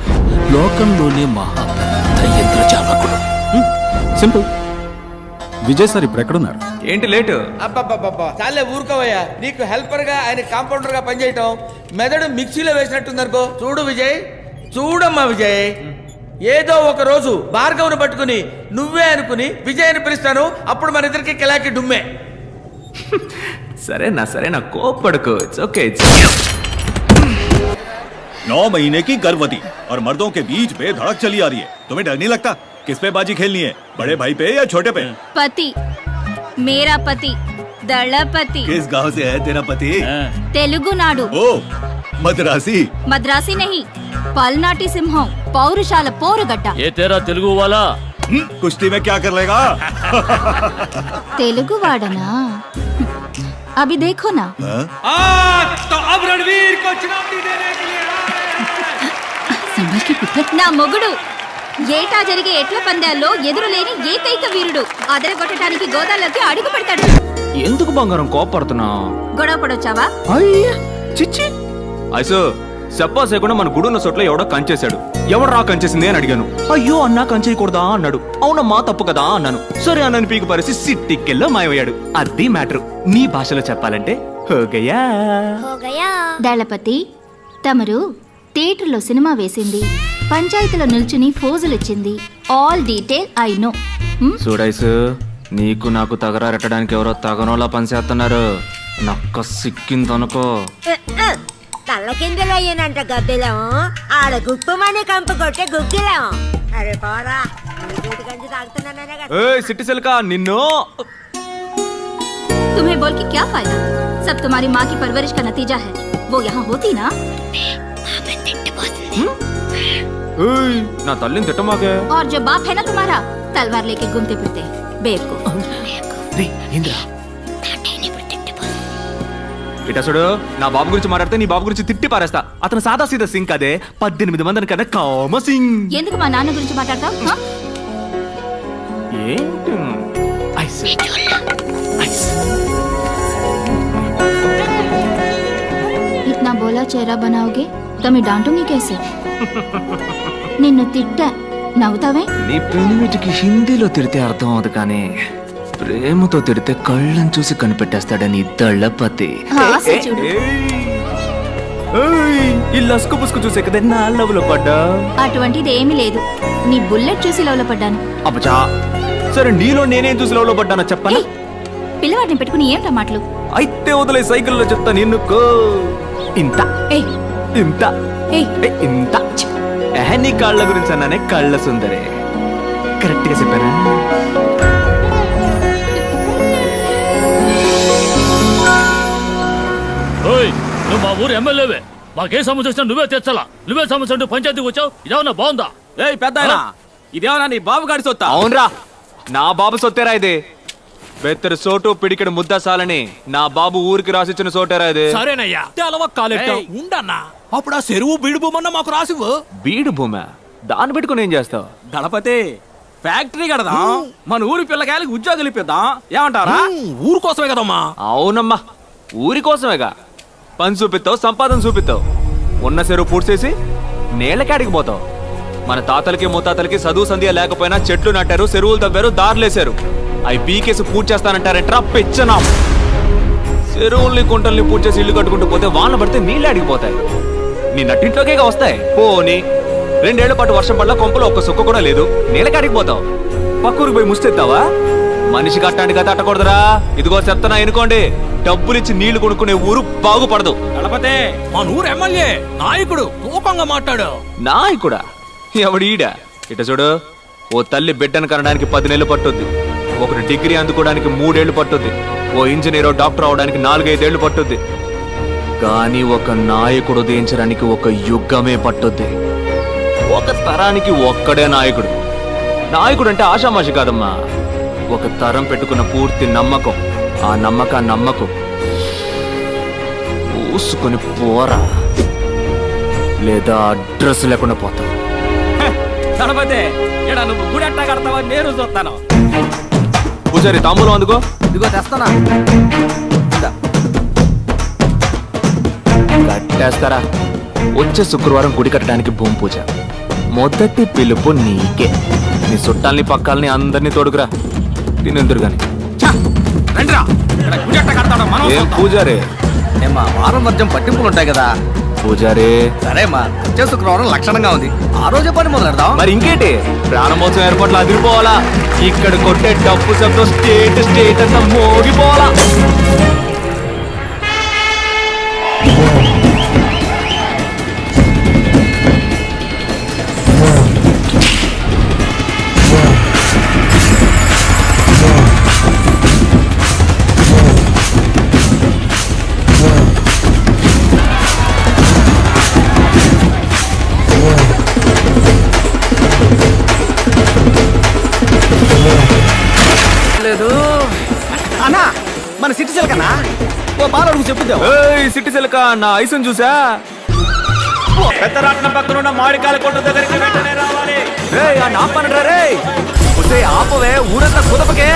లోకంలోనే మహా పెద్ద ఇంద్రజాలకుడు. సింపుల్. విజయ్ సార్ ఇప్పుడు ఎక్కడున్నారు? ఏంటి లేటు? అబ్బబ్బబ్బబ్బా, చాలే ఊరుకోవయ్యా. నీకు హెల్పర్ గా ఆయన కాంపౌండర్ గా పనిచేయటం మెదడు మిక్సీలో వేసినట్టుందనుకో. చూడు విజయ్, చూడమ్మా విజయ్, ఏదో ఒక రోజు భార్గవ్ను పట్టుకుని నువ్వే అనుకుని విజయ్ అని పిలుస్తాను. అప్పుడు మన ఇద్దరికి కిలాకి డుమ్మే. సరేనా కోపడుకో. It's okay. 9 महीने की गर्भवती और मर्दों के बीच बेधड़क चली आ रही है. तुम्हें डर नहीं लगता? किस पे बाजी खेलनी है, बड़े भाई पे या छोटे पे? पति, मेरा पति दलपति. किस गांव से है तेरा पति? तेलुगु नाडु. ओ मद्रासी? मद्रासी नहीं, पलनाटी सिंहम, पौरुषाला पोरुगड्ड. ये तेरा तेलुगु वाला कुश्ती में क्या कर लेगा? तेलुगु वाडना? अभी देखो ना. तो अब रणवीर को चुनौती देने के लिए నా మొగుడు ఏటా జరిగే ఎట్ల పందాల్లో ఎదురులేని ఏకైక వీరుడు. అదరగొట్టడానికి గోదాల్లోకి అడుగు పెడతాడు. ఎందుకు బంగారం కోపడుతున్నావు? గొడవ పడొచ్చావా? చిచ్చి ఐసు చెప్పాసేకుండా మన గుడున్న చోట్ల ఎవడో కంచేశాడు. ఎవడరా కంచేసింది అని అడిగాను. అయ్యో అన్నా కంచేయకూడదా అన్నాడు. అవునమ్మా తప్పు కదా అన్నాను. సరే అన్నని పీకి పరిసి సిట్టికెళ్ళో మాయమయ్యాడు. అది మ్యాటర్. నీ భాషలో చెప్పాలంటే హోగయా. దళపతి, తమరు థియేటర్లో సినిమా వేసింది, పంచాయతీలో నిల్చుని ఫోజులిచ్చింది, ఆల్ డీటెయిల్ ఐ నో. చూడైసు, నీకు నాకు తగరారెట్టడానికి ఎవరో తగనోలా పనిచేస్తున్నారు. నక్క సిక్కిందనుకో. తల్లకిందులు అయ్యానంట గద్దెలం, ఆడ గుప్పమని కంపు కొట్టే గుగ్గిలం. అరే పోరా, గంజి తాగుతున్నానే. సిట్టి సిల్కా నిన్ను. तुम्हें बोल के क्या फायदा? सब तुम्हारी माँ की परवरिश का नतीजा है. वो यहाँ होती ना. నా తల్లిని తిట్టమాకే. और जो बाप है ना तुम्हारा, तलवार लेके घूमते फिरते बेवकूफ. ఇటసుడు, నా బాబు గురించి మాట్లాడితే నీ బాబు గురించి తిట్టి పారేస్తా. అతను సాదా సీదా సింగ్ అదే 18 మందిని కదా కామ సింగ్. ఎందుకు మా నాన్న గురించి మాట్లాడతావు? ఏంటి इतना बोला चेहरा बनाओगे तो मैं डांटूंगी कैसे? నిన్ను తిట్టా, నవ్వుతావే? నీ పెనిమిటికి హిందీలో తిడితే అర్థం అవదు, కానీ ప్రేమతో తిడితే కళ్ళని చూసి కనిపెట్టేస్తాడని దళపతి. ఈ లస్కు పుస్కు చూసే కదా నా లవ్లో పడ్డా. అటువంటిది ఏమీ లేదు. నీ బుల్లెట్ చూసి లవ్లో పడ్డాను. అబ్బచా, సరే నీలో నేనేం చూసి లవ్లో పడ్డానో చెప్పనా? పిల్లవాడిని పెట్టుకుని ఏంటా మాటలు? అయితే వదిలే, సైకిల్లో చెప్తా నిన్నుకో. ఇంత ఇంత ఇంత నీ కాళ్ళ గురించి అన్నానే, కళ్ళ సుందరే. కరెక్ట్ గా చెప్పానా? నువ్వు మా ఊరు ఎమ్మెల్యేవే, మాకే సమస్య వచ్చినా నువ్వే తెచ్చాలా. నువ్వే సమస్య అంటూ పంచాయతీకి వచ్చావు. ఇదేమన్నా బాగుందా? పెద్ద ఇదేమన్నా నీ బాబు గాడి సొత్తా? అవునరా, నా బాబు సొత్తేరా ఇది. బెత్తరు సోటు పిడికెడు ముద్ద సాలని నా బాబు ఊరికి రాసిచ్చిన సోటేరా ఇది. సరేనయ్యా, ఉండన్నా. అప్పుడు ఆ చెరువు బీడు భూమన్నా మాకు రాసివు. బీడు భూమి దాన్ని పెట్టుకుని ఏం చేస్తావు? దళపతి, ఫ్యాక్టరీ కడదాం, మన ఊరి పిల్లకాయలకి ఉద్యోగాలు ఇప్పిద్దాం. ఏమంటారా? ఊరు కోసమే కదమ్మా. అవునమ్మా, ఊరి కోసమేగా. పని చూపిస్తావు, సంపాదన చూపిస్తావు. ఉన్న చెరువు పూడ్చేసి నీళ్ళకాడికి పోతావు? మన తాతలకి ముత్తాతలకి చదువు సంధ్య లేకపోయినా చెట్లు నాటారు, చెరువులు తవ్వారు, దారులేశారు. అవి పీకేసి పూజ చేస్తానంటారంటరా పెచ్చనా. చెరువుల్ని కుంటల్ని పూజ చేసి ఇల్లు కట్టుకుంటూ పోతే వాన పడితే నీళ్ళు అడిగిపోతాయి. నీ నట్టింట్లోకే వస్తాయి. పోనీ 2 ఏళ్ల పాటు వర్షం పడ్డ కొంపలో ఒక్క సుక్క కూడా లేదు, నీళ్ళకాడికి పోతావు. పక్కూరికి పోయి ముస్తెత్తావా? మనిషి కట్టానికి గత అట్టకూడదురా. ఇదిగో చెప్తున్నా ఎనుకోండి, డబ్బులిచ్చి నీళ్లు కొనుక్కునే ఊరు బాగుపడదు. దళపతే, మా ఊరు ఎమ్మెల్యే నాయకుడు తూకంగా మాట్లాడు. నాయకుడా? ఎవడీడ? ఇట చూడు, ఓ తల్లి బిడ్డను కనడానికి 10 నెలలు పట్టుద్ది. ఒకటి డిగ్రీ అందుకోవడానికి 3 ఏళ్లు పట్టుద్ది. ఓ ఇంజనీరో డాక్టర్ అవడానికి 4-5 ఏళ్లు పట్టుద్ది. కానీ ఒక నాయకుడు ఉదయించడానికి ఒక యుగమే పట్టుద్ది. ఒక తరానికి ఒక్కడే నాయకుడు. నాయకుడు అంటే ఆషామాషి కాదమ్మా. ఒక తరం పెట్టుకున్న పూర్తి నమ్మకం. ఆ నమ్మకం పూసుకొని పోరా, లేదా అడ్రస్ లేకుండా పోతావు. దళపతే, ఇక్కడ నువ్వు గుడి ఎట్టా కడతావా నేను చూస్తాను. పూజారి తాంబూలం అందుకో. ఇదిగో తెస్తానా. కట్టేస్తారా? వచ్చే శుక్రవారం గుడి కట్టడానికి భూమి పూజ. మొదటి పిలుపు నీకే. నీ చుట్టాలని పక్కాలని అందరినీ తోడుకురా. తినెందురు గాని. ఏం పూజారే? ఏమా వారం వర్జం పట్టింపులు ఉంటాయి కదా పూజారే. సరేమ్మా, వచ్చే శుక్రవారం లక్షణంగా ఉంది. ఆ రోజే పని మొదలెడదాం. మరి ఇంకేంటి, ప్రాణమోత్సవం ఏర్పాట్లు అదిరిపోవాలా. ఇక్కడ కొట్టే డబ్బు శబ్దం స్టేట్ అంతా మోగిపోవాలా. అన్నా, మన సిటీ సెల్కన్నా ఓ బాల అడుగు చెప్పుద్దాం. సిటీ సెల్క నా ఐసును చూసా. పెద్దరాట్నం పక్కన ఉన్న మామిడికాయల కొట్టు దగ్గరికి వెంటనే రావాలి. ఆపవే, ఊరంతా కుదపకే.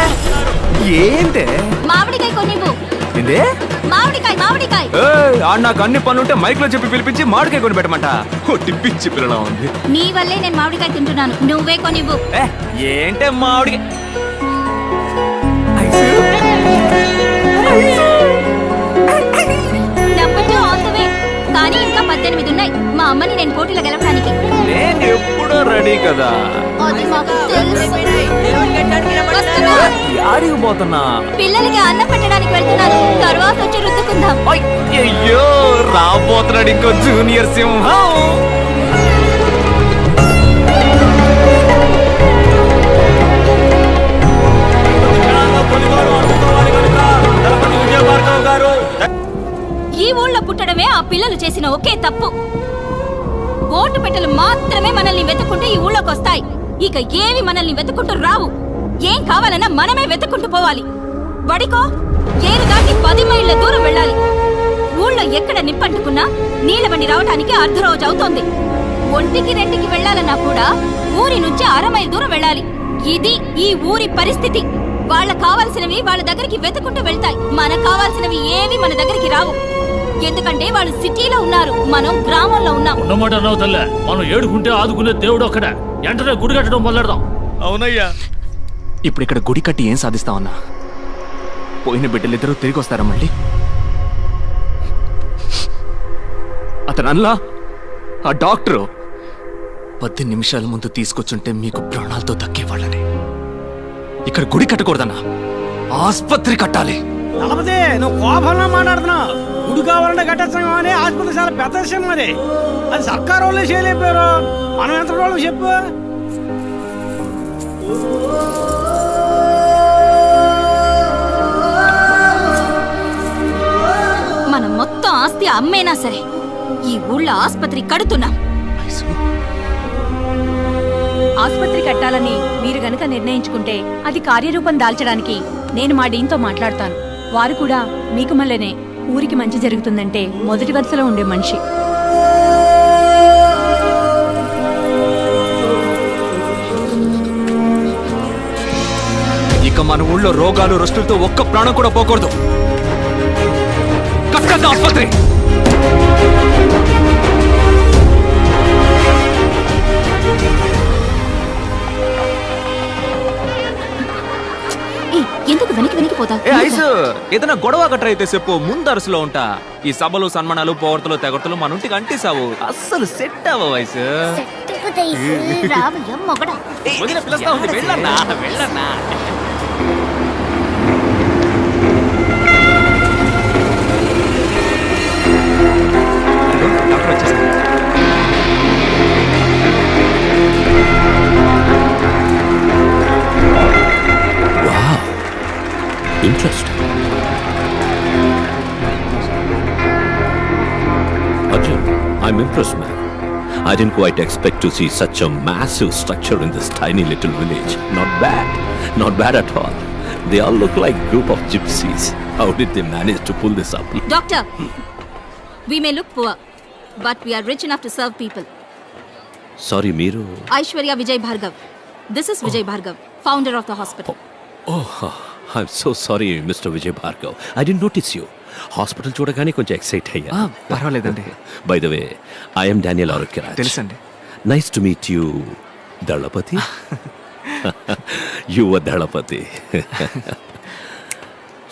ఏంటే మామిడికాయ కొనివ్వు. ఏందే? మామిడికాయ. నాకు అన్ని పనులుంటే మైక్ లో చెప్పి పిలిపించి మామిడికాయ కొని పెట్టమంట. పిచ్చి పిల్లలా ఉంది. నీ వల్లే నేను మామిడికాయ తింటున్నాను, నువ్వే కొనివ్వు. ఏంటే మామిడి కానీ ఇంకా 18 ఉన్నాయి. మా అమ్మని నేను పోటీలో గెలవడానికి. నేను ఎప్పుడూ రెడీ కదా. యాడికి పోతున్నా? పిల్లలకి అన్నం పెట్టడానికి వెళ్తున్నాను. తర్వాత వచ్చి రుద్దుకుందాం. అయ్యో, రాబోతున్నాడు ఇంకో జూనియర్ సింహం. ఈ ఊళ్ళో పుట్టడమే ఆ పిల్లలు చేసిన ఒకే తప్పు. ఓటు పెట్టెలు మాత్రమే మనల్ని వెతుక్కుంటూ ఈ ఊళ్ళోకి వస్తాయి. ఇక ఏవి మనల్ని వెతుక్కుంటూ రావు. ఏం కావాలన్నా మనమే వెతుక్కుంటూ పోవాలి. బడికో ఏరు దాటి 10 మైళ్ళ దూరం వెళ్ళాలి. ఊళ్ళో ఎక్కడ నిప్పంటుకున్నా నీళ్ళ బండి రావడానికి అర్ధరోజు అవుతోంది. 1-2కి వెళ్ళాలన్నా కూడా ఊరి నుంచి 1/2 మైలు దూరం వెళ్ళాలి. ఇది ఈ ఊరి పరిస్థితి. వాళ్ళకి కావాల్సినవి వాళ్ళ దగ్గరికి వెతుకుంటూ వెళ్తాయి. మనకు కావాల్సినవి ఏవి మన దగ్గరికి రావు. ఎందుకంటే వాళ్ళు సిటీలో ఉన్నారు, మనం గ్రామంలో ఉన్నాం. ఉన్నమాట అన్నావు తల్లే. మనం ఏడుకుంటే ఆదుకునే దేవుడు ఒక్కడే. వెంటనే గుడి కట్టడం మొదలెడదాం. అవునయ్యా. ఇప్పుడు ఇక్కడ గుడి కట్టి ఏం సాధిస్తామన్నా? పోయిన బిడ్డలిద్దరూ తిరిగి వస్తారా మళ్ళీ? అతనల్లా ఆ డాక్టరు 10 నిమిషాల ముందు తీసుకొచ్చుంటే మీకు ప్రాణాలతో దక్కేవాళ్ళని. ఇక్కడ గుడి కట్టకూడదన్నా, ఆస్పత్రి కట్టాలి. నలభతే, నువ్వు కోపంలో మాట్లాడుతున్నావు. గుడి కావాలంటే కట్టేస్తాం అని ఆసుపత్రి చాలా పెద్ద విషయం. అది సర్కారు వాళ్ళే చేయలేపారు. మనం ఎంత వాళ్ళు చెప్పు. మనం మొత్తం ఆస్తి అమ్మేనా సరే ఈ ఊళ్ళో ఆస్పత్రి కడుతున్నాం. ఆస్పత్రి కట్టాలని మీరు గనక నిర్ణయించుకుంటే అది కార్యరూపం దాల్చడానికి నేను మా డీన్తో మాట్లాడతాను. వారు కూడా మీకు మళ్ళనే ఊరికి మంచి జరుగుతుందంటే మొదటి వరుసలో ఉండే మనిషి. ఇక మన ఊళ్ళో రోగాలు రొస్టులతో ఒక్క ప్రాణం కూడా పోకూడదు. కట్టద్దు ఆస్పత్రి. ఏదైనా గొడవ గట్ర అయితే చెప్పు, ముందరుసులో ఉంటా. ఈ సభలు సన్మానాలు పోగొడతలు తెగొడతలు మన ఇంటికి అంటిసావు, అస్సలు సెట్ అవ్వ వయసు. వదిన పిలుస్తా ఉంది, వెళ్ళన్నా వెళ్ళన్నా. డాక్టర్ వచ్చేస్తారు. Interesting. Arjun, I'm impressed, man. I didn't quite expect to see such a massive structure in this tiny little village. Not bad. Not bad at all. They all look like a group of gypsies. How did they manage to pull this up? Doctor, we may look poor, but we are rich enough to serve people. Sorry, Meeru. Aishwarya Vijay Bhargav. This is Vijay Bhargav, founder of the hospital. Oh, I'm so sorry, Mr. Vijay Bhargav. I didn't notice you. Hospital చూడగానే కొంచెం excite అయ్యా. పర్వాలేదండి. By the way, I'm Daniel Arogyaraj. తెలుసండి. Nice to meet you, Dalapathi. You are Dalapathi.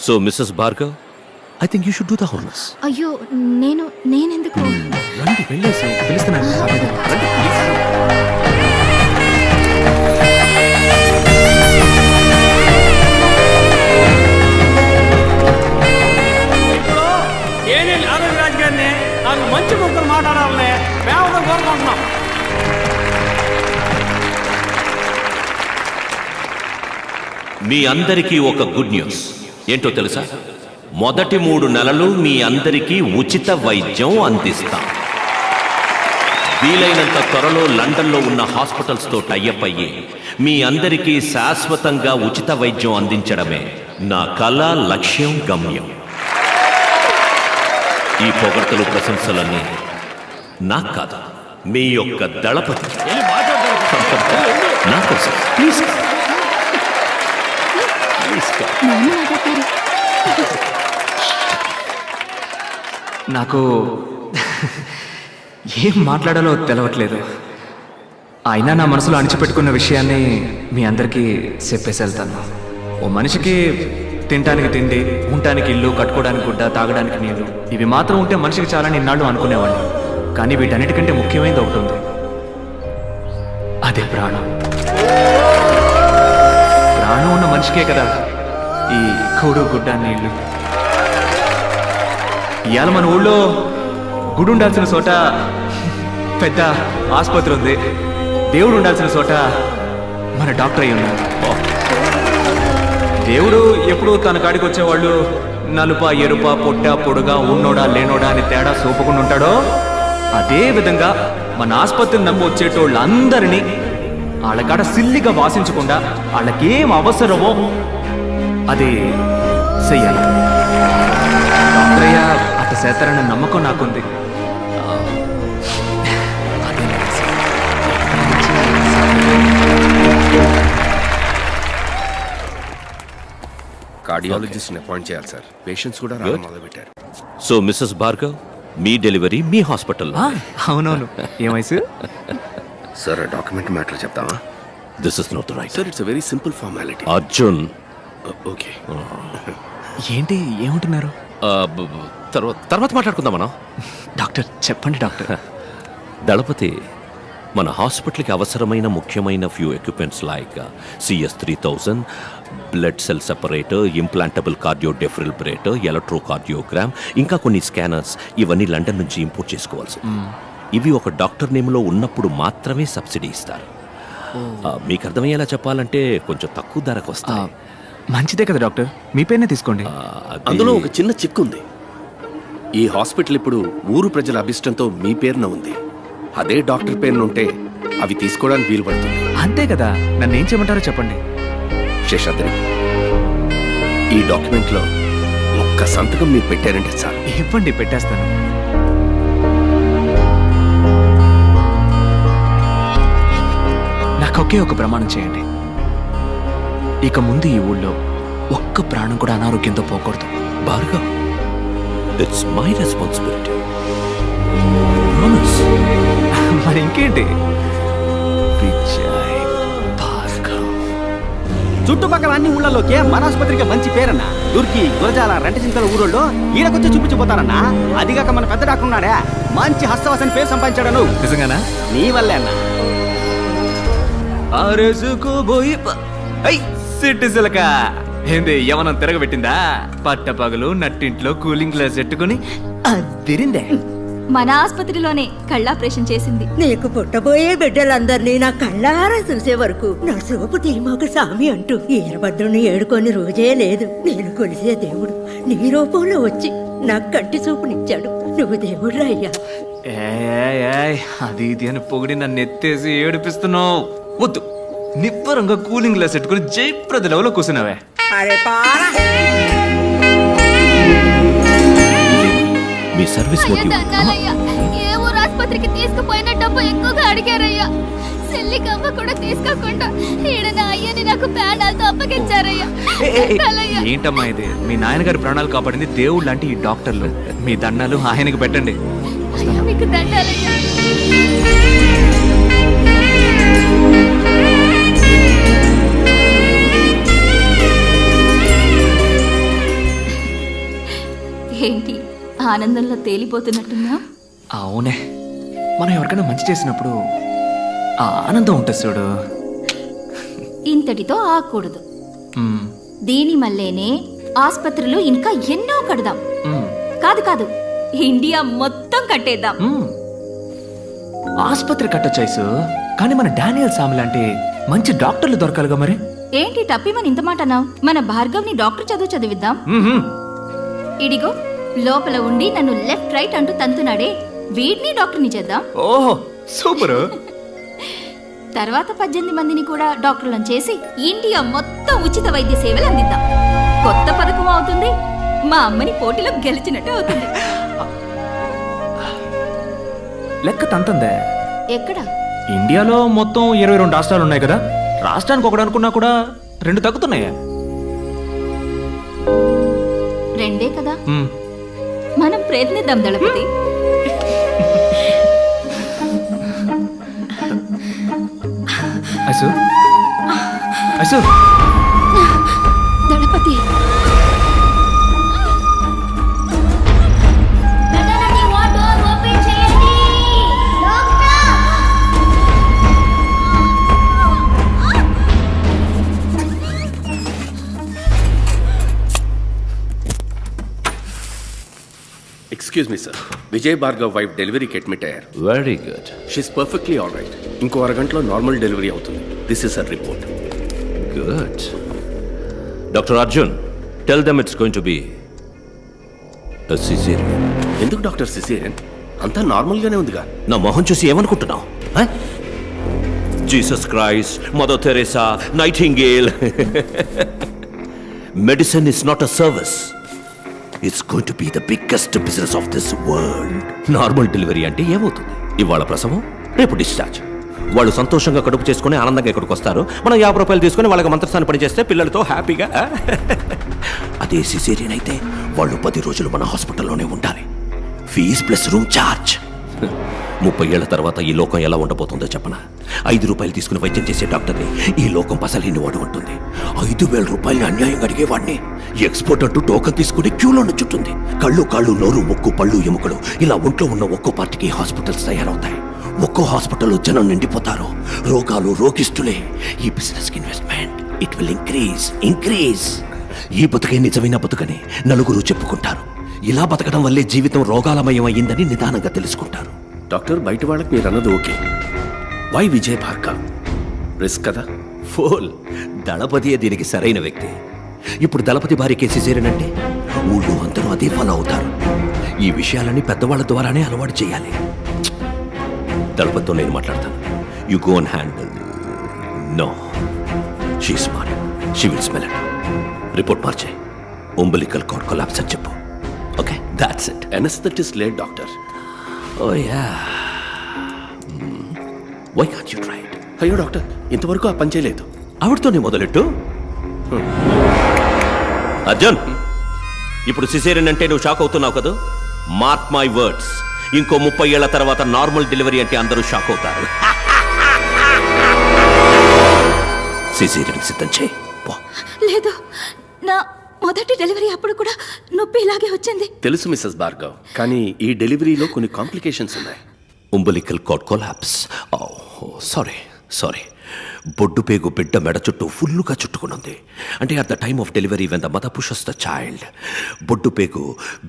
So Mrs Bhargav, I think you should do the honours. అయ్యో, నేనెందుకు? రండి వెళ్ళేసి పిలుస్తున్నాను. నాకు మంచి ముగ్గురు మాట్లాడాలని మేము కోరుకుంటున్నాం. మీ అందరికీ ఒక గుడ్ న్యూస్. ఏంటో తెలుసా? మొదటి 3 నెలలు మీ అందరికీ ఉచిత వైద్యం అందిస్తాం. వీలైనంత త్వరలో లండన్లో ఉన్న హాస్పిటల్స్తో టైఅప్ అయ్యి మీ అందరికీ శాశ్వతంగా ఉచిత వైద్యం అందించడమే నా కళ, లక్ష్యం, గమ్యం. ఈ పొగడ్తలు, ప్రశంసలన్నీ నాకు కాదు, మీ యొక్క దళపతి నా కోసం. ప్లీజ్ నాకు ఏం మాట్లాడాలో తెలవట్లేదు. అయినా నా మనసులో అణిచిపెట్టుకున్న విషయాన్ని మీ అందరికీ చెప్పేసి వెళ్తాను. ఓ మనిషికి తినడానికి తిండి, ఉండటానికి ఇల్లు, కట్టుకోవడానికి గుడ్డ, తాగడానికి నీళ్లు, ఇవి మాత్రం ఉంటే మనిషికి చాలా ఇన్నాళ్ళు అనుకునేవాడిని. కానీ వీటన్నిటికంటే ముఖ్యమైనది ఒకటి ఉంది, అదే ప్రాణం. ప్రాణం ఉన్న మనిషికే కదా ఈ కూడు, గుడ్డ, నీళ్లు. ఇవాళ మన ఊళ్ళో గుడి ఉండాల్సిన చోట పెద్ద ఆసుపత్రి ఉంది, దేవుడు ఉండాల్సిన చోట మన డాక్టర్ అయి ఉన్నారు. దేవుడు ఎప్పుడు తన కాడికి వచ్చేవాళ్ళు నలుప, ఎరుప, పొట్ట, పొడుగా, ఉన్నోడా, లేనోడా అని తేడా చూపకుండా ఉంటాడో, అదే విధంగా మన ఆసుపత్రిని నమ్మి వచ్చేటోళ్ళందరినీ వాళ్ళ కాడ సిల్లిగా వాసించకుండా వాళ్ళకేం అవసరమో అది చెయ్యాలి. డాక్టరయ్య అట్ట చేస్తారన్న నమ్మకం నాకుంది. కార్డియాలజిస్ట్ని అపాయింట్ చేయాలి సార్. పేషెంట్స్ కూడా రావడం మొదలుపెట్టారు. సో మిస్సెస్ భార్గవ్, మీ డెలివరీ మీ హాస్పిటల్. అవునవును. ఏ వయసు సార్? డాక్యుమెంట్ మ్యాటర్ చెప్తామా? This is not right sir, it's very simple formality. Arjun, okay. ఏంటి ఏమంటున్నారు? తర్వాత మాట్లాడుకుందాం మనం. డాక్టర్ చెప్పండి. డాక్టర్ దళపతి, మన హాస్పిటల్కి అవసరమైన ముఖ్యమైన few equipments like CS3000, blood cell separator, implantable cardio defibrillator, electrocardiogram, ఇంకా కొన్ని స్కానర్స్, ఇవన్నీ లండన్ నుంచి ఇంపోర్ట్ చేసుకోవాల్సి. ఇవి ఒక డాక్టర్ నేమ్లో ఉన్నప్పుడు మాత్రమే సబ్సిడీ ఇస్తారు. మీకు అర్థమయ్యేలా చెప్పాలంటే కొంచెం తక్కువ ధరకు వస్తాయి. మంచిదే కదా డాక్టర్, మీ పేరునే తీసుకోండి. అందులో ఒక చిన్న చిక్కు ఉంది. ఈ హాస్పిటల్ ఇప్పుడు ఊరు ప్రజల అభిష్టంతో మీ పేరున ఉంది. అదే డాక్టర్ పేరున ఉంటే అవి తీసుకోవడానికి వీలు పడుతుంది. అంతే కదా, నన్ను ఏం చేయమంటారో చెప్పండి. శేషాద్రి, ఈ డాక్యుమెంట్లో ఒక్క సంతకం మీరు పెట్టారంటే చాలు. ఇవ్వండి, పెట్టేస్తాను. నాకు ఒకే ఒక ప్రమాణం చేయండి. ఇక ముందు ఈ ఊళ్ళో ఒక్క ప్రాణం కూడా అనారోగ్యంతో పోకూడదు. Bhargav, it's my responsibility. మరి ఇంకేంటి? విజయ్ భార్గవ్. చుట్టుపక్కల అన్ని ఊళ్ళలోకి మన ఆసుపత్రికి మంచి పేరన్నా. దుర్గి, గురజాల, రెంటచింతల ఊరోళ్ళు ఈడకొచ్చి చూపించిపోతారన్నా. అదిగాక మన పెద్ద డాక్టర్ ఉన్నాడే, మంచి హస్తవాసని పేరు సంపాదించాడు. నువ్వు నిజంగానా? నీ వల్లే అన్నా. సిట్టిసిలక ఏంది యవనం తిరగబెట్టిందా? పట్టపగలు నట్టింట్లో కూలింగ్ గ్లాస్ పెట్టుకుని అదిరిందే. మన ఆసుపత్రిలోనే కళ్ళాపరేషన్ చేసింది. నీకు పుట్టబోయే బిడ్డలందరినీ నా కళ్ళారా చూసే వరకు నా సోపు తీమాకు సామి అంటూ ఈరభద్రుని ఏడుకొని రోజే లేదు. నేను కొలిసే దేవుడు నీ రూపంలో వచ్చి నాకు కంటి చూపునిచ్చాడు. నువ్వు దేవుడు అయ్యా. అది ఇది అని పొగిడి నన్ను ఎత్తేసి ఏడిపిస్తున్నావు. వద్దు, నిబ్బరంగా కూలింగ్ గ్లాస్ పెట్టుకుని జయప్రద లెవెల్లో కూర్చున్నావే. మీ సర్వీస్ మోటివ్ ఏ ఊరు ఆసుపత్రికి తీసుకుపోయిన డబ్బు ఎక్కువగా అడిగారయ్యా. సెల్లి కవ్వ కూడా తీసుకోకుండా ఈడ నా అయ్యని నాకు ప్రాణాలతో అప్పగించారయ్యా. ఏంటమ్మా ఇది? మీ నాయనగారి ప్రాణాలు కాపాడింది దేవుడు లాంటి ఈ డాక్టర్లు. మీ దండాలు ఆయనకి పెట్టండి. మీకు దండాలయ్యా. ఏంటి ఆనందంలో తేలిపోతున్నట్టున్నా? అవునే, మనం ఎవరికైనా మంచి చేసినప్పుడు ఆ ఆనందం ఉంటుంది చూడు. ఇంతటితో ఆకూడదు. దీని మల్లేనే ఆసుపత్రులు ఇంకా ఎన్నో కడదాం. కాదు కాదు, ఇండియా మొత్తం కట్టేద్దాం. ఆసుపత్రి కట్టొచ్చాయిసు, కానీ మన డానియల్ సామి లాంటి మంచి డాక్టర్లు దొరకాలిగా. మరి ఏంటి టప్పిమని ఇంత మాట అన్నావు? మన భార్గవ్ని డాక్టర్ చదువు చదివిద్దాం. ఇడిగో లోపల ఉండి నన్ను లెఫ్ట్ రైట్ అంటూ తంతున్నాడే, వీడిని డాక్టర్ని చేద్దాం. ఓహో సూపర్. తర్వాత 18 మందిని కూడా డాక్టర్లను చేసి ఇండియా మొత్తం ఉచిత వైద్య సేవలు అందిద్దాం. కొత్త పథకం అవుతుంది. మా అమ్మని పోటీలో గెలిచినట్టు అవుతుంది. లెక్క తంతందే. ఎక్కడ? ఇండియాలో మొత్తం 22 రాష్ట్రాలు ఉన్నాయి కదా. రాష్ట్రానికి ఒకటి అనుకున్నా కూడా 2 తగ్గుతున్నాయా? 2 కదా. మనం ప్రయత్నిద్దాం దళపతి. అసు అసు Dalapathi excuse me sir, Vijay Bhargav wife డెలివరీకి అడ్మిట్ అయ్యారు. Very good. She's perfectly all right. ఇంకో అరగంటలో నార్మల్ డెలివరీ అవుతుంది. This is our report. Good. Doctor Arjun, tell them it's going to be a cesarean. ఎందుకు డాక్టర్ సిసేరియన్? అంతా నార్మల్గానే ఉందిగా. నా మొహం చూసి ఏమనుకుంటున్నావు? Jesus Christ, mother Teresa, Nightingale. Medicine is not a service. It's going to be the biggest business of this world. Normal delivery అంటే ఏమవుతుంది? ఇవాళ ప్రసవం, రేపు డిశ్చార్జ్. వాళ్ళు సంతోషంగా కడుపు చేసుకుని ఆనందంగా ఇక్కడికి వస్తారు. మనం 50 రూపాయలు తీసుకుని వాళ్ళకి మంత్రస్థానం పని చేస్తే పిల్లలతో హ్యాపీగా. అదే సిసేరియన్ అయితే వాళ్ళు 10 రోజులు మన హాస్పిటల్లోనే ఉండాలి. Fees plus room charge. 30 ఏళ్ల తర్వాత ఈ లోకం ఎలా ఉండబోతుందో చెప్పనా? 5 రూపాయలు తీసుకుని వైద్యం చేసే డాక్టర్ని ఈ లోకం పసలేని వాడు ఉంటుంది. 5,000 రూపాయలు అన్యాయంగా అడిగేవాడిని ఎక్స్పోర్ట్ అంటూ టోకన్ తీసుకుని క్యూలో చుట్టుంది. కళ్ళు, కాళ్ళు, నోరు, ముక్కు, పళ్ళు, ఎముకలు ఇలా ఒంట్లో ఉన్న ఒక్కో పార్టీకి హాస్పిటల్స్ తయారవుతాయి. ఒక్కో హాస్పిటల్లో జనం నిండిపోతారు. రోగాలు, రోగిస్తులే. ఈ business investment it will increase. ఈ బతుకే నిజమైన బతుకని నలుగురు చెప్పుకుంటారు. ఇలా బతకడం వల్లే జీవితం రోగాలమయం అయ్యిందని నిదానంగా తెలుసుకుంటారు. డాక్టర్, బయట వాళ్ళకి మీరు అన్నది okay. Why Vijay Bhargav? Risk కదా. ఫోల్. దళపతియే దీనికి సరైన వ్యక్తి. ఇప్పుడు దళపతి భార్యకి సిజేరియన్ అంటే ఊళ్ళో అందరూ అదే ఫాలో అవుతారు. ఈ విషయాలని పెద్దవాళ్ళ ద్వారానే అలవాటు చేయాలి. దళపతితో నేను మాట్లాడతాను. You go and handle. No, she smart. She will smell it. Report మార్చే. umbilical cord collapse అని చెప్పు. Okay, that's it. Anaesthetist late doctor. Oh yeah. Why can't you try it? అయ్యో డాక్టర్, ఇంతవరకు ఆ పని చేయలేదు. ఆవిడతోనే మొదలెట్టు. అర్జున్, ఇప్పుడు సిసేరియన్ అంటే నువ్వు షాక్ అవుతున్నావు కదా? మార్క్ మై వర్డ్స్, ఇంకో 30 ఏళ్ల తర్వాత నార్మల్ డెలివరీ అంటే అందరూ షాక్ అవుతారు. సిసేరియన్ సిద్ధం చేయి. పో. లేదు, నా మొదటి డెలివరీ అప్పుడు కూడా నొప్పి ఇలాగే వచ్చింది. తెలుసు మిస్సెస్ భార్గవ్, కానీ ఈ డెలివరీలో కొన్ని కాంప్లికేషన్స్ ఉన్నాయి. umbilical cord collapse. సారీ. బొడ్డు పేగు బిడ్డ మెడ చుట్టూ ఫుల్లుగా చుట్టుకునుంది. అంటే at the time of delivery when the mother pushes the child, బొడ్డు పేగు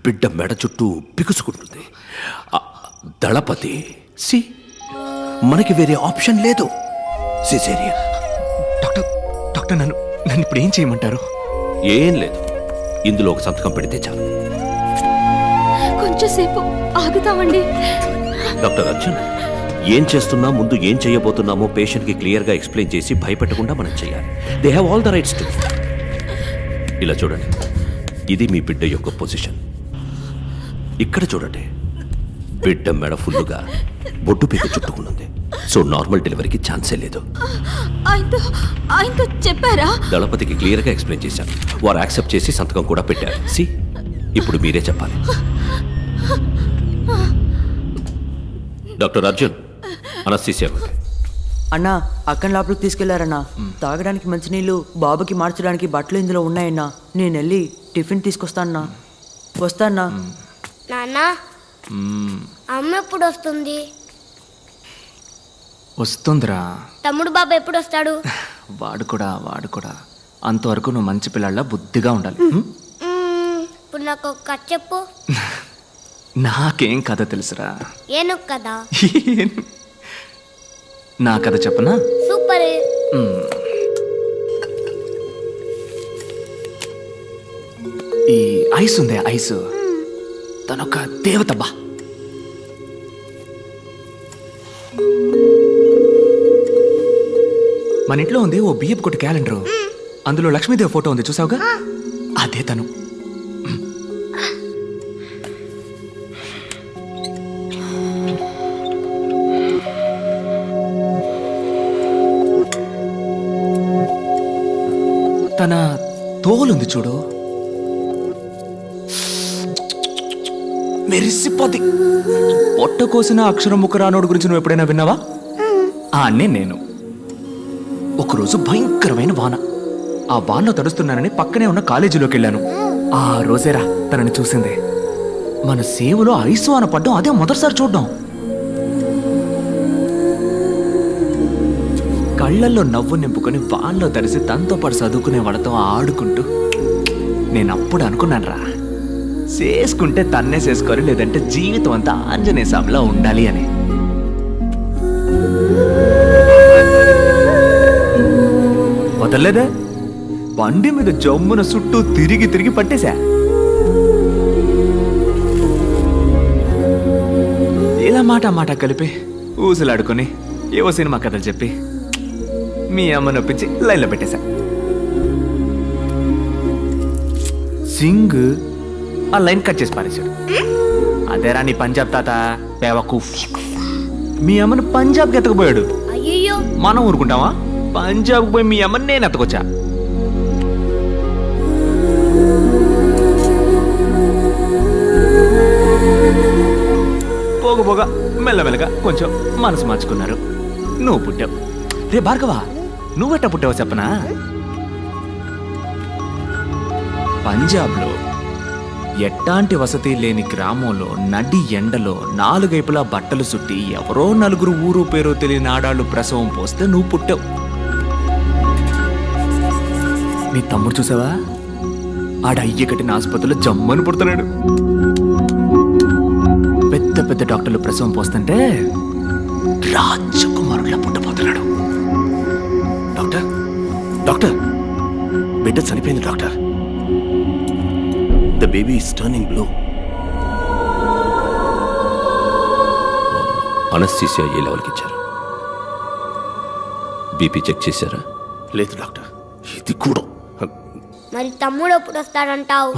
బిడ్డ మెడ చుట్టూ బిగుసుకుంటుంది. దళపతి సి, మనకి వేరే ఆప్షన్ లేదు. సిజేరియన్. డాక్టర్ నన్ను ఇప్పుడు ఏం చేయమంటారు? ఏం లేదు, ఇందులో ఒక సంతకం పెడితే చాలు. కొంచెంసేపు ఆగుతామండి. డాక్టర్ అర్జున్, ఏం చేస్తున్నా ముందు ఏం చేయబోతున్నామో పేషెంట్కి క్లియర్గా ఎక్స్ప్లెయిన్ చేసి భయపెట్టకుండా మనం చేయాలి. They have all the rights to. ఇలా చూడండి, ఇది మీ బిడ్డ యొక్క పొజిషన్. ఇక్కడ చూడండి, బిడ్డ మెడ ఫుల్లుగా బొడ్డు పీక చుట్టుకున్నది. సో నార్మల్ డెలివరీకి ఛాన్సే లేదు. ఆయనతో చెప్పారా? దళపతికి క్లియర్గా ఎక్స్ప్లెయిన్ చేశాను. వారు యాక్సెప్ట్ చేసి సంతకం కూడా పెట్టారు. సి, ఇప్పుడు మీరే చెప్పాలి. Doctor Arjun, anaesthesia. అన్నా, అక్కని లోపలికి తీసుకెళ్లారన్నా. తాగడానికి మంచినీళ్ళు, బాబుకి మార్చడానికి బట్టలు ఇందులో ఉన్నాయన్నా. నేను వెళ్ళి టిఫిన్ తీసుకొస్తానన్నా. వస్తానా? నాన్నా, అమ్మ ఎప్పుడు వస్తుంది? వస్తుందిరా. తమ్ముడు బాబు ఎప్పుడు వస్తాడు? వాడు కూడా అంతవరకు నువ్వు మంచి పిల్లల్లా బుద్ధిగా ఉండాలి. ఇప్పుడు నాకు ఒక కథ చెప్పు. నాకేం కథ తెలుసురా. ఏను కదా? నా కథ చెప్పనా? సూపర్. ఈ ఐస్ ఉందే, ఐస్ తనొక దేవతబ్బా. మన ఇంట్లో ఉంది ఓ బియ్యపు కొట్టు క్యాలెండరు. అందులో లక్ష్మీదేవి ఫోటో ఉంది, చూసావుగా? అదే తను. తన తోలుంది చూడు, మెరిసిపోద్ది. పొట్ట కోసిన అక్షరం ముఖరానోడు గురించి నువ్వు ఎప్పుడైనా విన్నావా? నేను ఒకరోజు భయంకరమైన వాన. ఆ వానలో తడుస్తున్నానని పక్కనే ఉన్న కాలేజీలోకి వెళ్ళాను. ఆ రోజేరా తనని చూసింది. మన సేవలో ఐసు వాన పడ్డం అదే మొదటిసారి చూడ్డం. కళ్ళల్లో నవ్వు నింపుకొని వానలో తడిసి తనతో పాటు చదువుకునే వాళ్ళతో ఆడుకుంటూ నేను అప్పుడు అనుకున్నాను, చేసుకుంటే తన్నే చేసుకోరు, లేదంటే జీవితం అంతా ఆంజనేయ స్వామిలా ఉండాలి అని. వదలలేదే, బండి మీద జమ్మున చుట్టూ తిరిగి పట్టేశా. ఇలా మాట కలిపి ఊసులాడుకొని ఏవో సినిమా కథలు చెప్పి మీ అమ్మ నొప్పించి లైన్లో పెట్టేశా. సింగ్ ఆ లైన్ కట్ చేసి పారేశాడు. అదేరా నీ పంజాబ్ తాత బేవకూఫ్. మీ అమ్మను పంజాబ్కి ఎత్తకపోయాడు. మనం ఊరుకుంటావా? పంజాబ్కి పోయి మీ అమ్మని నేను ఎత్తకొచ్చా. పోగ మెల్లమెల్లగా కొంచెం మనసు మార్చుకున్నారు. నువ్వు పుట్టావు. రే భార్గవ, నువ్వెట్ట పుట్టావు చెప్పనా? పంజాబ్లో ఎట్టాంటి వసతి లేని గ్రామంలో నడి ఎండలో 4 వైపులా బట్టలు చుట్టి ఎవరో 4 ఊరు పేరో తెలియని ఆడాళ్ళు ప్రసవం పోస్తే నువ్వు పుట్టావు. నీ తమ్ముడు చూసావా? ఆడ అయ్య కట్టిన ఆసుపత్రిలో జమ్మని పుడుతున్నాడు. పెద్ద డాక్టర్లు ప్రసవం పోస్తుంటే రాజకుమారులా పుట్టబోతున్నాడు. డాక్టర్, బిడ్డ చనిపోయింది doctor. The baby is turning blue. Anaesthesia ఏ లెవెల్కి ఇచ్చారు? బీపీ చెక్ చేశారా? లేదు డాక్టర్. ఇది కూడా. మరి తమ్ముడు ఎప్పుడు వస్తాడంటావు?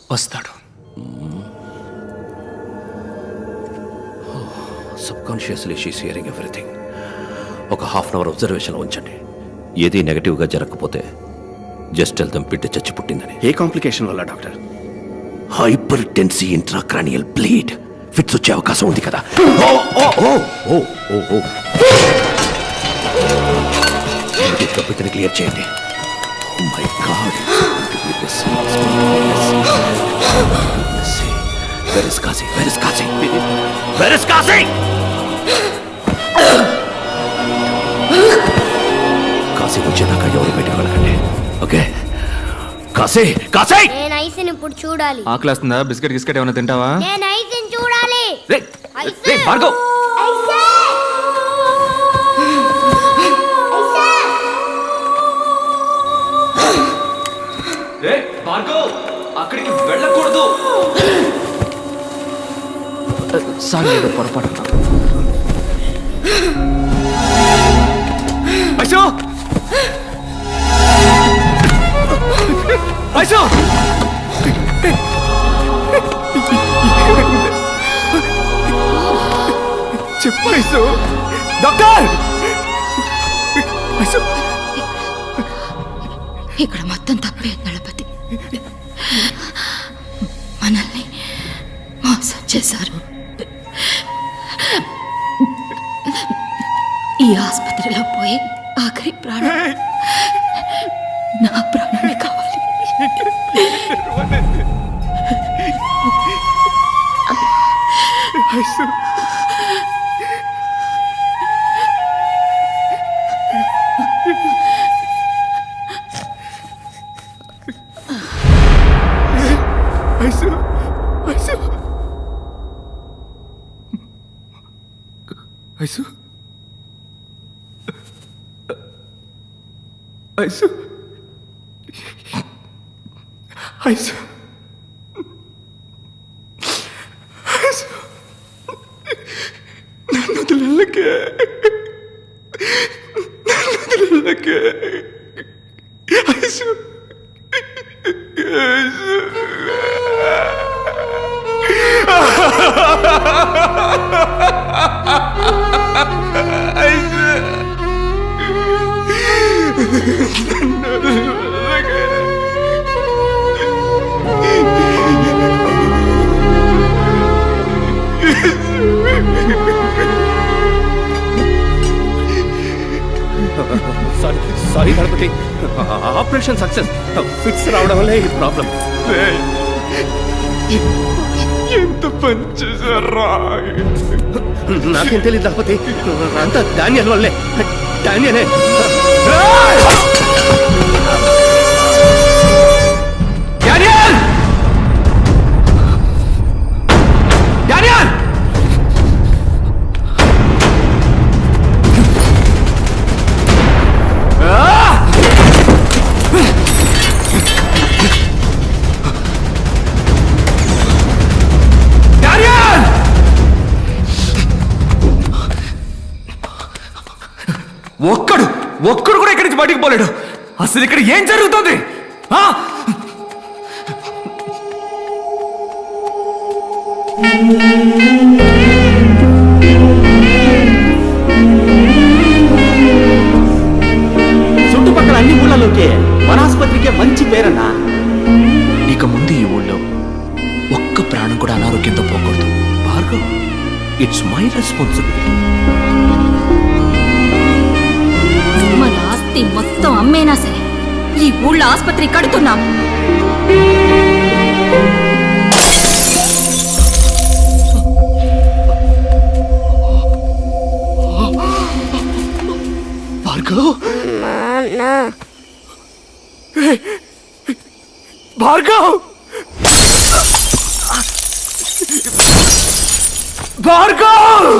వస్తాడు. Subconsciously she's hearing everything. ఒక ½ అవర్ అబ్జర్వేషన్లో ఉంచండి. ఏది నెగటివ్గా జరగకపోతే జస్ట్ టెల్ దెమ్ బిడ్డ చచ్చి పుట్టిందని. ఏ కాంప్లికేషన్ వల్ల doctor? Hypertensive intracranial bleed. Fits వచ్చే అవకాశం ఉంది కదా. ఇమీడియట్గా బిడ్డని క్లియర్ చేయండి. Oh my God, where is Kashi? Where is Kashi? Where is Kashi? Kashi వచ్చేదాకా ఎవరు బయటకు వెళ్ళకండి. ఓకే? కాశీ, కాశీ! నేను ఐస్ని ఇప్పుడు చూడాలి. ఆకలేస్తుందా? బిస్కెట్ గిస్కెట్ ఏమైనా తింటావా? నేను ఐస్ని చూడాలి. రే రే భార్గవ్, రే భార్గవ్, అక్కడికి వెళ్ళకూడదు. సారీ, ఏదో పొరపాటు. ఐసో, ఐసో, చెప్పు ఐసో. డాక్టర్, ఐసో. ఇక్కడ మొత్తం తప్పే దళపతి. మనల్ని మోసం చేశారు. ఈ ఆసుపత్రిలో పోయి ఆఖరి ప్రాణం నా ప్రాణమే కావాలి. ఐసు, ఐసు, ఐసు, ఐసు, నన్ను వదిలేకే, నన్ను వదిలేకే, Aisu, Aisu. Sorry Ganapathi, operation success. Fits రావడం వల్లే ఈ ప్రాబ్లం. ఎంత పని చేశారా? నాకేం తెలియదు గణపతి, అంతా డానియల్ వల్లే. డానియలే. డానియల్! డానియల్! ఒక్కడు కూడా ఇక్కడి నుంచి బయటికి పోలేడు. అసలు ఇక్కడ ఏం జరుగుతుంది? చుట్టుపక్కల అన్ని ఊళ్ళలోకి మన ఆసుపత్రికే మంచి పేరన్నా. ఇక ముందు ఈ ఊళ్ళో ఒక్క ప్రాణం కూడా అనారోగ్యంతో పోకూడదు. Bhargav, it's my responsibility. మన ఆస్తి మొత్తం అమ్మేనా సరే ఈ ఊళ్ళో ఆసుపత్రి కడుతున్నాం. భార్గవ్, భార్గవ్, భార్గవ్!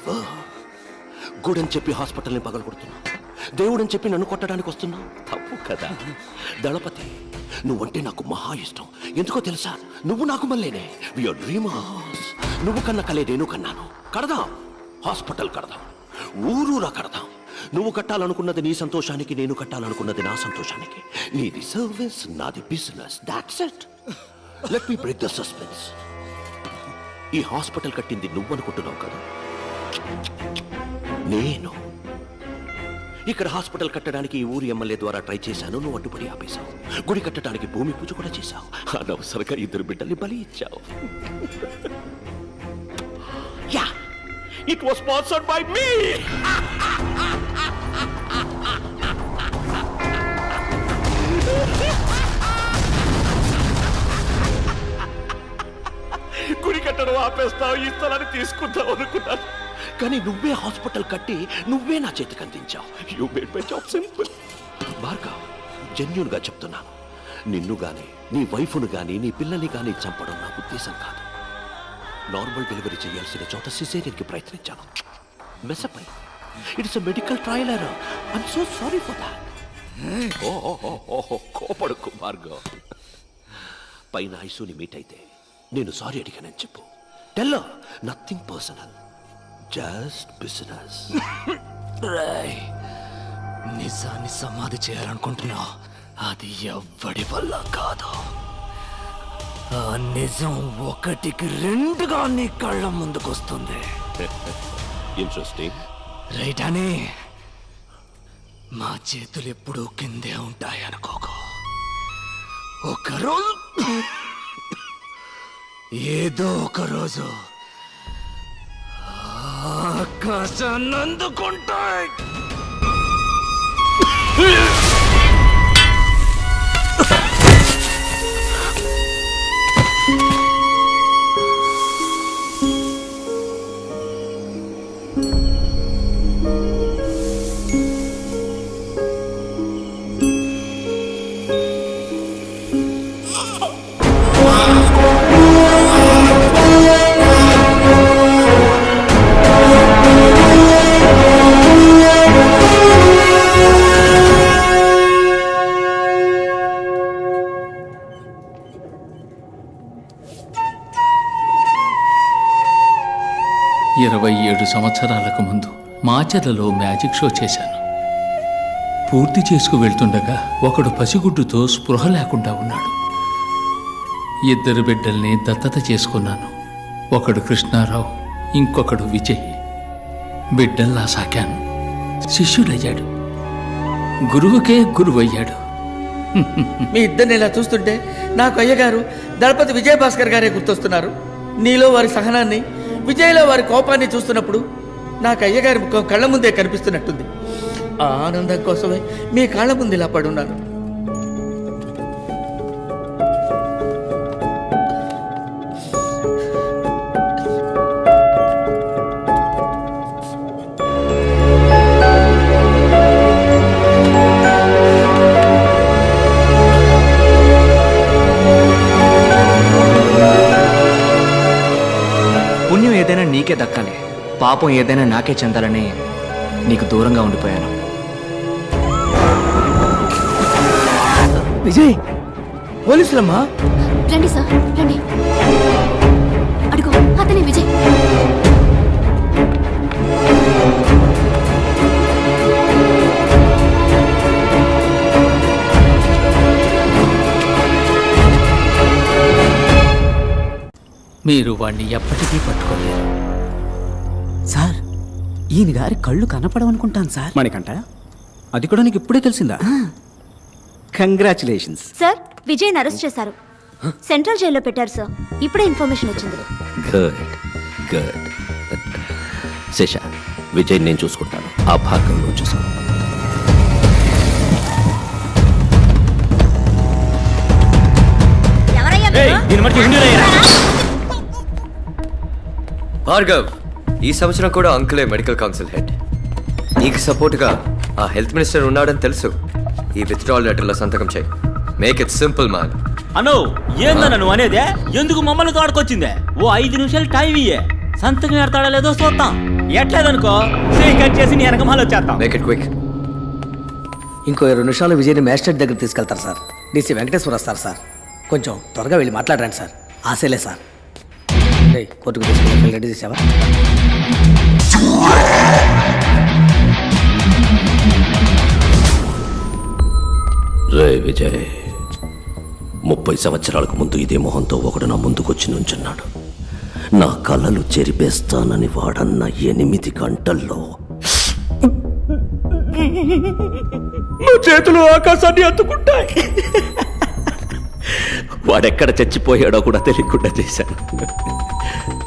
నెవర్. గుడని చెప్పి హాస్పిటల్ని పగలగొడుతున్నావు, దేవుడని చెప్పి నన్ను కొట్టడానికి వస్తున్నావు. తప్పు కదా దళపతి. నువ్వంటే నాకు మహా ఇష్టం. ఎందుకో తెలుసా, నువ్వు నాకు మళ్ళీనే. VR dreamers. నువ్వు కన్న కలే నేను కన్నాను. కడదాం, హాస్పిటల్ కడదాం, ఊరూరా కడదాం. నువ్వు కట్టాలనుకున్నది నీ సంతోషానికి, నేను కట్టాలనుకున్నది నా సంతోషానికి. నీది సర్వీస్, నాది business. That's it. Let me break the suspense. ఈ హాస్పిటల్ కట్టింది నువ్వు అనుకుంటున్నావు కదా, నేను. ఇక్కడ హాస్పిటల్ కట్టడానికి ఈ ఊరి ఎమ్మెల్యే ద్వారా ట్రై చేశాను, నువ్వు అడ్డుపడి ఆపేశావు. గుడి కట్టడానికి భూమి పూజ కూడా చేశావు. అనవసరంగా 2 బిడ్డల్ని బలి ఇచ్చావు. Yeah, it was sponsored by me. గుడి కట్టడం ఆపేస్తావు, ఈ స్థలాన్ని తీసుకుంటావు అనుకున్నాను. కానీ నువ్వే హాస్పిటల్ కట్టి నువ్వే నా చేతికి అందించావు. You made my job simple. Bhargav, genuine గా చెప్తున్నాను, నిన్ను గాని, నీ వైఫ్ను గాని, నీ పిల్లల్ని గాని చంపడం నా ఉద్దేశం కాదు. నార్మల్ డెలివరీ చేయాల్సిన చోట సిజేరియన్కి ప్రయత్నించాను. మెసపై it's a medical trial error. I'm so sorry for that. కోపడుకు భార్గవ్. పైన ఐసూని మీట్ అయితే నేను సారీ అడిగానని చెప్పు. Tell her nothing personal, just business. నిజాన్ని సమాధి చేయాలనుకుంటున్నావు, అది ఎవ్వడి వల్ల కాదు. ఆ నిజం 1కి 2గా నీ కళ్ళ ముందుకొస్తుంది. ఇంట్రెస్టింగ్ రైట్ అని మా చేతులు ఎప్పుడూ కిందే ఉంటాయి అనుకోకు. ఒకరోజు ఏదో ఒక రోజు ఆకాశాన్ని అందుకుంటాయి. సంవత్సరాలకు ముందు మాచర్లలో మ్యాజిక్ షో చేశాను. పూర్తి చేసుకు వెళ్తుండగా ఒకడు పసిగుడ్డుతో స్పృహ లేకుండా ఉన్నాడు. 2 బిడ్డల్ని దత్తత చేసుకున్నాను. ఒకడు కృష్ణారావు, ఇంకొకడు విజయ్. బిడ్డల్లా సాకాను. శిష్యుడయ్యాడు, గురువుకే గురువయ్యాడు. మీ ఇద్దరిని ఇలా చూస్తుంటే నాకు అయ్యగారు దళపతి విజయభాస్కర్ గారే గుర్తొస్తున్నారు. నీలో వారి సహనాన్ని, విజయ్లో వారి కోపాన్ని చూస్తున్నప్పుడు నాకు అయ్యగారి ముఖం కళ్ళ ముందే కనిపిస్తున్నట్టుంది. ఆ ఆనందం కోసమే మీ కాళ్ళ ముందు ఇలా పడున్నాను. పుణ్యం ఏదైనా నీకే దక్కాలి, పాపం ఏదైనా నాకే చెందాలని నీకు దూరంగా ఉండిపోయాను. విజయ్, పోలీసులమ్మా. రండి సార్, రండి. అడుగు, అతనే విజయ్. మీరు వాణ్ణి ఎప్పటికీ పట్టుకోలేరు. సార్, ఈయన గారి కళ్ళు కనపడవనుకుంటాను సార్. మణికంట, అది కూడా నీకు ఇప్పుడే తెలిసిందా? కంగ్రాచులేషన్స్. సార్, విజయ్ అరెస్ట్ చేశారు. సెంట్రల్ జైల్లో పెట్టారు సార్. ఇప్పుడే ఇన్ఫర్మేషన్ వచ్చింది. Good good. శేష, విజయ్ నేను చూసుకుంటాను. ఆ భాగం నువ్వు చూసుకో. భార్గవ్, ఈ సంవత్సరం కూడా అంకులే మెడికల్ కౌన్సిల్ హెడ్. నీకు సపోర్ట్గా ఆ హెల్త్ మినిస్టర్ ఉన్నాడని తెలుసు. ఈ విత్డ్రాల్ లెటర్లో సంతకం చేయి. Make it simple man. Anu, ఏందన్న నువ్వు అనేదే? ఎందుకు మమ్మల్ని తోడుకొచ్చిందే? ఓ 5 నిమిషాలు టైం ఇయ్యే, సంతకం ఎడతాడా లేదో చూద్దాం. ఎట్లేదనుకో సీన్ కట్ చేసి నీ వెనకమాల వచ్చేస్తాం. Make it quick. ఇంకో 2 నిమిషాలు విజయ్ని మ్యాజిస్ట్రేట్ దగ్గర తీసుకెళ్తారు సార్. డీసీ వెంకటేశ్వర వస్తారు సార్. కొంచెం త్వరగా వెళ్ళి మాట్లాడరండి సార్. ఆశలే సార్. కోర్టుకు తీసుకెళ్ళి రెడీ చేసావా? రే విజయ్, 30 సంవత్సరాలకు ముందు ఇదే మొహంతో ఒకడు నా ముందుకొచ్చి నుంచున్నాడు. నా కళ్ళలు చెరిపేస్తానని వాడన్న 8 గంటల్లో నా చేతులు ఆకాశాన్ని అందుకుంటాయి. వాడెక్కడ చచ్చిపోయాడో కూడా తెలియకుండా చేశాను.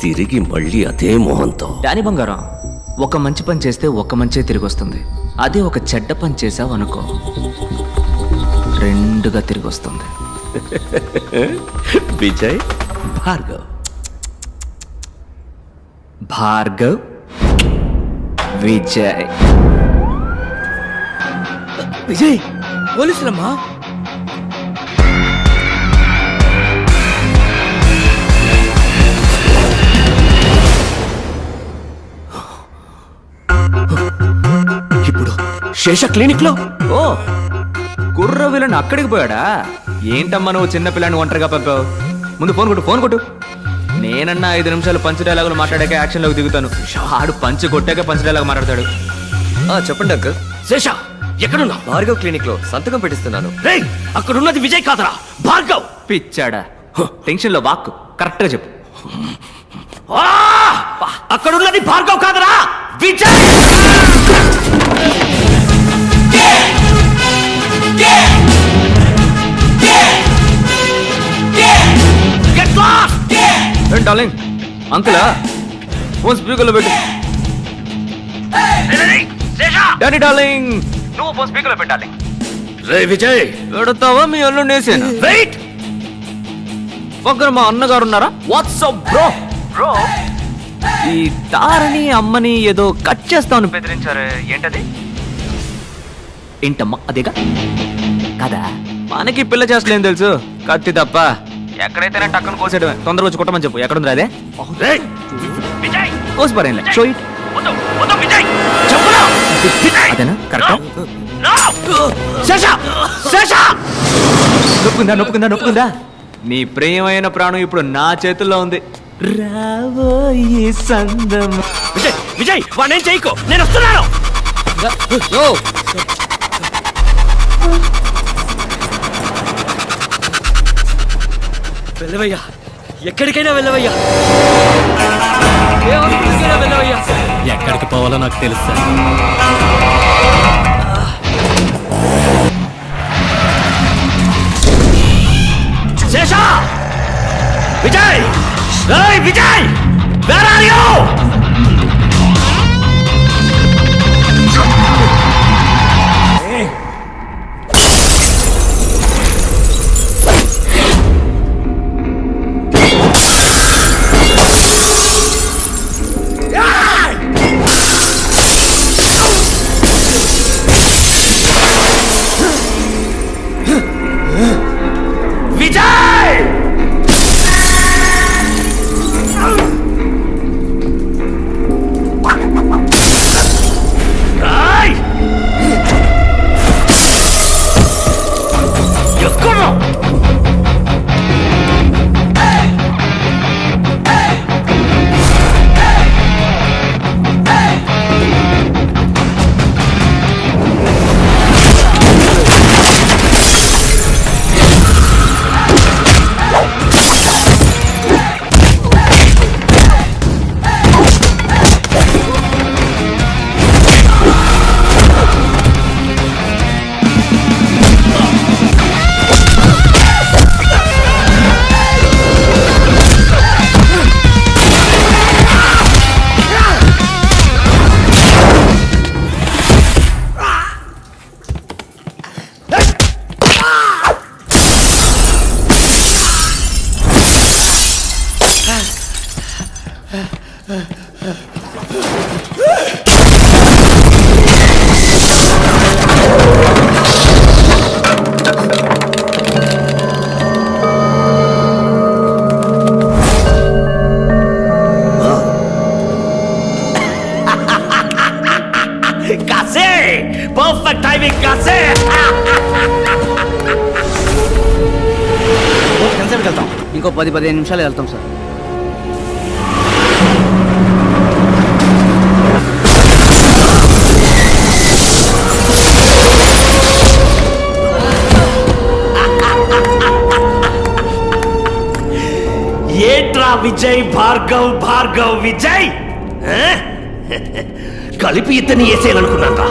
తిరిగి మళ్ళీ అదే మొహంతో. డానీ బంగారం, ఒక మంచి పని చేస్తే ఒక మంచే తిరిగి వస్తుంది. అదే ఒక చెడ్డ పని చేసావు అనుకో, 2గా తిరిగి వస్తుంది. విజయ్ భార్గవ్. భార్గవ్ విజయ్. విజయ్ పోలీసులమ్మా. ఇప్పుడు శేష క్లినిక్ లో. ఓ కుర్ర విలన్ అక్కడికి పోయాడా? ఏంటమ్మా నువ్వు చిన్న పిల్లని ఒంటరిగా పంపావు? ముందు ఫోన్ కొట్టు. నేనన్నా 5 నిమిషాలు పంచ్ డైలాగులు మాట్లాడాక యాక్షన్లోకి దిగుతాను. ఆడు పంచ్ కొట్టాక పంచ్ డైలాగ్ మాట్లాడతాడు. చెప్పండి అంకుల్. శేష ఎక్కడున్నా? భార్గవ్ క్లినిక్ లో సంతకం పెట్టిస్తున్నాను. రేయ్, అక్కడున్నది విజయ్ కాదరా, భార్గవ్. పిచ్చాడా? టెన్షన్ లో వాక్కు కరెక్ట్గా చెప్పు. అక్కడున్నది భార్గవ్ కాదరా, విజయ్. డార్లింగ్, అంకులా ఫోన్ స్పీకర్లో పెట్టు. డాడీ డార్లింగ్, నువ్వు ఫోన్ స్పీకర్లో పెట్టాలి. రే విజయ్, పెడతావా మీ అల్లు నేసేనా? వెయిట్. పక్కన మా అన్నగారు ఉన్నారా? WhatsApp bro. ఈ తారని అమ్మని ఏదో కట్ చేస్తామని బెదిరించారు. ఏంటది? ఏంటమ్మా అదేగా కదా? మనకి పిల్ల చేస్తలేం తెలుసు, కత్తి తప్ప. ఎక్కడైతేనే టక్కన కోసేయడమే. తొందరగా వచ్చి కొట్టమని చెప్పు. ఎక్కడుంది అదే? కోసి పరేంలే. Show it. అదేనా కరెక్ట్? నొప్పుకుందా? నీ ప్రియమైన ప్రాణం ఇప్పుడు నా చేతుల్లో ఉంది. రాబోయే సందం. విజయ్ వాణ్ణేం చేయకు, నేను వస్తున్నాను. వెళ్ళవయ్యా, ఎక్కడికైనా వెళ్ళవయ్యా, వెళ్ళవయ్యా. ఎక్కడికి పోవాలో నాకు తెలుసు. Sesha, Vijay, Vijay, where are you? Perfect timing కాసే. ఎంతసేపు వెళ్తాం? ఇంకో 10-15 నిమిషాలు వెళ్తాం సార్. ఏట్రా విజయ్, భార్గవ్ విజయ్, కలిపి ఇతన్ని వేసేయాలనుకున్నాను.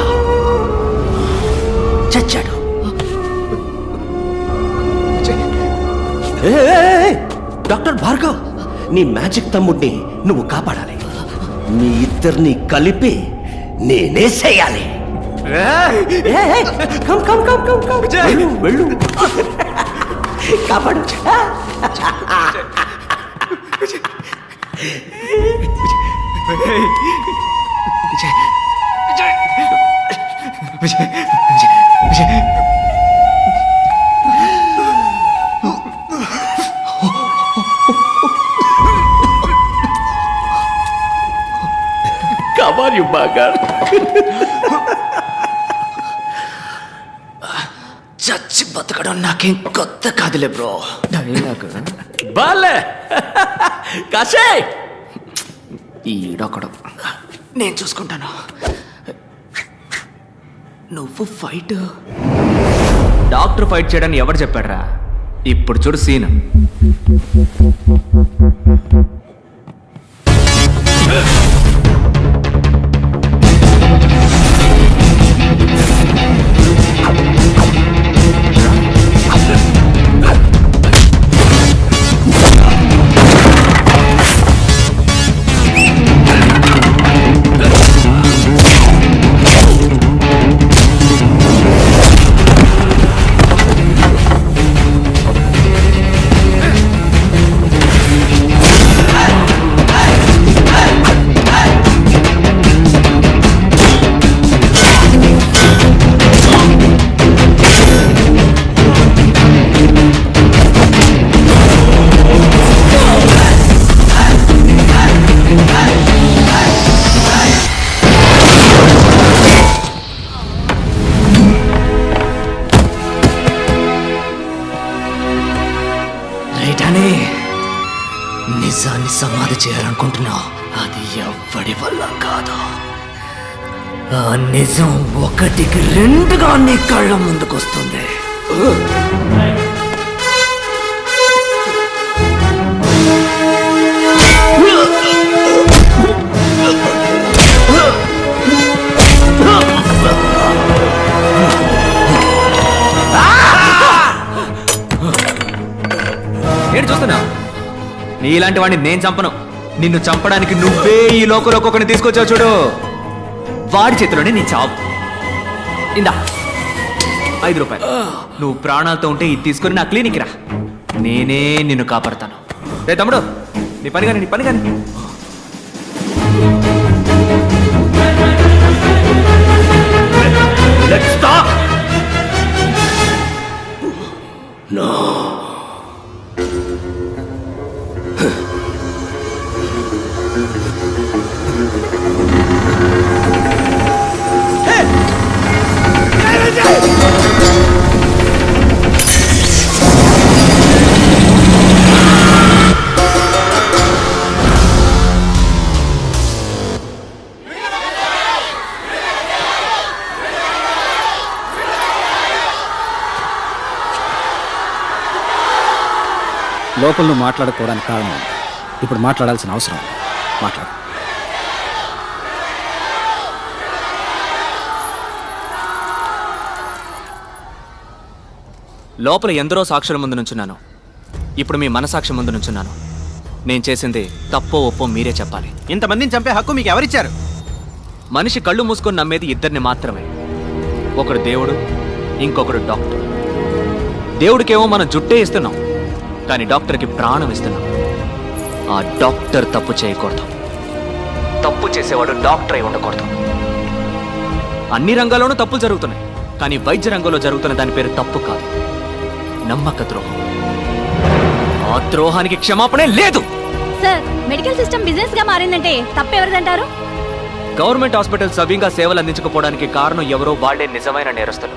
చచ్చాడు. డాక్టర్ భార్గవ్, నీ మ్యాజిక్ తమ్ముడిని నువ్వు కాపాడాలి. మీ ఇద్దరిని కలిపి నేనేసేయాలి. వెళ్ళు కాపాడు. Come on, you bugger. చచ్చి బతకడం నాకేం కొత్త కాదులే బ్రో. డైలాగ్ బాలే కాశే. ఈడొకడు, నేను చూసుకుంటాను. నువ్వు ఫైట్. డాక్టర్ ఫైట్ చేయడానికి ఎవరు చెప్పాడ్రా? ఇప్పుడు చూడు సీన్. నిజాన్ని సమాధి చేయాలనుకుంటున్నావు, అది ఎవ్వడి వల్ల కాదు. ఆ నిజం 1కి 2గా నీ కళ్ళ ముందుకొస్తుంది. నేను చూస్తున్నా, నీలాంటి వాడిని నేను చంపను. నిన్ను చంపడానికి నువ్వే ఈ లోకంలో ఒక్కొక్కరిని తీసుకొచ్చావు చూడు. వాడి చేతిలోనే నీ చావు. ఇందా 5 రూపాయలు. నువ్వు ప్రాణాలతో ఉంటే ఇది తీసుకొని నా క్లినిక్ రా, నేనే నిన్ను కాపాడతాను. రే తమ్ముడు, నీ పని కానీ. Let's stop. No. లోపల నువ్వు మాట్లాడుకోవడానికి కారణం ఇప్పుడు మాట్లాడాల్సిన అవసరం. మాట్లాడు. లోపల ఎందరో సాక్షుల ముందు నుంచున్నాను, ఇప్పుడు మీ మనసాక్షి ముందు నుంచున్నాను. నేను చేసింది తప్పో ఒప్పో మీరే చెప్పాలి. ఇంతమందిని చంపే హక్కు మీకు ఎవరిచ్చారు? మనిషి కళ్ళు మూసుకొని నమ్మేది ఇద్దరిని మాత్రమే. ఒకడు దేవుడు, ఇంకొకడు డాక్టర్. దేవుడికేమో మనం జుట్టే ఇస్తున్నాం, కానీ డాక్టర్కి ప్రాణం ఇస్తున్నాం. ఆ డాక్టర్ తప్పు చేయకూడదు, తప్పు చేసేవాడు డాక్టర్ అయి ఉండకూడదు. అన్ని రంగాల్లోనూ తప్పులు జరుగుతున్నాయి, కానీ వైద్య రంగంలో జరుగుతున్న దాని పేరు తప్పు కాదు, నమ్మక ద్రోహం. ఆ ద్రోహానికి క్షమాపణే లేదు. సార్, మెడికల్ సిస్టమ్ బిజినెస్ గా మారిందంటే తప్పెవరిదంటారు? గవర్నమెంట్ హాస్పిటల్ సవ్యంగా సేవలు అందించకపోవడానికి కారణం ఎవరో వాళ్లే నిజమైన నేరస్తులు.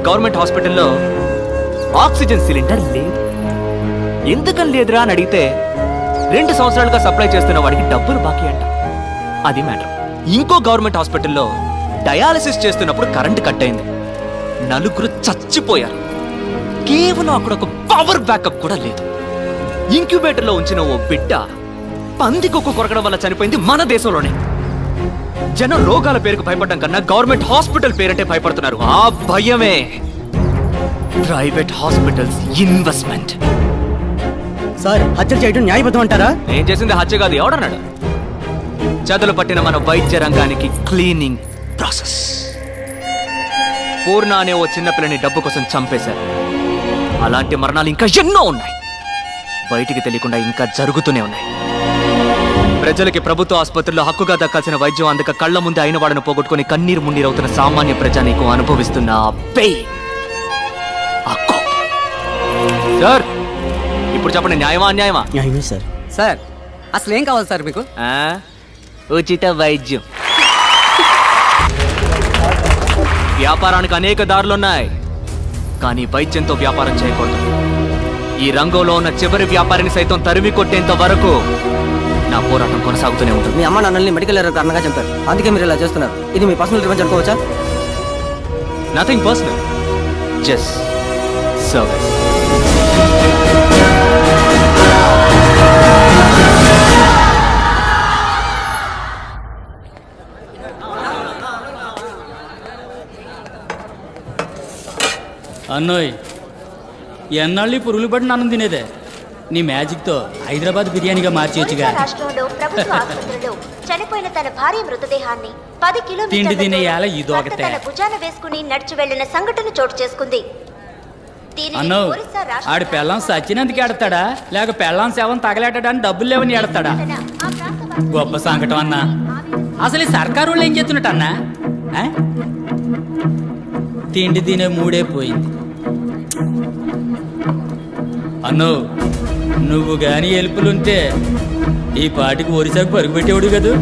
గవర్నమెంట్ హాస్పిటల్లో ఆక్సిజన్ సిలిండర్ లేదు. ఎందుకని లేదురా అని అడిగితే 2 సంవత్సరాలుగా సప్లై చేస్తున్న వాడికి డబ్బులు బాకీ అంట. అది మ్యాటర్. ఇంకో గవర్నమెంట్ హాస్పిటల్లో డయాలసిస్ చేస్తున్నప్పుడు కరెంటు కట్ అయింది. 4 చచ్చిపోయారు. కేవలం అక్కడ ఒక పవర్ బ్యాకప్ కూడా లేదు. ఇంక్యుబేటర్లో ఉంచిన ఓ బిడ్డ పందికొక్కు కొరకడం వల్ల చనిపోయింది మన దేశంలోనే. జనం రోగాల పేరుకు భయపడడం కన్నా గవర్నమెంట్ హాస్పిటల్ పేరంటే భయపడుతున్నారు. ఆ భయమే ప్రైవేట్ హాస్పిటల్స్ ఇన్వెస్ట్మెంట్. సార్, హత్య చేయడం న్యాయబద్ధం అంటారా? నేను చేసింది హత్య కాదు. ఎవడన్నాడు? చదులు పట్టిన మన వైద్య రంగానికి క్లీనింగ్ ప్రాసెస్. పూర్ణ అనే ఓ చిన్నపిల్లని డబ్బు కోసం చంపేశారు. అలాంటి మరణాలు ఇంకా ఎన్నో ఉన్నాయి. బయటికి తెలియకుండా ఇంకా జరుగుతూనే ఉన్నాయి. ప్రజలకి ప్రభుత్వ ఆసుపత్రుల్లో హక్కుగా దక్కాల్సిన వైద్యం అందక కళ్ల ముందే అయిన వాడిని పోగొట్టుకుని కన్నీరు మున్నీరవుతున్న సామాన్య ప్రజానీకు అనుభవిస్తున్న ఆ పెయిన్, ఆ కోపం. సార్, ఇప్పుడు చెప్పండి, న్యాయమా అన్యాయమా? న్యాయమే సార్. సార్, అసలు ఏం కావాలి సార్ మీకు? ఉచిత వైద్యం. వ్యాపారానికి అనేక దారులున్నాయి, కానీ వైద్యంతో వ్యాపారం చేయకూడదు. ఈ రంగంలో ఉన్న చివరి వ్యాపారిని సైతం తరిమి కొట్టేంత వరకు నా పోరాటం కొనసాగుతూనే ఉంటుంది. మీ అమ్మ నాన్నల్ని మెడికల్ ఎర్రర్ కారణంగా చంపారు, అందుకే మీరు ఇలా చేస్తున్నారు. ఇది మీ పర్సనల్ రివెంజ్ అనుకోవచ్చా? Nothing personal, just service. అన్నోయ్, ఎన్నాళ్ళు పురుగులు పడిన అన్నం తినేదే? నీ మ్యాజిక్తో హైదరాబాద్ బిర్యానీగా మార్చేయచ్చుగా. రాష్ట్రంలో ప్రభుత్వ ఆసుపత్రిలో చనిపోయిన తన భార్య మృతదేహాన్ని 10 తిండి తినే యాల కిలోమీటర్ల ఇదొకటే. తన భుజాన వేసుకుని నడిచి వెళ్లిన సంఘటన చోటు చేసుకుంది. దీనిని అన్నో, ఒరిస్సా రాష్ట్ర ఆడి పెళ్ళం సచ్చినందుకు ఎడతాడా లేక పెళ్ళం సేవం తగలేటడానికి డబ్బులు లేవని ఎడతాడా? గొప్ప సంకటం అన్నా. అసలు ఈ సర్కారు వాళ్ళు ఏం చేస్తున్నట్టు అన్నా? తిండి తినే మూడే పోయింది. అన్నో, నువ్వు గాని ఎలుపులుంటే ఈ పాటికి ఒరిసాకు పరుగు పెట్టేవాడు కదూ.